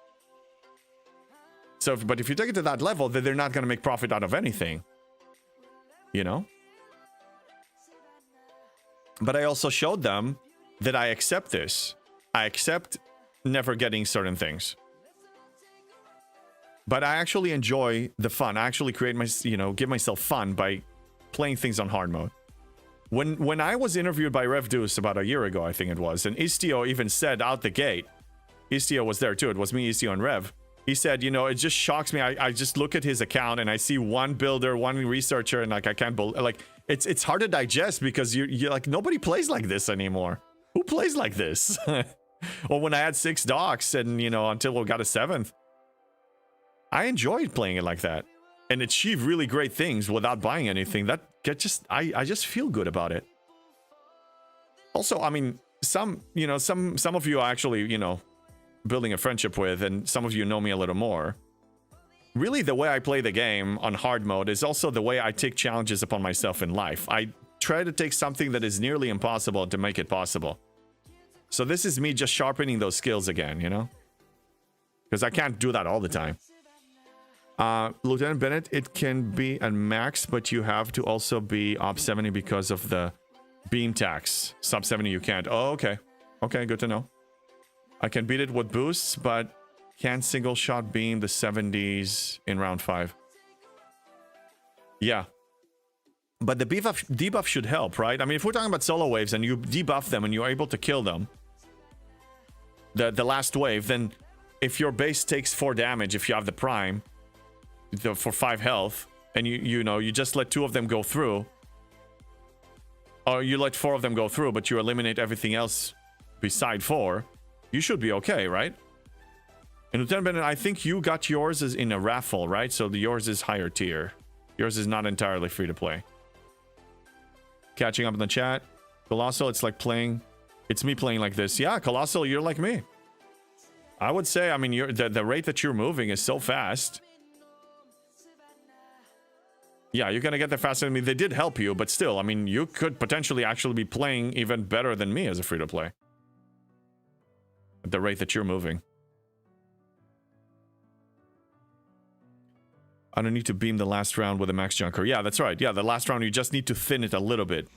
So, but if you take it to that level, then they're not going to make profit out of anything. You know? But I also showed them that I accept this. I accept never getting certain things. But I actually enjoy the fun. I actually create give myself fun by playing things on hard mode. When I was interviewed by Rev Deuce about a year ago, I think it was, and Istio even said out the gate, Istio was there too, it was me, Istio, and Rev. He said, it just shocks me. I just look at his account and I see one builder, one researcher, and like I can't believe, like it's hard to digest because you're like, nobody plays like this anymore. Who plays like this? Or when I had 6 docs and until we got a 7th, I enjoyed playing it like that and achieve really great things without buying anything. I just feel good about it. Also, I mean, some of you are actually, building a friendship with, and some of you know me a little more. Really, the way I play the game on hard mode is also the way I take challenges upon myself in life. I try to take something that is nearly impossible to make it possible. So this is me just sharpening those skills again, because I can't do that all the time. Lieutenant Bennett, it can be a max, but you have to also be op 70 because of the beam tax. Sub 70 you can't. Oh, okay. Okay, good to know. I can beat it with boosts, but can't single shot beam the 70s in round 5. Yeah. But the debuff should help, right? I mean, if we're talking about solo waves and you debuff them and you're able to kill them, the last wave, then if your base takes 4 damage, if you have the prime, for 5 health, and you just let 2 of them go through, or you let 4 of them go through, but you eliminate everything else beside 4, you should be okay, right? And Lieutenant Bennett, I think you got yours is in a raffle, right? So yours is higher tier. Yours is not entirely free to play. Catching up in the chat. Colossal, it's like playing... It's me playing like this. Yeah, Colossal, you're like me. I would say, I mean, the rate that you're moving is so fast. Yeah, you're gonna get there faster than me. They did help you, but still, I mean, you could potentially actually be playing even better than me as a free-to-play. At the rate that you're moving. I don't need to beam the last round with a max junker. Yeah, that's right. Yeah, the last round, you just need to thin it a little bit.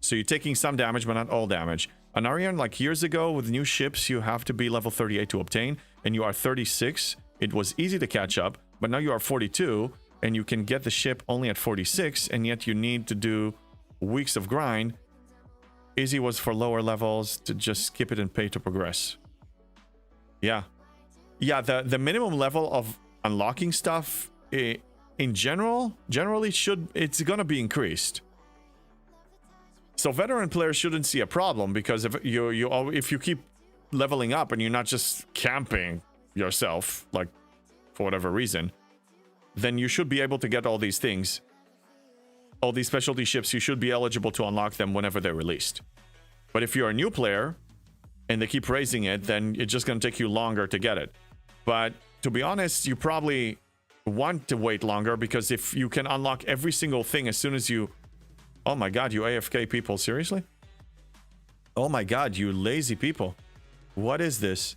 So you're taking some damage, but not all damage. On Ariane, like years ago, with new ships, you have to be level 38 to obtain, and you are 36. It was easy to catch up, but now you are 42, and you can get the ship only at 46, and yet you need to do weeks of grind. Easy was for lower levels to just skip it and pay to progress. Yeah. Yeah, the minimum level of unlocking stuff in generally it's gonna be increased. So veteran players shouldn't see a problem, because if you keep leveling up and you're not just camping yourself, like for whatever reason, then you should be able to get all these things. All these specialty ships, you should be eligible to unlock them whenever they're released. But if you're a new player and they keep raising it, then it's just going to take you longer to get it. But to be honest, you probably want to wait longer, because if you can unlock every single thing as soon as you... Oh my god, you AFK people, seriously? Oh my god, you lazy people. What is this?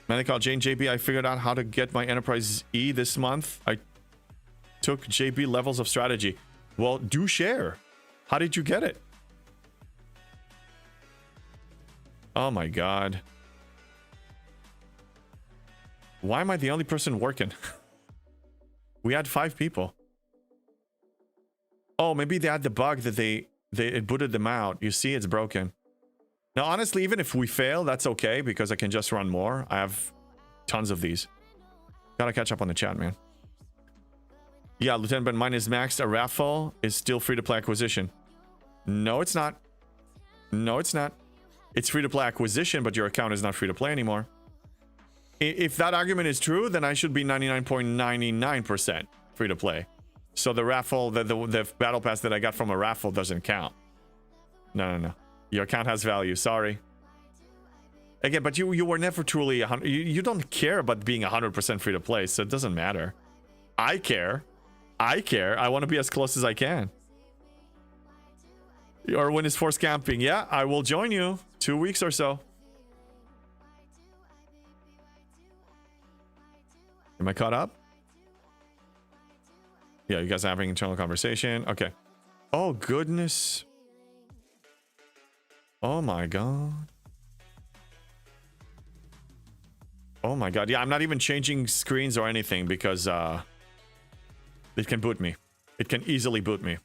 Medical Jane JB, I figured out how to get my Enterprise E this month. I took JB levels of strategy. Well, do share. How did you get it? Oh my god. Why am I the only person working? We had 5 people. Oh, maybe they had the bug that it booted them out. You see, it's broken. Now, honestly, even if we fail, that's okay, because I can just run more. I have tons of these. Gotta catch up on the chat, man. Yeah, Lieutenant Ben, mine is maxed. A raffle is still free-to-play acquisition. No, it's not. No, it's not. It's free-to-play acquisition, but your account is not free-to-play anymore. If that argument is true, then I should be 99.99% free-to-play. So the raffle, the battle pass that I got from a raffle doesn't count. No. Your account has value. Sorry. Again, but you were never truly 100. You don't care about being 100% free-to-play, so it doesn't matter. I care. I want to be as close as I can. Or when is force camping? Yeah, I will join you. 2 weeks or so. Am I caught up? Yeah, you guys are having internal conversation. Okay. Oh, goodness. Oh, my God. Oh, my God. Yeah, I'm not even changing screens or anything because it can boot me. It can easily boot me.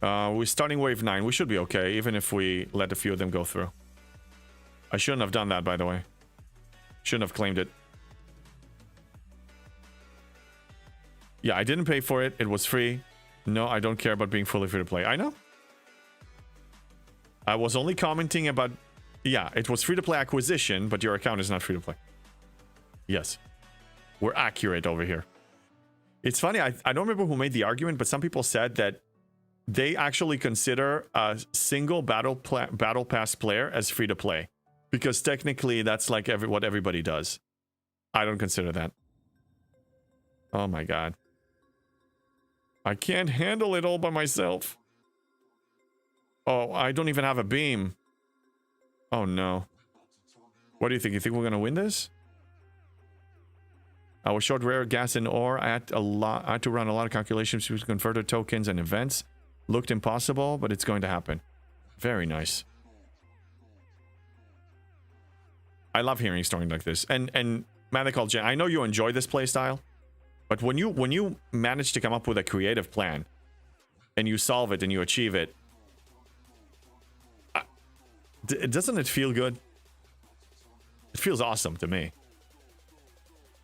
We're starting wave 9. We should be okay, even if we let a few of them go through. I shouldn't have done that, by the way. Shouldn't have claimed it. Yeah, I didn't pay for it. It was free. No, I don't care about being fully free to play. I know. I was only commenting about... Yeah, it was free to play acquisition, but your account is not free to play. Yes. We're accurate over here. It's funny, I don't remember who made the argument, but some people said that they actually consider a single battle pass player as free to play. Because technically, that's like what everybody does. I don't consider that. Oh my god. I can't handle it all by myself. Oh, I don't even have a beam. Oh no. What do you think? You think we're gonna win this? I was short rare gas and ore. I had to run a lot of calculations to converter tokens and events. Looked impossible, but it's going to happen. Very nice. I love hearing stories like this. And Medical Jen, I know you enjoy this playstyle, but when you manage to come up with a creative plan and you solve it and you achieve it, doesn't it feel good? It feels awesome to me.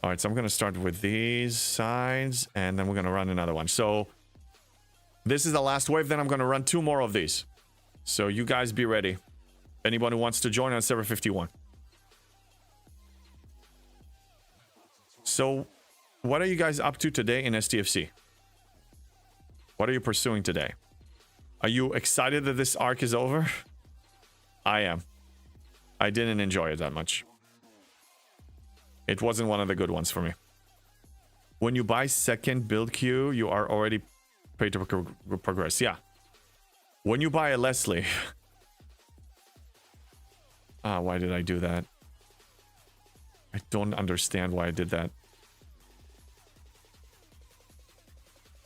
All right, so I'm going to start with these sides, and then we're going to run another one. So this is the last wave, then I'm going to run 2 more of these. So you guys be ready. Anyone who wants to join on server 51. So what are you guys up to today in STFC? What are you pursuing today? Are you excited that this arc is over? I am. I didn't enjoy it that much. It wasn't one of the good ones for me. When you buy second build queue, you are already paid to progress. Yeah. When you buy a Leslie... why did I do that? I don't understand why I did that.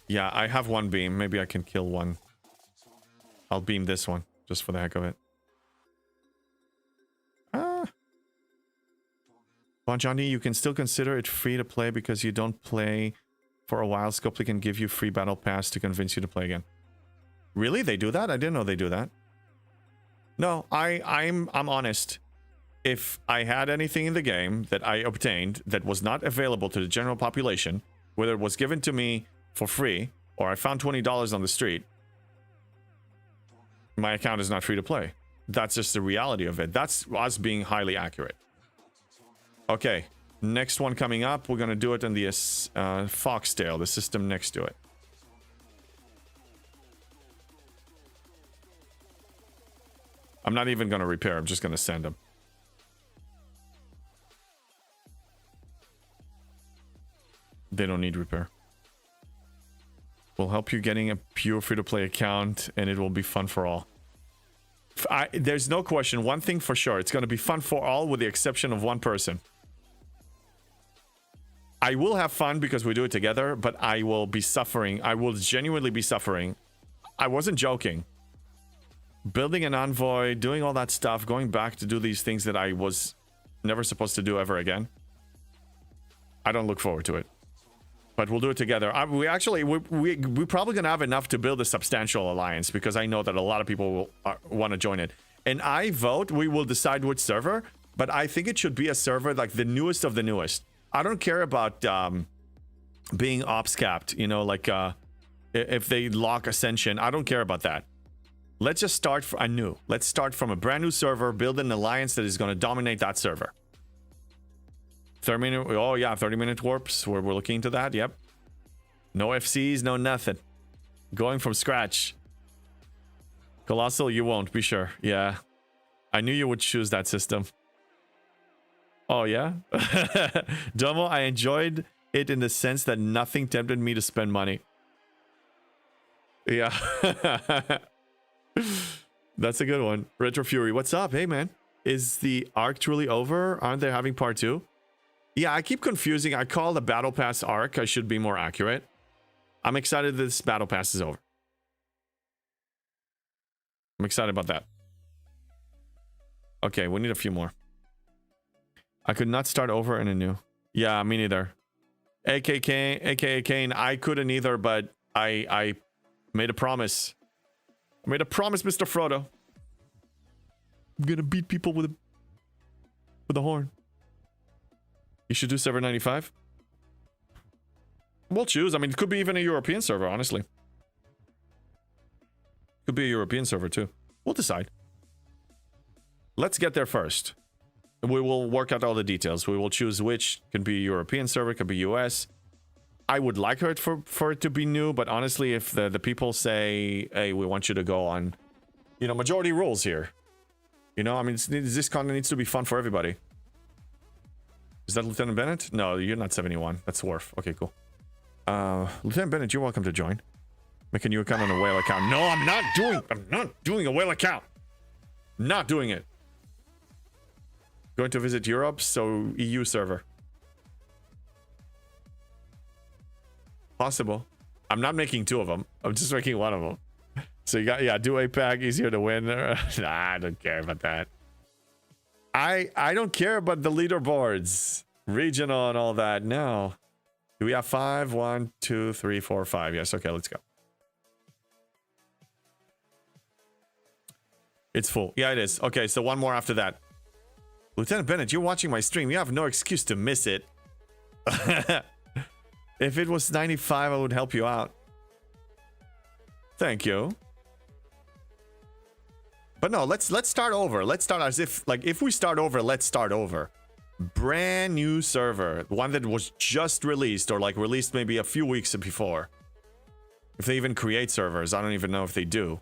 Yeah, I have 1 beam. Maybe I can kill 1. I'll beam this one, just for the heck of it. Bonjani, you can still consider it free to play because you don't play for a while. Scopely can give you free battle pass to convince you to play again. Really? They do that? I didn't know they do that. No, I'm honest. If I had anything in the game that I obtained that was not available to the general population, whether it was given to me for free or I found $20 on the street, my account is not free to play. That's just the reality of it. That's us being highly accurate. Okay, next one coming up, we're going to do it in the Foxtail, the system next to it. I'm not even going to repair. I'm just going to send them. They don't need repair. We'll help you getting a pure free-to-play account, and it will be fun for all. There's no question. One thing for sure. It's going to be fun for all with the exception of one person. I will have fun because we do it together, but I will be suffering. I will genuinely be suffering. I wasn't joking. Building an envoy, doing all that stuff, going back to do these things that I was never supposed to do ever again. I don't look forward to it. But we'll do it together. We're probably going to have enough to build a substantial alliance because I know that a lot of people will want to join it. And I vote, we will decide which server, but I think it should be a server like the newest of the newest. I don't care about being ops capped, you know, like if they lock Ascension. I don't care about that. Let's just start anew. Let's start from a brand new server, build an alliance that is going to dominate that server. 30-minute, oh yeah, 30-minute warps. We're looking into that. Yep. No FCs, no nothing. Going from scratch. Colossal, you won't, be sure. Yeah. I knew you would choose that system. Oh yeah? Domo, I enjoyed it in the sense that nothing tempted me to spend money. Yeah. That's a good one. Retro Fury, what's up? Hey man. Is the arc truly over? Aren't they having part 2? Yeah, I keep confusing. I call the Battle Pass arc. I should be more accurate. I'm excited that this Battle Pass is over. I'm excited about that. Okay, we need a few more. I could not start over in a new. Yeah, me neither. AKA Kane, I couldn't either, but I made a promise. I made a promise, Mr. Frodo. I'm gonna beat people with a horn. You should do server 95. We'll choose. I mean, it could be even a European server, honestly. Could be a European server too. We'll decide. Let's get there first. We will work out all the details. We will choose which. Can be European server, could be US. I would like it for it to be new, but honestly, if the people say, hey, we want you to go on, you know, majority rules here. You know, I mean, this content needs to be fun for everybody. Is that Lieutenant Bennett? No, you're not 71. That's Worf. Okay, cool. Lieutenant Bennett, you're welcome to join. Make a new account on a whale account. No, I'm not doing a whale account. Not doing it. Going to visit Europe, so EU server. Possible. I'm not making 2 of them. I'm just making 1 of them. So you got, yeah, do APAC, easier to win. Nah, I don't care about that. I don't care about the leaderboards, regional and all that. No. Do we have 5? 1, 2, 3, 4, 5. Yes. Okay, let's go. It's full. Yeah, it is. Okay, so 1 more after that. Lieutenant Bennett, you're watching my stream. You have no excuse to miss it. If it was 95, I would help you out. Thank you. But no, let's start over. Let's start as if, like, if we start over, let's start over. Brand new server. One that was just released, or like released maybe a few weeks before. If they even create servers, I don't even know if they do.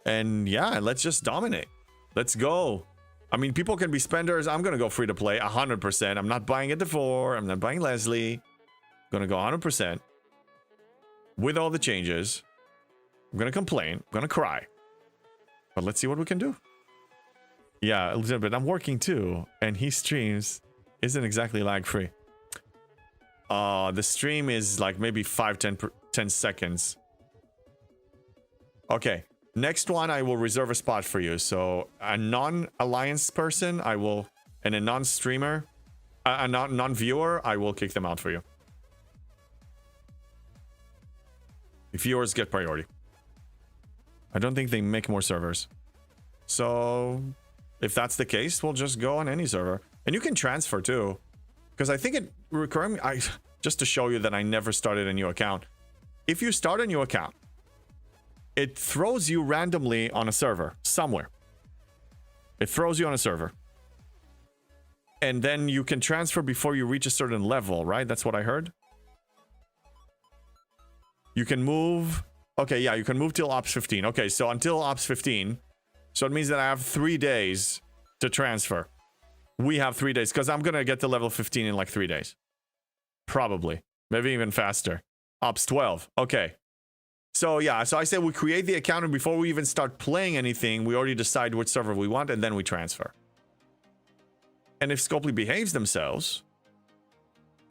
And yeah, let's just dominate. Let's go. I mean, people can be spenders. I'm gonna go free to play 100%. I'm not buying it to 4. I'm not buying Leslie. I'm gonna go 100%. With all the changes. I'm gonna complain. I'm gonna cry. But let's see what we can do. Yeah, Elizabeth, I'm working too. And he streams. Isn't exactly lag free. The stream is like maybe 10 seconds. Okay. Next one, I will reserve a spot for you. So a non-alliance person, I will, and a non-streamer, a non-viewer, I will kick them out for you. The viewers get priority. I don't think they make more servers. So if that's the case, we'll just go on any server. And you can transfer too. Because I think it recurring, just to show you that I never started a new account. If you start a new account, it throws you randomly on a server somewhere. It throws you on a server. And then you can transfer before you reach a certain level, right? That's what I heard. You can move. Okay, yeah, you can move till Ops 15. Okay, so until Ops 15, So it means that I have 3 days to transfer. We have 3 days because I'm going to get to level 15 in like 3 days. Probably. Maybe even faster. Ops 12. Okay. So yeah, so I said we create the account, and before we even start playing anything, we already decide which server we want, and then we transfer. And if Scopely behaves themselves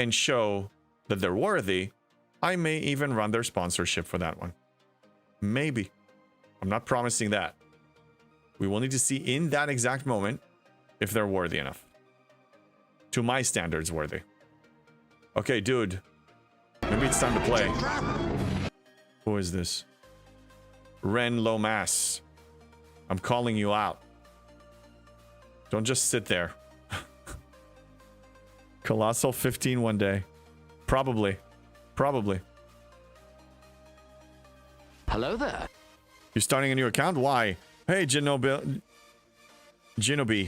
and show that they're worthy, I may even run their sponsorship for that one. Maybe. I'm not promising that. We will need to see in that exact moment if they're worthy enough. To my standards, worthy. Okay, dude. Maybe it's time to play. Who is this? Ren Lomas. I'm calling you out. Don't just sit there. Colossal 15 one day. Probably. Probably. Hello there. You're starting a new account? Why? Hey, Ginobi,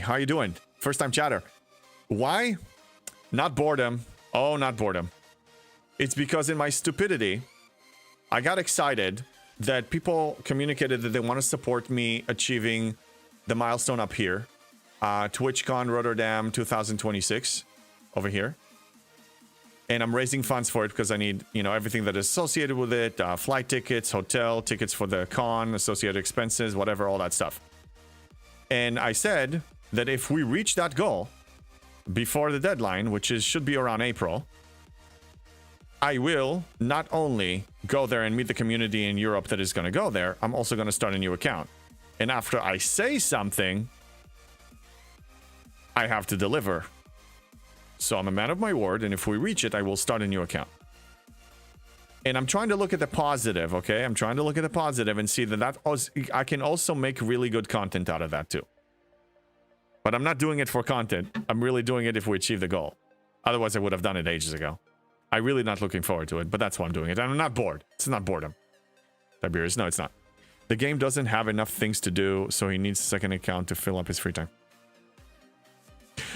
how you doing? First time chatter. Why? Not boredom. Oh, not boredom. It's because in my stupidity, I got excited that people communicated that they want to support me achieving the milestone up here. TwitchCon Rotterdam 2026 over here. And I'm raising funds for it because I need, you know, everything that is associated with it. Flight tickets, hotel tickets for the con, associated expenses, whatever, all that stuff. And I said that if we reach that goal before the deadline, which should be around April, I will not only go there and meet the community in Europe that is going to go there, I'm also going to start a new account. And after I say something, I have to deliver. So I'm a man of my word, and if we reach it, I will start a new account. And I'm trying to look at the positive, okay? I'm trying to look at the positive and see that I can also make really good content out of that too. But I'm not doing it for content. I'm really doing it if we achieve the goal. Otherwise, I would have done it ages ago. I'm really not looking forward to it, but that's why I'm doing it. And I'm not bored. It's not boredom. Tiberius, no, it's not. The game doesn't have enough things to do, so he needs a second account to fill up his free time.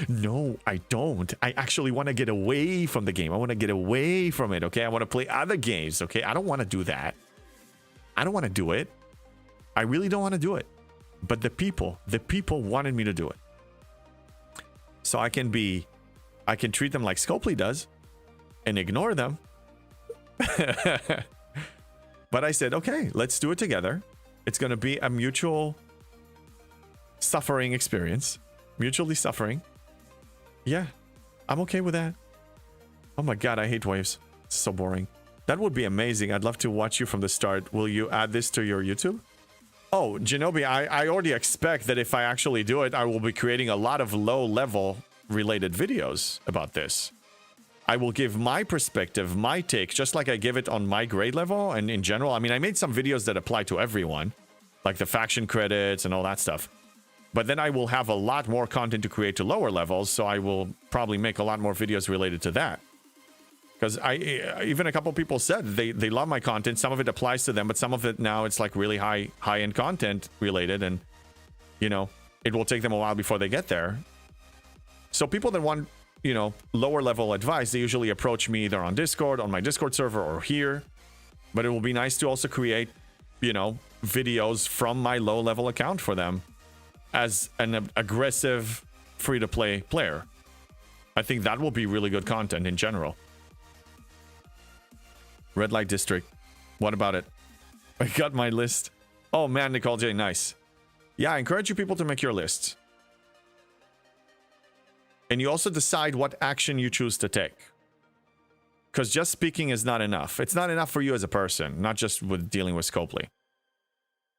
No, I don't. I actually want to get away from the game. I want to get away from it, okay? I want to play other games, okay? I don't want to do that. I don't want to do it. I really don't want to do it. But the people wanted me to do it. So I can treat them like Scopely does and ignore them. But I said, okay, let's do it together. It's going to be a mutual suffering experience. Mutually suffering. Yeah, I'm okay with that. Oh my god, I hate waves. It's so boring. That would be amazing. I'd love to watch you from the start. Will you add this to your YouTube? Oh, Genobi, I already expect that if I actually do it, I will be creating a lot of low-level related videos about this. I will give my perspective, my take, just like I give it on my grade level and in general. I mean, I made some videos that apply to everyone, like the faction credits and all that stuff. But then I will have a lot more content to create to lower levels, so I will probably make a lot more videos related to that. Because even a couple people said they love my content. Some of it applies to them, but some of it now it's like really high-end content related, and you know, it will take them a while before they get there. So people that want, you know, lower level advice, they usually approach me either on Discord, on my Discord server, or here. But it will be nice to also create, you know, videos from my low level account for them as an aggressive free-to-play player. I think that will be really good content in general. Red Light District. What about it? I got my list. Oh man, Nicole J, nice. Yeah, I encourage you people to make your lists. And you also decide what action you choose to take. Because just speaking is not enough. It's not enough for you as a person, not just with dealing with Scopely.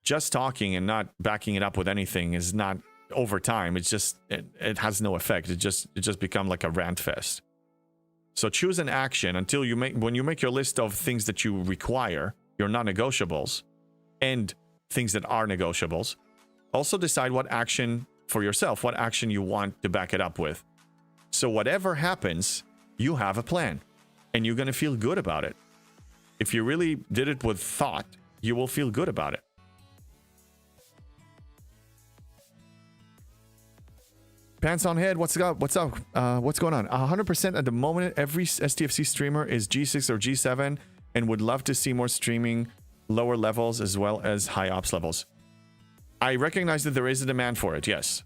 Just talking and not backing it up with anything is not, over time, it's just, it has no effect. It just become like a rant fest. So choose an action until you when you make your list of things that you require, your non-negotiables, and things that are negotiables. Also decide what action for yourself, what action you want to back it up with. So whatever happens, you have a plan and you're going to feel good about it. If you really did it with thought, you will feel good about it. Pants on head, what's up? What's up? What's going on? 100% at the moment, every STFC streamer is G6 or G7 and would love to see more streaming lower levels as well as high ops levels. I recognize that there is a demand for it, yes.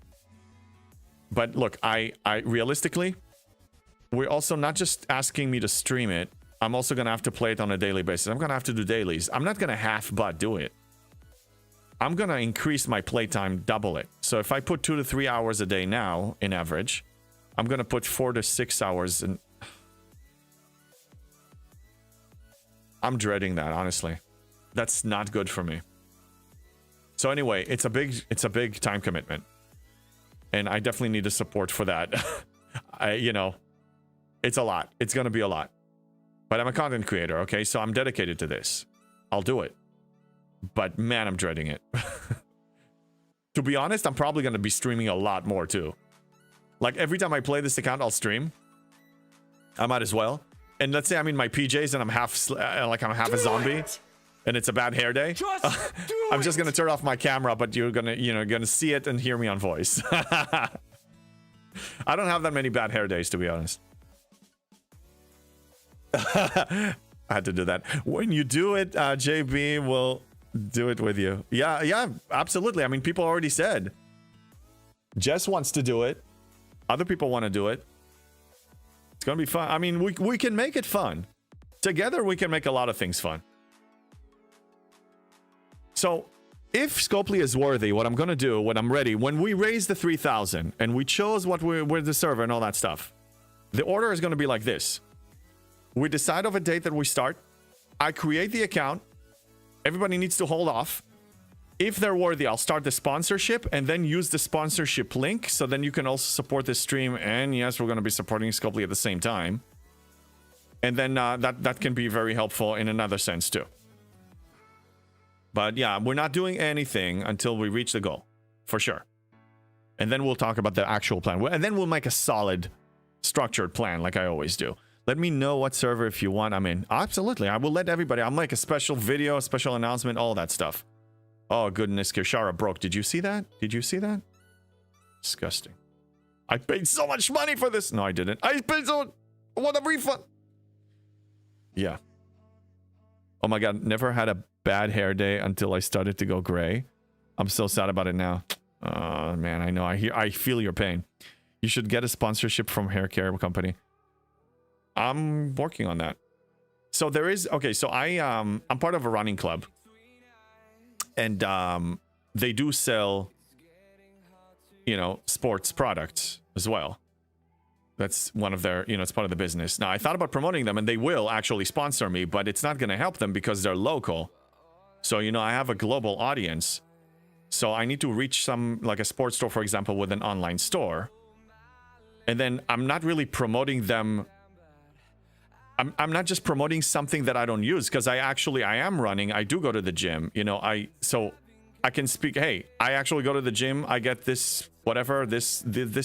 But look, I realistically, we're also not just asking me to stream it. I'm also going to have to play it on a daily basis. I'm going to have to do dailies. I'm not going to half-butt do it. I'm going to increase my playtime, double it. So if I put 2 to 3 hours a day now, in average, I'm going to put 4 to 6 hours in. I'm dreading that, honestly. That's not good for me. So anyway, it's a big time commitment. And I definitely need the support for that. It's a lot. It's going to be a lot. But I'm a content creator, okay? So I'm dedicated to this. I'll do it. But man, I'm dreading it. To be honest, I'm probably going to be streaming a lot more too. Like every time I play this account, I'll stream. I might as well. And let's say I'm in my PJs and I'm half a zombie. And it's a bad hair day. I'm just gonna turn off my camera, but you're gonna see it and hear me on voice. I don't have that many bad hair days, to be honest. I had to do that. When you do it, JB will do it with you. Yeah, absolutely. I mean, people already said. Jess wants to do it. Other people want to do it. It's gonna be fun. I mean, we can make it fun. Together, we can make a lot of things fun. So, if Scopely is worthy, what I'm going to do when I'm ready, when we raise the 3,000 and we chose what we're the server and all that stuff, the order is going to be like this. We decide of a date that we start. I create the account. Everybody needs to hold off. If they're worthy, I'll start the sponsorship and then use the sponsorship link. So then you can also support this stream. And yes, we're going to be supporting Scopely at the same time. And then that can be very helpful in another sense too. But yeah, we're not doing anything until we reach the goal, for sure. And then we'll talk about the actual plan. And then we'll make a solid, structured plan like I always do. Let me know what server if you want I'm in. Absolutely, I will let everybody. I'll make a special video, a special announcement, all that stuff. Oh, goodness, Kirshara broke. Did you see that? Did you see that? Disgusting. I paid so much money for this. No, I didn't. I paid so much. What a refund. Yeah. Oh my God, never had a bad hair day until I started to go gray. I'm so sad about it now. Oh man, I know. I feel your pain. You should get a sponsorship from hair care company. I'm working on that. So there is so I'm part of a running club. And they do sell sports products as well. That's one of their, it's part of the business. Now I thought about promoting them and they will actually sponsor me, but it's not going to help them because they're local. So, I have a global audience. So I need to reach some, like a sports store, for example, with an online store. And then I'm not really promoting them. I'm not just promoting something that I don't use because I am running. I do go to the gym, so I can speak. Hey, I actually go to the gym. I get this, whatever, this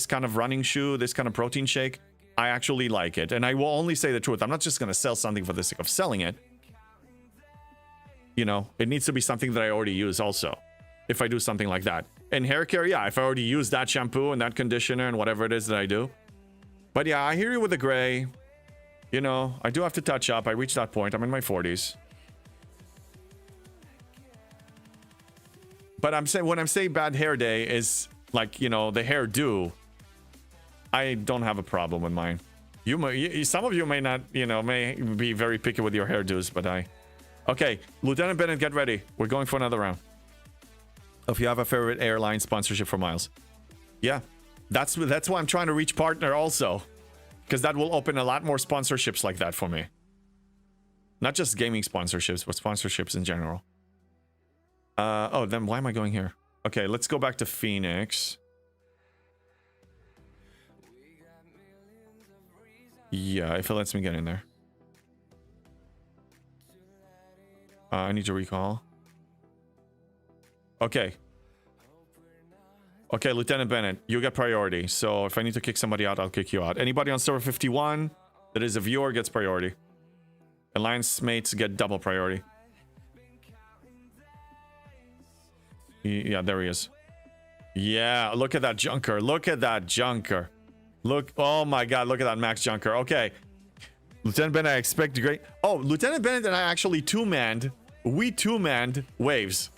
kind of running shoe, this kind of protein shake. I actually like it. And I will only say the truth. I'm not just going to sell something for the sake of selling it. It needs to be something that I already use also, if I do something like that. And hair care, yeah, if I already use that shampoo and that conditioner and whatever it is that I do. But yeah, I hear you with the gray. I do have to touch up. I reached that point. I'm in my 40s. But when I'm saying bad hair day is like, the hairdo. I don't have a problem with mine. Some of you may not, may be very picky with your hairdos, but Okay, Lieutenant Bennett, get ready. We're going for another round. If you have a favorite airline sponsorship for Miles. Yeah, that's why I'm trying to reach partner also. Because that will open a lot more sponsorships like that for me. Not just gaming sponsorships, but sponsorships in general. Then why am I going here? Okay, let's go back to Phoenix. Yeah, if it lets me get in there. I need to recall. Okay. Okay, Lieutenant Bennett, you get priority. So if I need to kick somebody out, I'll kick you out. Anybody on server 51 that is a viewer gets priority. Alliance mates get double priority. Yeah, there he is. Yeah, look at that junker. Look at that junker. Look, oh my God, look at that max junker. Okay. Lieutenant Bennett, I expect great. Oh, Lieutenant Bennett and I actually two-manned. We two-manned waves.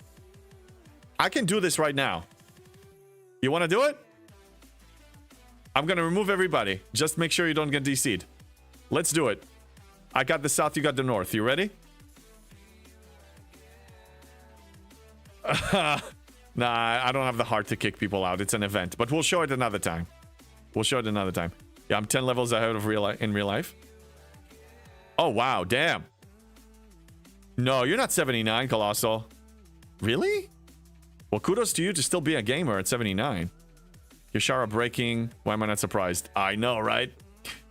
I can do this right now. You want to do it? I'm going to remove everybody. Just make sure you don't get DC'd. Let's do it. I got the south, you got the north. You ready? Nah, I don't have the heart to kick people out. It's an event, but we'll show it another time. We'll show it another time. Yeah, I'm 10 levels ahead of in real life. Oh, wow. Damn. No, you're not 79, Colossal. Really? Well, kudos to you to still be a gamer at 79. Yashara breaking. Why am I not surprised? I know, right?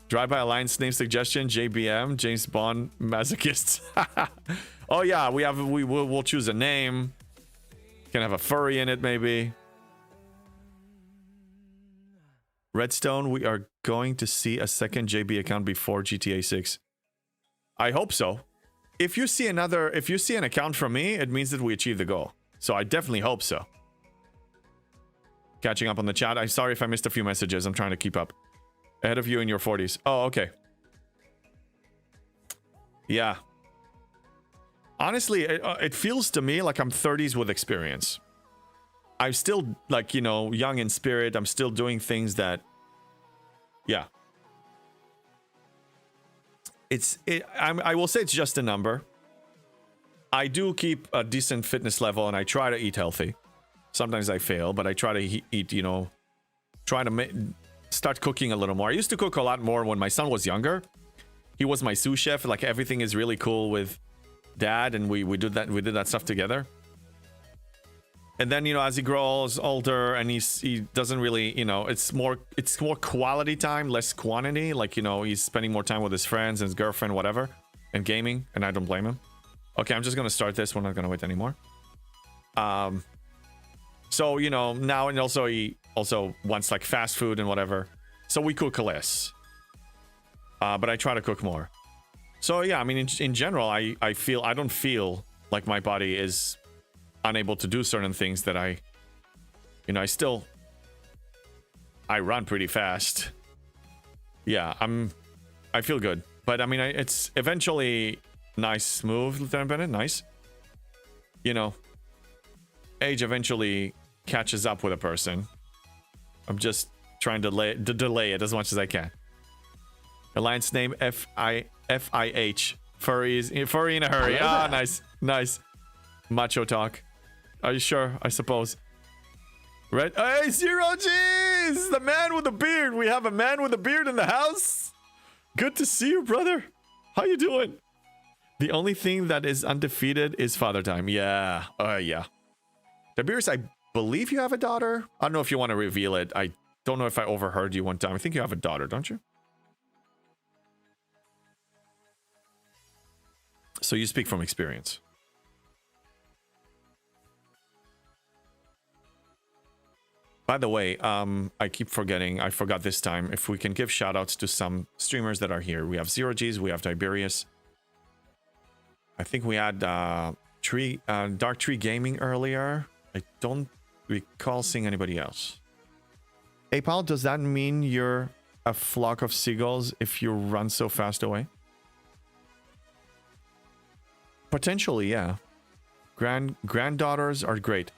Drive-by Alliance name suggestion. JBM. James Bond masochists. Oh, yeah. We'll choose a name. Can have a furry in it, maybe. Redstone, we are going to see a second JB account before GTA 6. I hope so. If you see an account from me, it means that we achieved the goal. So I definitely hope so. Catching up on the chat. I'm sorry if I missed a few messages. I'm trying to keep up. Ahead of you in your 40s. Oh, okay. Yeah. Honestly, it feels to me like I'm 30s with experience. I'm still, like, you know, young in spirit. I'm still doing things that... Yeah. I will say it's just a number. I do keep a decent fitness level, and I try to eat healthy. Sometimes I fail, but I try to eat, you know... Try to start cooking a little more. I used to cook a lot more when my son was younger. He was my sous chef. Like, everything is really cool with... Dad, and we did that stuff together. And then, you know, as he grows older and he doesn't really, you know, it's more quality time, less quantity. Like, you know, he's spending more time with his friends and his girlfriend, whatever, and gaming, and I don't blame him. Okay, I'm just gonna start this. We're not gonna wait anymore. So, you know, now, and also he also wants like fast food and whatever, so we cook less, but I try to cook more. So yeah, I mean, in general, I don't feel like my body is unable to do certain things that I run pretty fast. Yeah, I feel good, but I mean, it's eventually nice move, Lieutenant Bennett, nice. You know, age eventually catches up with a person. I'm just trying to delay it as much as I can. Alliance name FIH. Furry in a hurry. Ah, nice. Macho talk. Are you sure? I suppose. Right? Hey, Zero G's! The man with the beard. We have a man with a beard in the house. Good to see you, brother. How you doing? The only thing that is undefeated is father time. Yeah. Yeah. Tiberius, I believe you have a daughter. I don't know if you want to reveal it. I don't know if I overheard you one time. I think you have a daughter, don't you? So you speak from experience. By the way, I keep forgetting. I forgot this time. If we can give shoutouts to some streamers that are here. We have Zero G's. We have Tiberius. I think we had Dark Tree Gaming earlier. I don't recall seeing anybody else. Hey, Paul, does that mean you're a flock of seagulls if you run so fast away? Potentially, yeah. Granddaughters are great.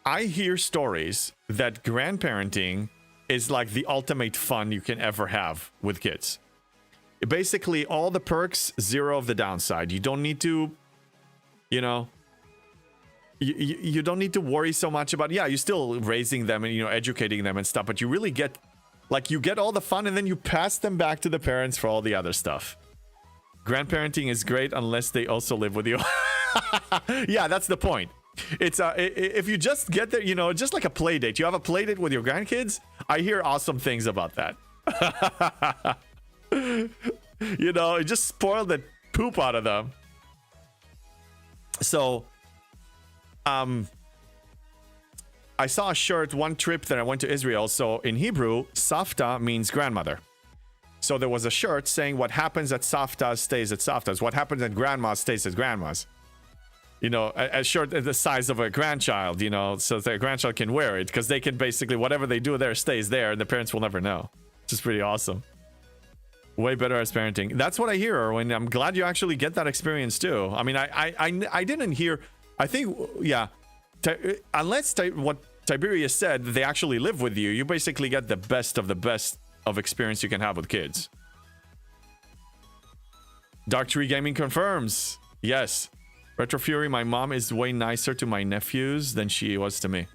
I hear stories that grandparenting is like the ultimate fun you can ever have with kids. Basically, all the perks, zero of the downside. You don't need to, you know, you don't need to worry so much about, yeah, you're still raising them and, you know, educating them and stuff, but you really get, like, you get all the fun and then you pass them back to the parents for all the other stuff. Grandparenting is great unless they also live with you. Yeah, that's the point. It's if you just get there, you know, just like a play date. You have a play date with your grandkids. I hear awesome things about that. You know, it just spoiled the poop out of them. So, I saw a shirt one trip that I went to Israel. So in Hebrew, Savta means grandmother. So there was a shirt saying what happens at Savta stays at Savta's. What happens at grandma's stays at grandma's. You know, a shirt the size of a grandchild, you know, so their grandchild can wear it because they can basically, whatever they do there stays there and the parents will never know. Which is pretty awesome. Way better as parenting. That's what I hear, Erwin. I'm glad you actually get that experience too. I mean, I didn't hear, I think, yeah, unless what Tiberius said, they actually live with you, you basically get the best of experience you can have with kids. Dark Tree Gaming confirms. Yes. Retro Fury, my mom is way nicer to my nephews than she was to me.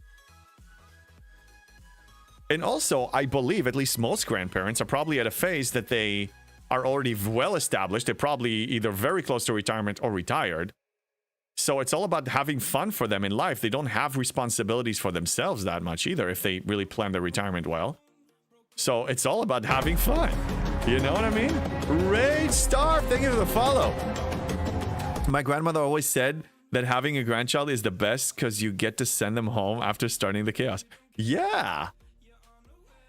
And also, I believe at least most grandparents are probably at a phase that they are already well established. They're probably either very close to retirement or retired. So it's all about having fun for them in life. They don't have responsibilities for themselves that much either if they really plan their retirement well. So it's all about having fun. You know what I mean? Rage Star, thank you for the follow. My grandmother always said that having a grandchild is the best because you get to send them home after starting the chaos. Yeah.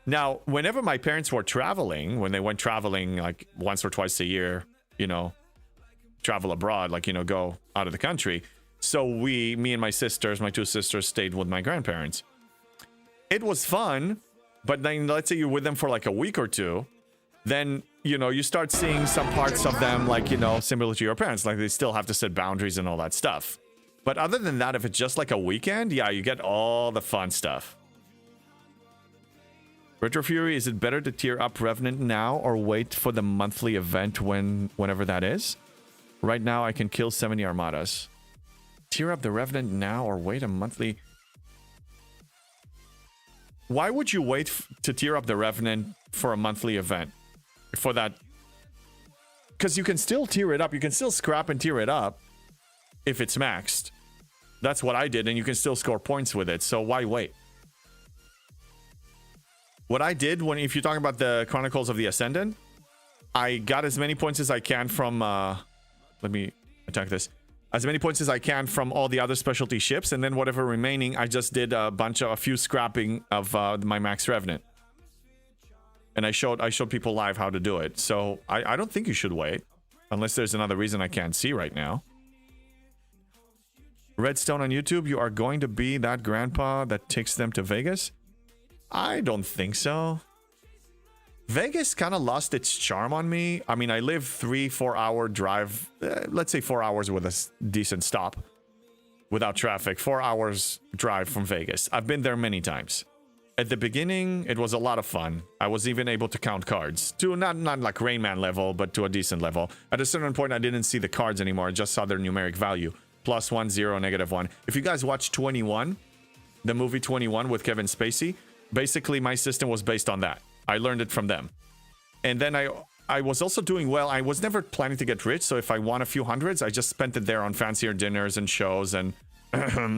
Now, whenever my parents were traveling, when they went traveling like once or twice a year, you know, travel abroad, like, you know, go out of the country. So me and my sisters, my two sisters, stayed with my grandparents. It was fun, but then let's say you're with them for like a week or two, then, you know, you start seeing some parts of them like, you know, similar to your parents, like they still have to set boundaries and all that stuff. But other than that, if it's just like a weekend, yeah, you get all the fun stuff. Retro Fury, is it better to tier up Revenant now or wait for the monthly event whenever that is? Right now, I can kill 70 armadas. Tier up the Revenant now or wait a monthly... Why would you wait to tier up the Revenant for a monthly event? For that... Because you can still tier it up. You can still scrap and tier it up if it's maxed. That's what I did, and you can still score points with it. So why wait? What I did if you're talking about the Chronicles of the Ascendant, I got as many points as I can from... let me attack this. As many points as I can from all the other specialty ships, and then whatever remaining, I just did a few scrapping of my max Revenant. And I showed people live how to do it. So I don't think you should wait, unless there's another reason I can't see right now. Redstone on YouTube, you are going to be that grandpa that takes them to Vegas? I don't think so. Vegas kind of lost its charm on me. I mean, I live 3-4 hour drive, let's say 4 hours with a decent stop without traffic, 4 hours drive from Vegas. I've been there many times. At the beginning, it was a lot of fun. I was even able to count cards to not like Rain Man level, but to a decent level. At a certain point, I didn't see the cards anymore. I just saw their numeric value. +1, 0, -1. If you guys watch 21, the movie 21 with Kevin Spacey, basically my system was based on that. I learned it from them. And then I was also doing well. I was never planning to get rich, so if I won a few hundreds, I just spent it there on fancier dinners and shows and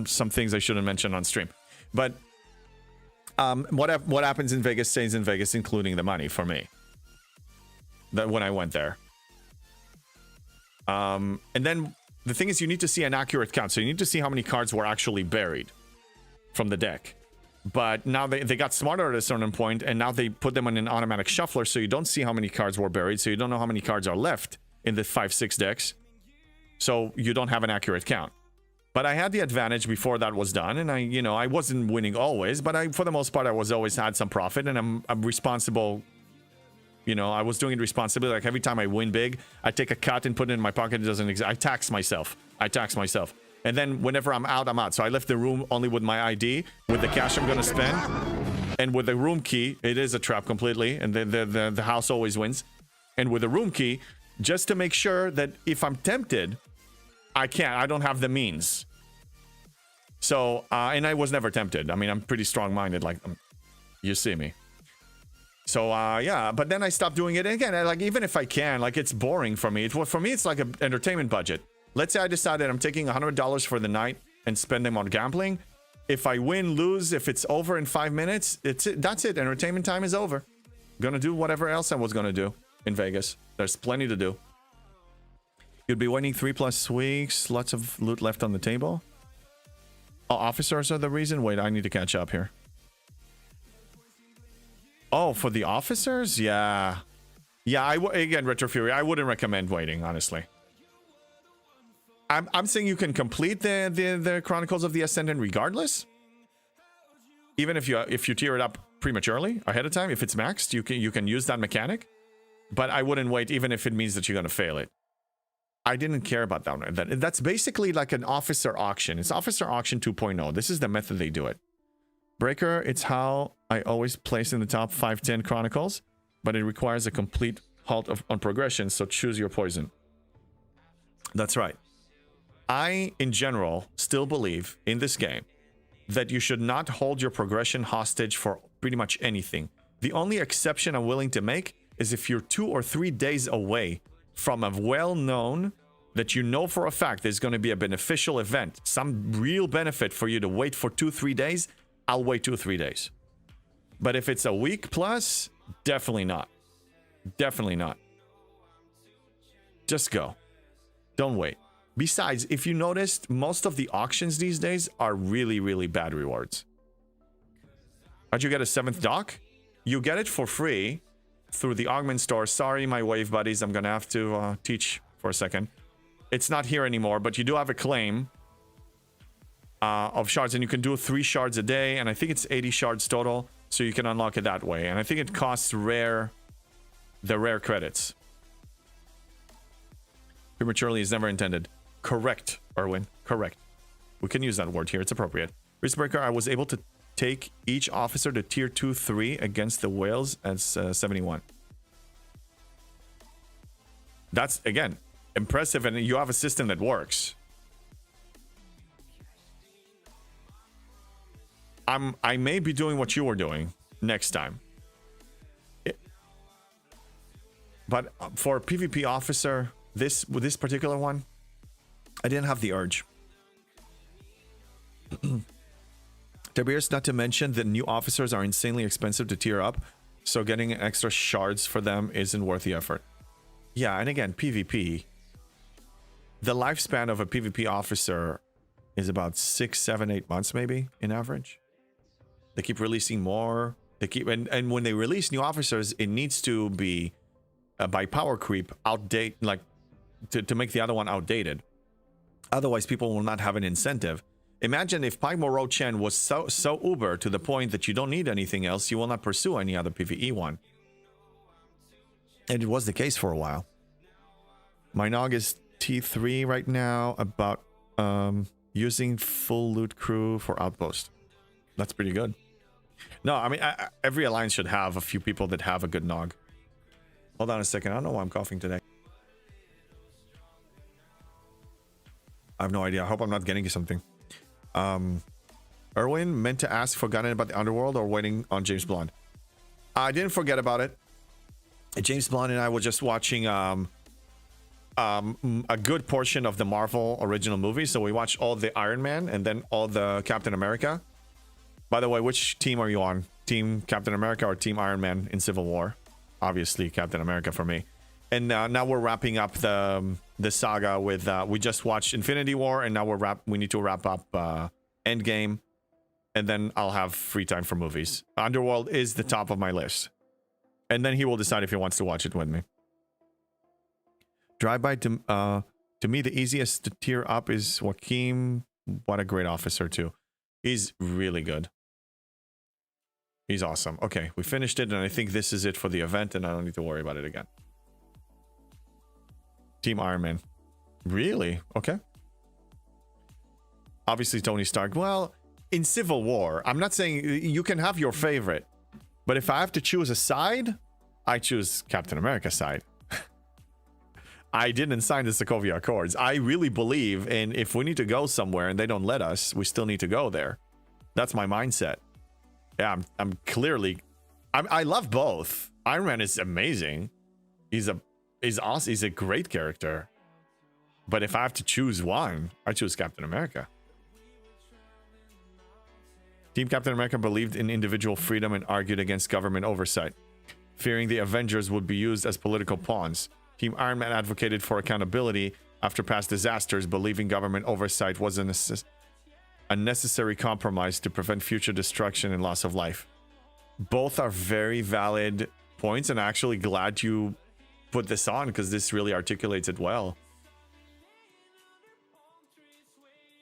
some things I shouldn't mention on stream. But what happens in Vegas stays in Vegas, including the money for me. That when I went there. And then the thing is, you need to see an accurate count. So you need to see how many cards were actually buried from the deck. But now they got smarter at a certain point, and now they put them on an automatic shuffler, so you don't see how many cards were buried, so you don't know how many cards are left in the 5-6 decks. So you don't have an accurate count. But I had the advantage before that was done, and I wasn't winning always, but for the most part, I was always had some profit, and I'm responsible. I was doing it responsibly. Like every time I win big, I take a cut and put it in my pocket. It doesn't exist. I tax myself. And then whenever I'm out, I'm out. So I left the room only with my ID, with the cash I'm going to spend, and with the room key. It is a trap completely, and the house always wins. And with the room key, just to make sure that if I'm tempted, I don't have the means. So, and I was never tempted. I mean, I'm pretty strong-minded, like, you see me. So, yeah, but then I stopped doing it. And again, even if I can, it's boring for me. For me, it's like an entertainment budget. Let's say I decided I'm taking $100 for the night and spend them on gambling. If I win, lose, if it's over in 5 minutes, that's it. Entertainment time is over. Gonna do whatever else I was gonna do in Vegas. There's plenty to do. You'd be waiting 3+ weeks. Lots of loot left on the table. Oh, officers are the reason? Wait, I need to catch up here. Oh, for the officers? Yeah. Yeah, again, Retro Fury, I wouldn't recommend waiting, honestly. I'm saying you can complete the Chronicles of the Ascendant regardless. Even if you tier it up prematurely ahead of time, if it's maxed, you can use that mechanic. But I wouldn't wait, even if it means that you're gonna fail it. I didn't care about that one. That's basically like an officer auction. It's officer auction 2.0. This is the method they do it. Breaker, it's how I always place in the top 5-10 chronicles, but it requires a complete halt on progression, so choose your poison. That's right. I, in general, still believe in this game that you should not hold your progression hostage for pretty much anything. The only exception I'm willing to make is if you're 2 or 3 days away from a well-known, that you know for a fact there's going to be a beneficial event, some real benefit for you to wait for 2-3 days, I'll wait 2-3 days. But if it's a week plus, definitely not. Definitely not. Just go. Don't wait. Besides, if you noticed, most of the auctions these days are really, really bad rewards. How'd you get a 7th dock? You get it for free through the Augment store. Sorry, my wave buddies, I'm gonna have to teach for a second. It's not here anymore, but you do have a claim of shards, and you can do 3 shards a day, and I think it's 80 shards total, so you can unlock it that way. And I think it costs the rare credits. Prematurely is never intended. Correct, Erwin. Correct. We can use that word here. It's appropriate. Riskbreaker, I was able to take each officer to tier 2-3 against the whales as 71. That's, again, impressive, and you have a system that works. I may be doing what you were doing next time. But for PvP officer, with this particular one, I didn't have the urge. Tiberius, not to mention that new officers are insanely expensive to tier up, so getting extra shards for them isn't worth the effort. Yeah, and again, PvP. The lifespan of a PvP officer is about 6, 7, 8 months maybe, in average. They keep releasing more. They keep and when they release new officers, it needs to be by power creep outdate, like to make the other one outdated. Otherwise, people will not have an incentive. Imagine if Paimoro Chen was so uber to the point that you don't need anything else, you will not pursue any other PvE one. And it was the case for a while. My Nog is T3 right now, about using full loot crew for outpost. That's pretty good. No, I mean, every alliance should have a few people that have a good Nog. Hold on a second. I don't know why I'm coughing today. I have no idea. I hope I'm not getting you something. Erwin, meant to ask, forgotten about the underworld or waiting on James Bond? I didn't forget about it. James Bond and I were just watching a good portion of the Marvel original movies. So we watched all the Iron Man and then all the Captain America. By the way, which team are you on? Team Captain America or Team Iron Man in Civil War? Obviously Captain America for me. And now we're wrapping up the saga with we just watched Infinity War, and now we need to wrap up Endgame, and then I'll have free time for movies. Underworld is the top of my list, and then he will decide if he wants to watch it with me. Drive-by to me, the easiest to tier up is Joaquin. What a great officer too. He's really good. He's awesome. Okay, we finished it, and I think this is it for the event, and I don't need to worry about it again. Team Iron Man. Really? Okay. Obviously Tony Stark. Well, in Civil War, I'm not saying you can have your favorite, but if I have to choose a side, I choose Captain America's side. I didn't sign the Sokovia Accords. I really believe in if we need to go somewhere and they don't let us, we still need to go there. That's my mindset. Yeah, I'm clearly... I love both. Iron Man is amazing. He's awesome. He's a great character. But if I have to choose one, I choose Captain America. Team Captain America believed in individual freedom and argued against government oversight, fearing the Avengers would be used as political pawns. Team Iron Man advocated for accountability after past disasters, believing government oversight was a necessary compromise to prevent future destruction and loss of life. Both are very valid points, and I'm actually glad you put this on because this really articulates it well.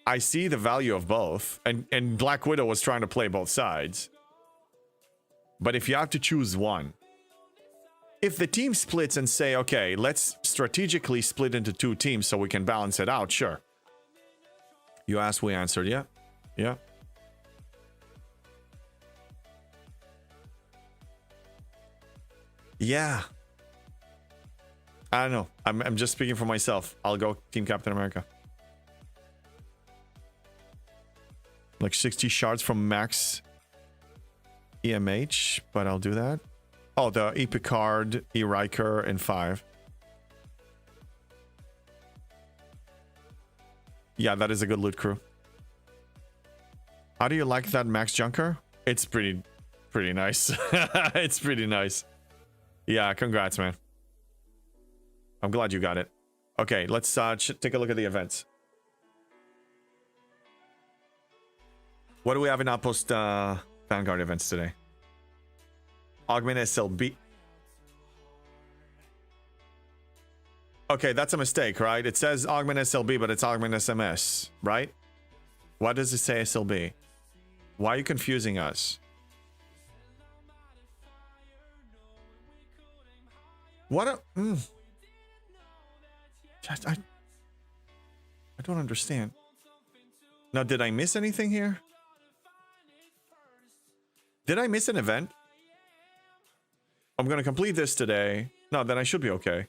I see the value of both, and Black Widow was trying to play both sides. But if you have to choose one, if the team splits and say, okay, let's strategically split into 2 teams so we can balance it out, sure. You asked, we answered. Yeah. Yeah. Yeah. I don't know. I'm just speaking for myself. I'll go Team Captain America. Like 60 shards from max EMH, but I'll do that. Oh, the Picard, Riker, and 5. Yeah, that is a good loot crew. How do you like that Max Junker? It's pretty nice. It's pretty nice. Yeah, congrats, man. I'm glad you got it. Okay, let's take a look at the events. What do we have in Outpost Vanguard events today? Augment SLB. Okay, that's a mistake, right? It says Augment SLB, but it's Augment SMS, right? Why does it say SLB? Why are you confusing us? What a... I don't understand. Now, did I miss anything here? Did I miss an event? I'm going to complete this today. No, then I should be okay.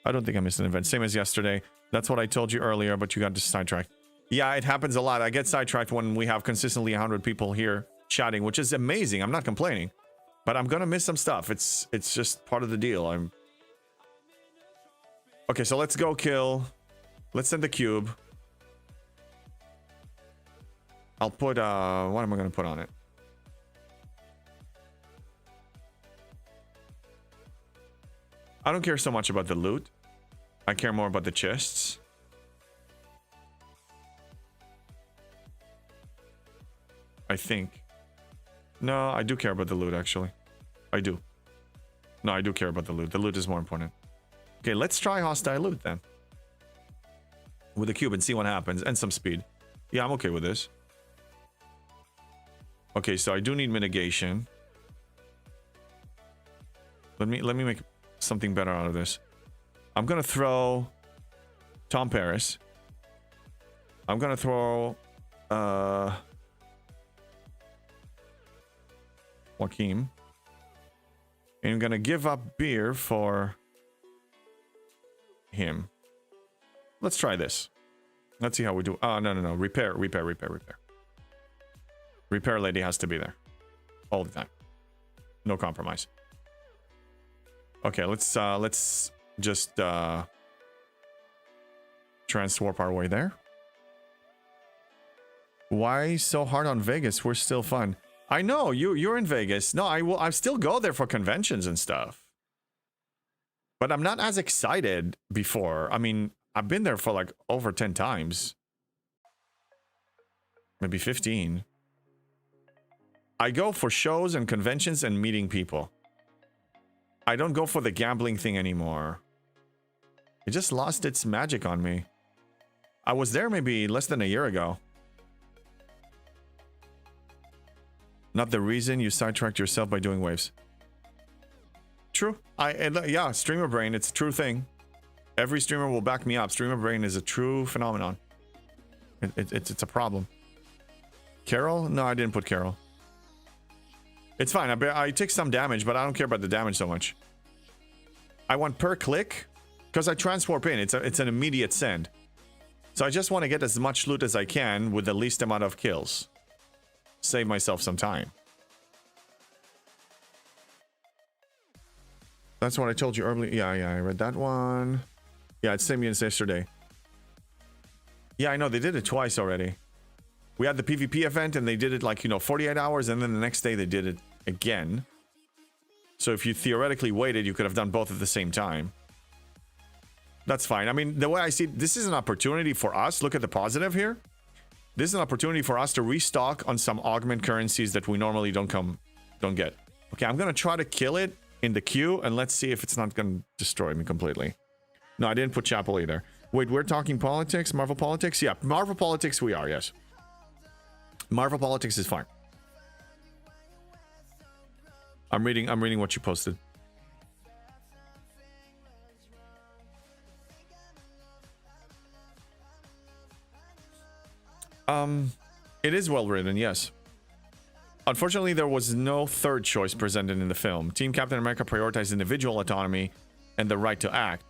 I don't think I missed an event. Same as yesterday. That's what I told you earlier, but you got sidetracked. Yeah, it happens a lot. I get sidetracked when we have consistently 100 people here chatting, which is amazing. I'm not complaining. But I'm going to miss some stuff. It's just part of the deal. Okay, so let's go kill. Let's send the cube. I'll put, what am I going to put on it? I don't care so much about the loot. I care more about the chests. I think. No, I do care about the loot, actually. I do. No, I do care about the loot. The loot is more important. Okay, let's try hostile loot then. With the cube and see what happens. And some speed. Yeah, I'm okay with this. Okay, so I do need mitigation. Let me make something better out of this. I'm gonna throw Tom Paris. I'm gonna throw Joaquin. And I'm gonna give up beer for him. Let's try this. Let's see how we do. Oh, no. Repair. Repair lady has to be there. All the time. No compromise. Okay, let's just transwarp our way there. Why so hard on Vegas? We're still fun. I know you're in Vegas. No, I still go there for conventions and stuff. But I'm not as excited before. I mean, I've been there for like over 10 times. Maybe 15. I go for shows and conventions and meeting people. I don't go for the gambling thing anymore. It just lost its magic on me. I was there maybe less than a year ago. Not the reason you sidetracked yourself by doing waves. True. Yeah, streamer brain, it's a true thing. Every streamer will back me up. Streamer brain is a true phenomenon. It's a problem. Carol? No, I didn't put Carol. It's fine. I take some damage, but I don't care about the damage so much. I want per click because I transwarp in. It's an immediate send. So I just want to get as much loot as I can with the least amount of kills. Save myself some time. That's what I told you earlier. Yeah, I read that one. Yeah, it's same as yesterday. Yeah, I know. They did it twice already. We had the PvP event and they did it like, 48 hours. And then the next day they did it again. So if you theoretically waited, you could have done both at the same time. That's fine. I mean, the way I see it, this is an opportunity for us. Look at the positive here. This is an opportunity for us to restock on some augment currencies that we normally don't get. Okay, I'm going to try to kill it in the queue and let's see if it's not going to destroy me completely. No, I didn't put Chapel either. Wait, we're talking politics? Marvel politics? Yeah, Marvel politics we are, yes. Marvel politics is fine. I'm reading what you posted. It is well written, yes. Unfortunately, there was no third choice presented in the film. Team Captain America prioritized individual autonomy and the right to act.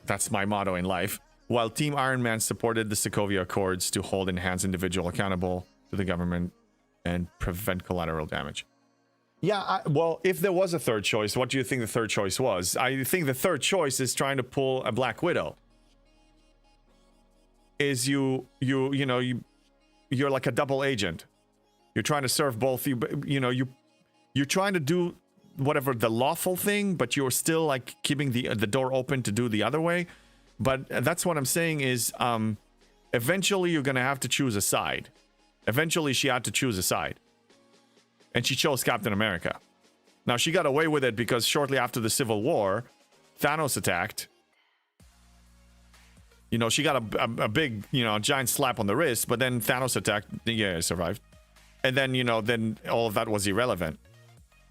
That's my motto in life. While Team Iron Man supported the Sokovia Accords to hold enhanced individual accountable to the government and prevent collateral damage. Yeah, well, if there was a third choice, what do you think the third choice was? I think the third choice is trying to pull a Black Widow. Is you're like a double agent. You're trying to serve both. You're trying to do whatever the lawful thing, but you're still like keeping the door open to do the other way. But that's what I'm saying is, eventually you're gonna have to choose a side. Eventually she had to choose a side, and she chose Captain America. Now she got away with it because shortly after the Civil War, Thanos attacked. She got a big, giant slap on the wrist, but then Thanos attacked. Yeah, survived. And then, then all of that was irrelevant.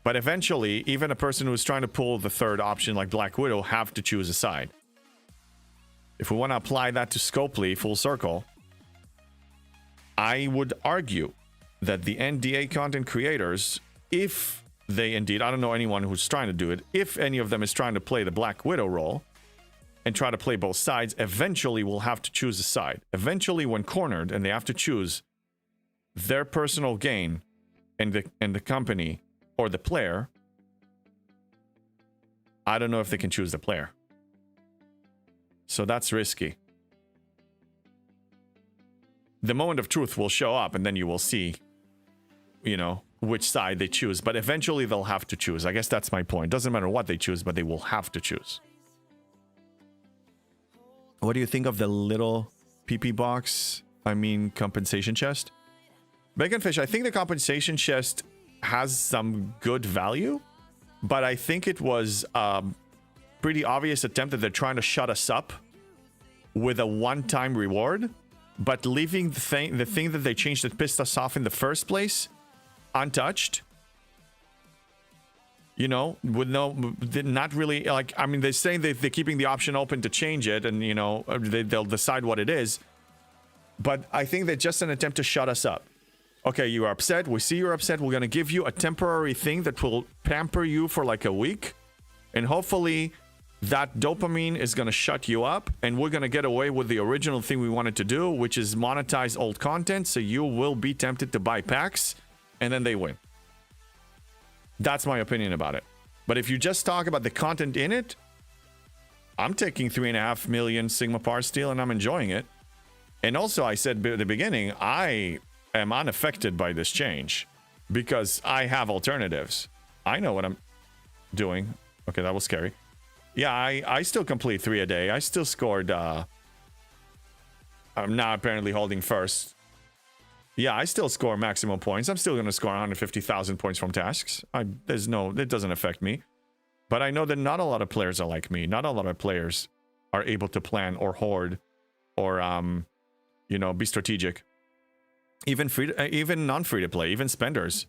But eventually, even a person who's trying to pull the third option like Black Widow have to choose a side. If we want to apply that to Scopely full circle, I would argue that the NDA content creators, if they indeed, I don't know anyone who's trying to do it, if any of them is trying to play the Black Widow role and try to play both sides, eventually will have to choose a side. Eventually, when cornered and they have to choose their personal gain and the company or the player, I don't know if they can choose the player. So that's risky. The moment of truth will show up and then you will see, which side they choose. But eventually they'll have to choose. I guess that's my point. Doesn't matter what they choose, but they will have to choose. What do you think of the little PP box? Compensation chest? Baconfish, I think the compensation chest has some good value, but I think it was pretty obvious attempt that they're trying to shut us up with a one-time reward, but leaving the thing that they changed that pissed us off in the first place untouched. With not really, they're saying they're keeping the option open to change it, and they'll decide what it is, but I think they're just an attempt to shut us up. Okay, you are upset. We see you're upset. We're going to give you a temporary thing that will pamper you for like a week. And hopefully that dopamine is going to shut you up. And we're going to get away with the original thing we wanted to do, which is monetize old content. So you will be tempted to buy packs. And then they win. That's my opinion about it. But if you just talk about the content in it, I'm taking 3.5 million Sigma Par Steel and I'm enjoying it. And also I said at the beginning, I am unaffected by this change because I have alternatives. I know what I'm doing. Okay, that was scary. Yeah, I still complete 3 a day. I still scored I'm now apparently holding first. Yeah, I still score maximum points. I'm still going to score 150,000 points from tasks. It doesn't affect me. But I know that not a lot of players are like me. Not a lot of players are able to plan or hoard or be strategic. Even non-free to play, even spenders.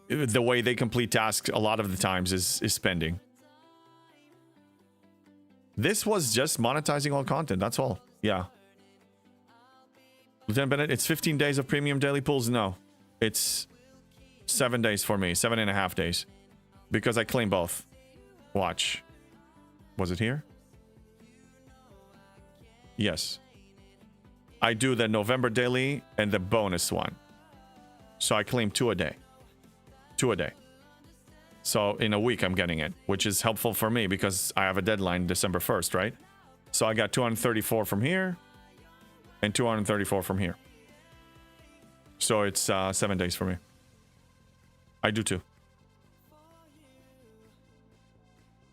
The way they complete tasks a lot of the times is spending. This was just monetizing all content, that's all. Yeah. Lieutenant Bennett, it's 15 days of premium daily pools? No. It's 7 days for me, 7.5 days. Because I claim both. Watch. Was it here? Yes. I do the November daily and the bonus one. So I claim 2 a day. 2 a day. So in a week I'm getting it, which is helpful for me because I have a deadline December 1st, right? So I got 234 from here and 234 from here. So it's 7 days for me. I do too.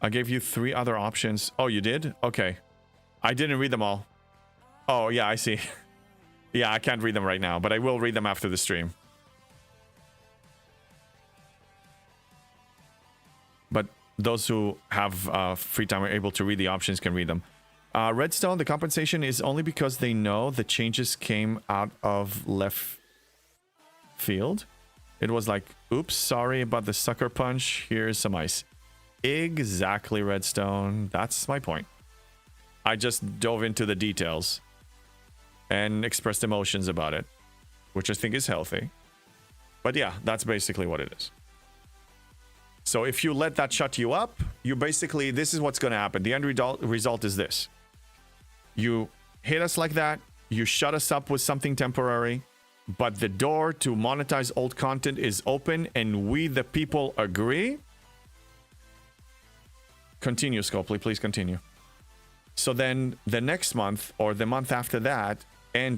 I gave you 3 other options. Oh, you did? Okay. I didn't read them all. Oh, yeah, I see. Yeah, I can't read them right now, but I will read them after the stream. But those who have free time are able to read the options can read them. Redstone, the compensation is only because they know the changes came out of left field. It was like, oops, sorry about the sucker punch. Here's some ice. Exactly, Redstone. That's my point. I just dove into the details. and expressed emotions about it, which I think is healthy. But yeah, that's basically what it is. So if you let that shut you up, you basically, this is what's going to happen. The end result is this. You hit us like that, you shut us up with something temporary, but the door to monetize old content is open, and we, the people, agree. Continue, Scopely, please continue. So then the next month, or the month after that,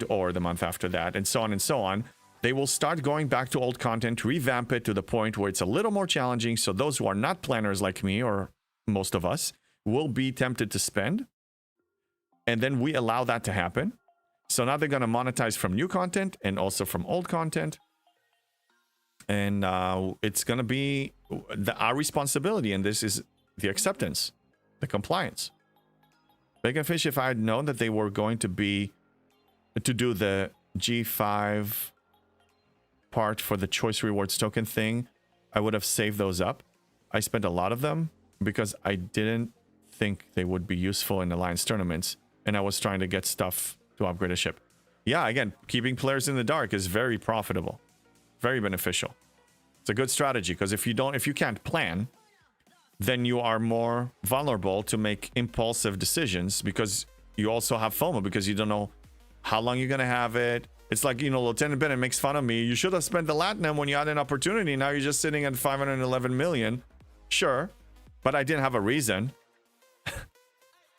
or the month after that, and so on, they will start going back to old content, revamp it to the point where it's a little more challenging, so those who are not planners like me, or most of us, will be tempted to spend. And then we allow that to happen. So now they're going to monetize from new content and also from old content. And it's going to be our responsibility, and this is the acceptance, the compliance. Bacon Fish, if I had known that they were going to do the G5 part for the choice rewards token thing, I would have saved those up. I spent a lot of them because I didn't think they would be useful in alliance tournaments, and I was trying to get stuff to upgrade a ship. Yeah, again, keeping players in the dark is very profitable, very beneficial. It's a good strategy because if you can't plan, then you are more vulnerable to make impulsive decisions because you also have FOMO, because you don't know how long you're going to have it. It's like, you know, Lieutenant Bennett makes fun of me. You should have spent the Latinum when you had an opportunity. Now you're just sitting at 511 million. Sure, but I didn't have a reason.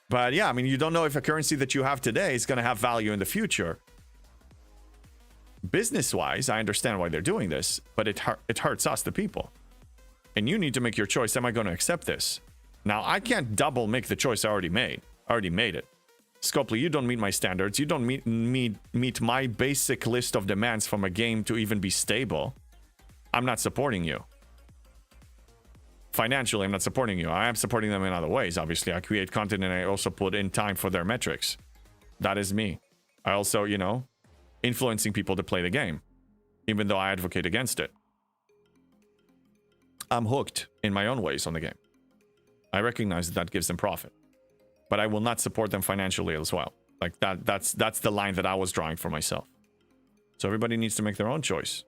But yeah, I mean, you don't know if a currency that you have today is going to have value in the future. Business-wise, I understand why they're doing this, but it hurts us, the people. And you need to make your choice. Am I going to accept this? Now, I can't double make the choice I already made. I already made it. Scopely, you don't meet my standards. You don't meet my basic list of demands from a game to even be stable. I'm not supporting you. Financially, I'm not supporting you. I am supporting them in other ways, obviously. I create content and I also put in time for their metrics. That is me. I also, you know, influencing people to play the game, even though I advocate against it. I'm hooked in my own ways on the game. I recognize that gives them profit, but I will not support them financially as well. Like that's the line that I was drawing for myself. So everybody needs to make their own choice.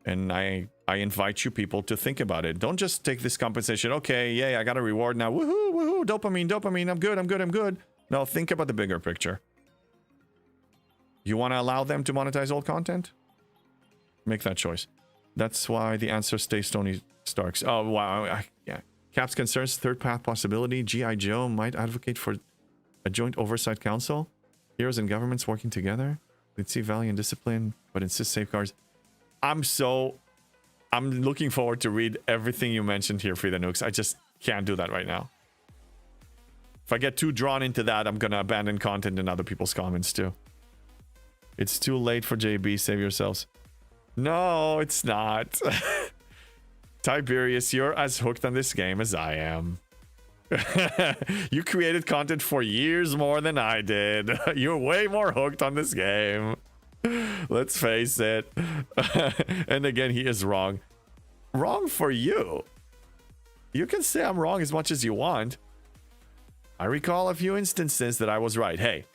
And I invite you people to think about it. Don't just take this compensation. Okay, yay, I got a reward now. Woohoo, woohoo, dopamine. I'm good. No, think about the bigger picture. You want to allow them to monetize old content? Make that choice. That's why the answer stays Tony Stark's. Oh, wow. Yeah. Cap's concerns, third path possibility. G.I. Joe might advocate for a joint oversight council. Heroes and governments working together. We'd see value and discipline, but insist safeguards. I'm looking forward to read everything you mentioned here, Frida Nukes. I just can't do that right now. If I get too drawn into that, I'm going to abandon content in other people's comments too. It's too late for JB. Save yourselves. No, it's not. Tiberius, you're as hooked on this game as I am. You created content for years more than I did. You're way more hooked on this game. Let's face it. And again, he is wrong. Wrong for you. You can say I'm wrong as much as you want. I recall a few instances that I was right. Hey,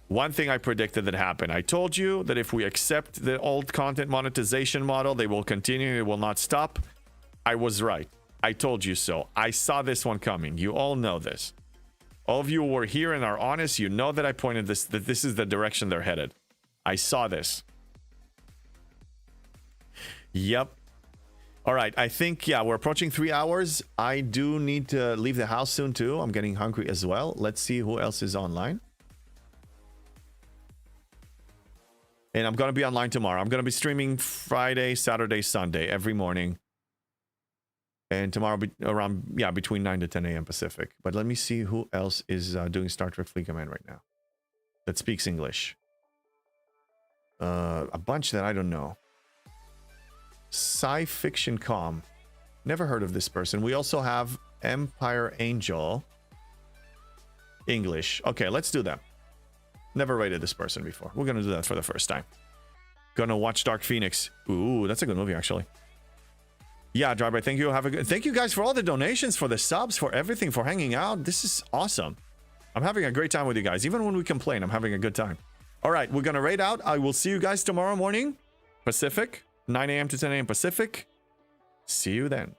one thing I predicted that happened. I told you that if we accept the old content monetization model, they will continue. It will not stop. I was right. I told you so. I saw this one coming. You all know this. All of you who were here and are honest, you know that I pointed this, that this is the direction they're headed. I saw this. Yep. All right. I think, yeah, we're approaching 3 hours. I do need to leave the house soon too. I'm getting hungry as well. Let's see who else is online. And I'm going to be online tomorrow. I'm going to be streaming Friday, Saturday, Sunday, every morning. And tomorrow be around, yeah, between 9 to 10 a.m. Pacific. But let me see who else is doing Star Trek Fleet Command right now that speaks English. A bunch that I don't know. Sci Fiction Com. Never heard of this person. We also have Empire Angel. English. Okay, let's do that. Never rated this person before. We're gonna do that for the first time. Gonna watch Dark Phoenix. Ooh, that's a good movie actually. Yeah, Driver, thank you. Thank you guys for all the donations, for the subs, for everything, for hanging out. This is awesome. I'm having a great time with you guys. Even when we complain, I'm having a good time. All right, we're going to raid out. I will see you guys tomorrow morning, Pacific, 9 a.m. to 10 a.m. Pacific. See you then.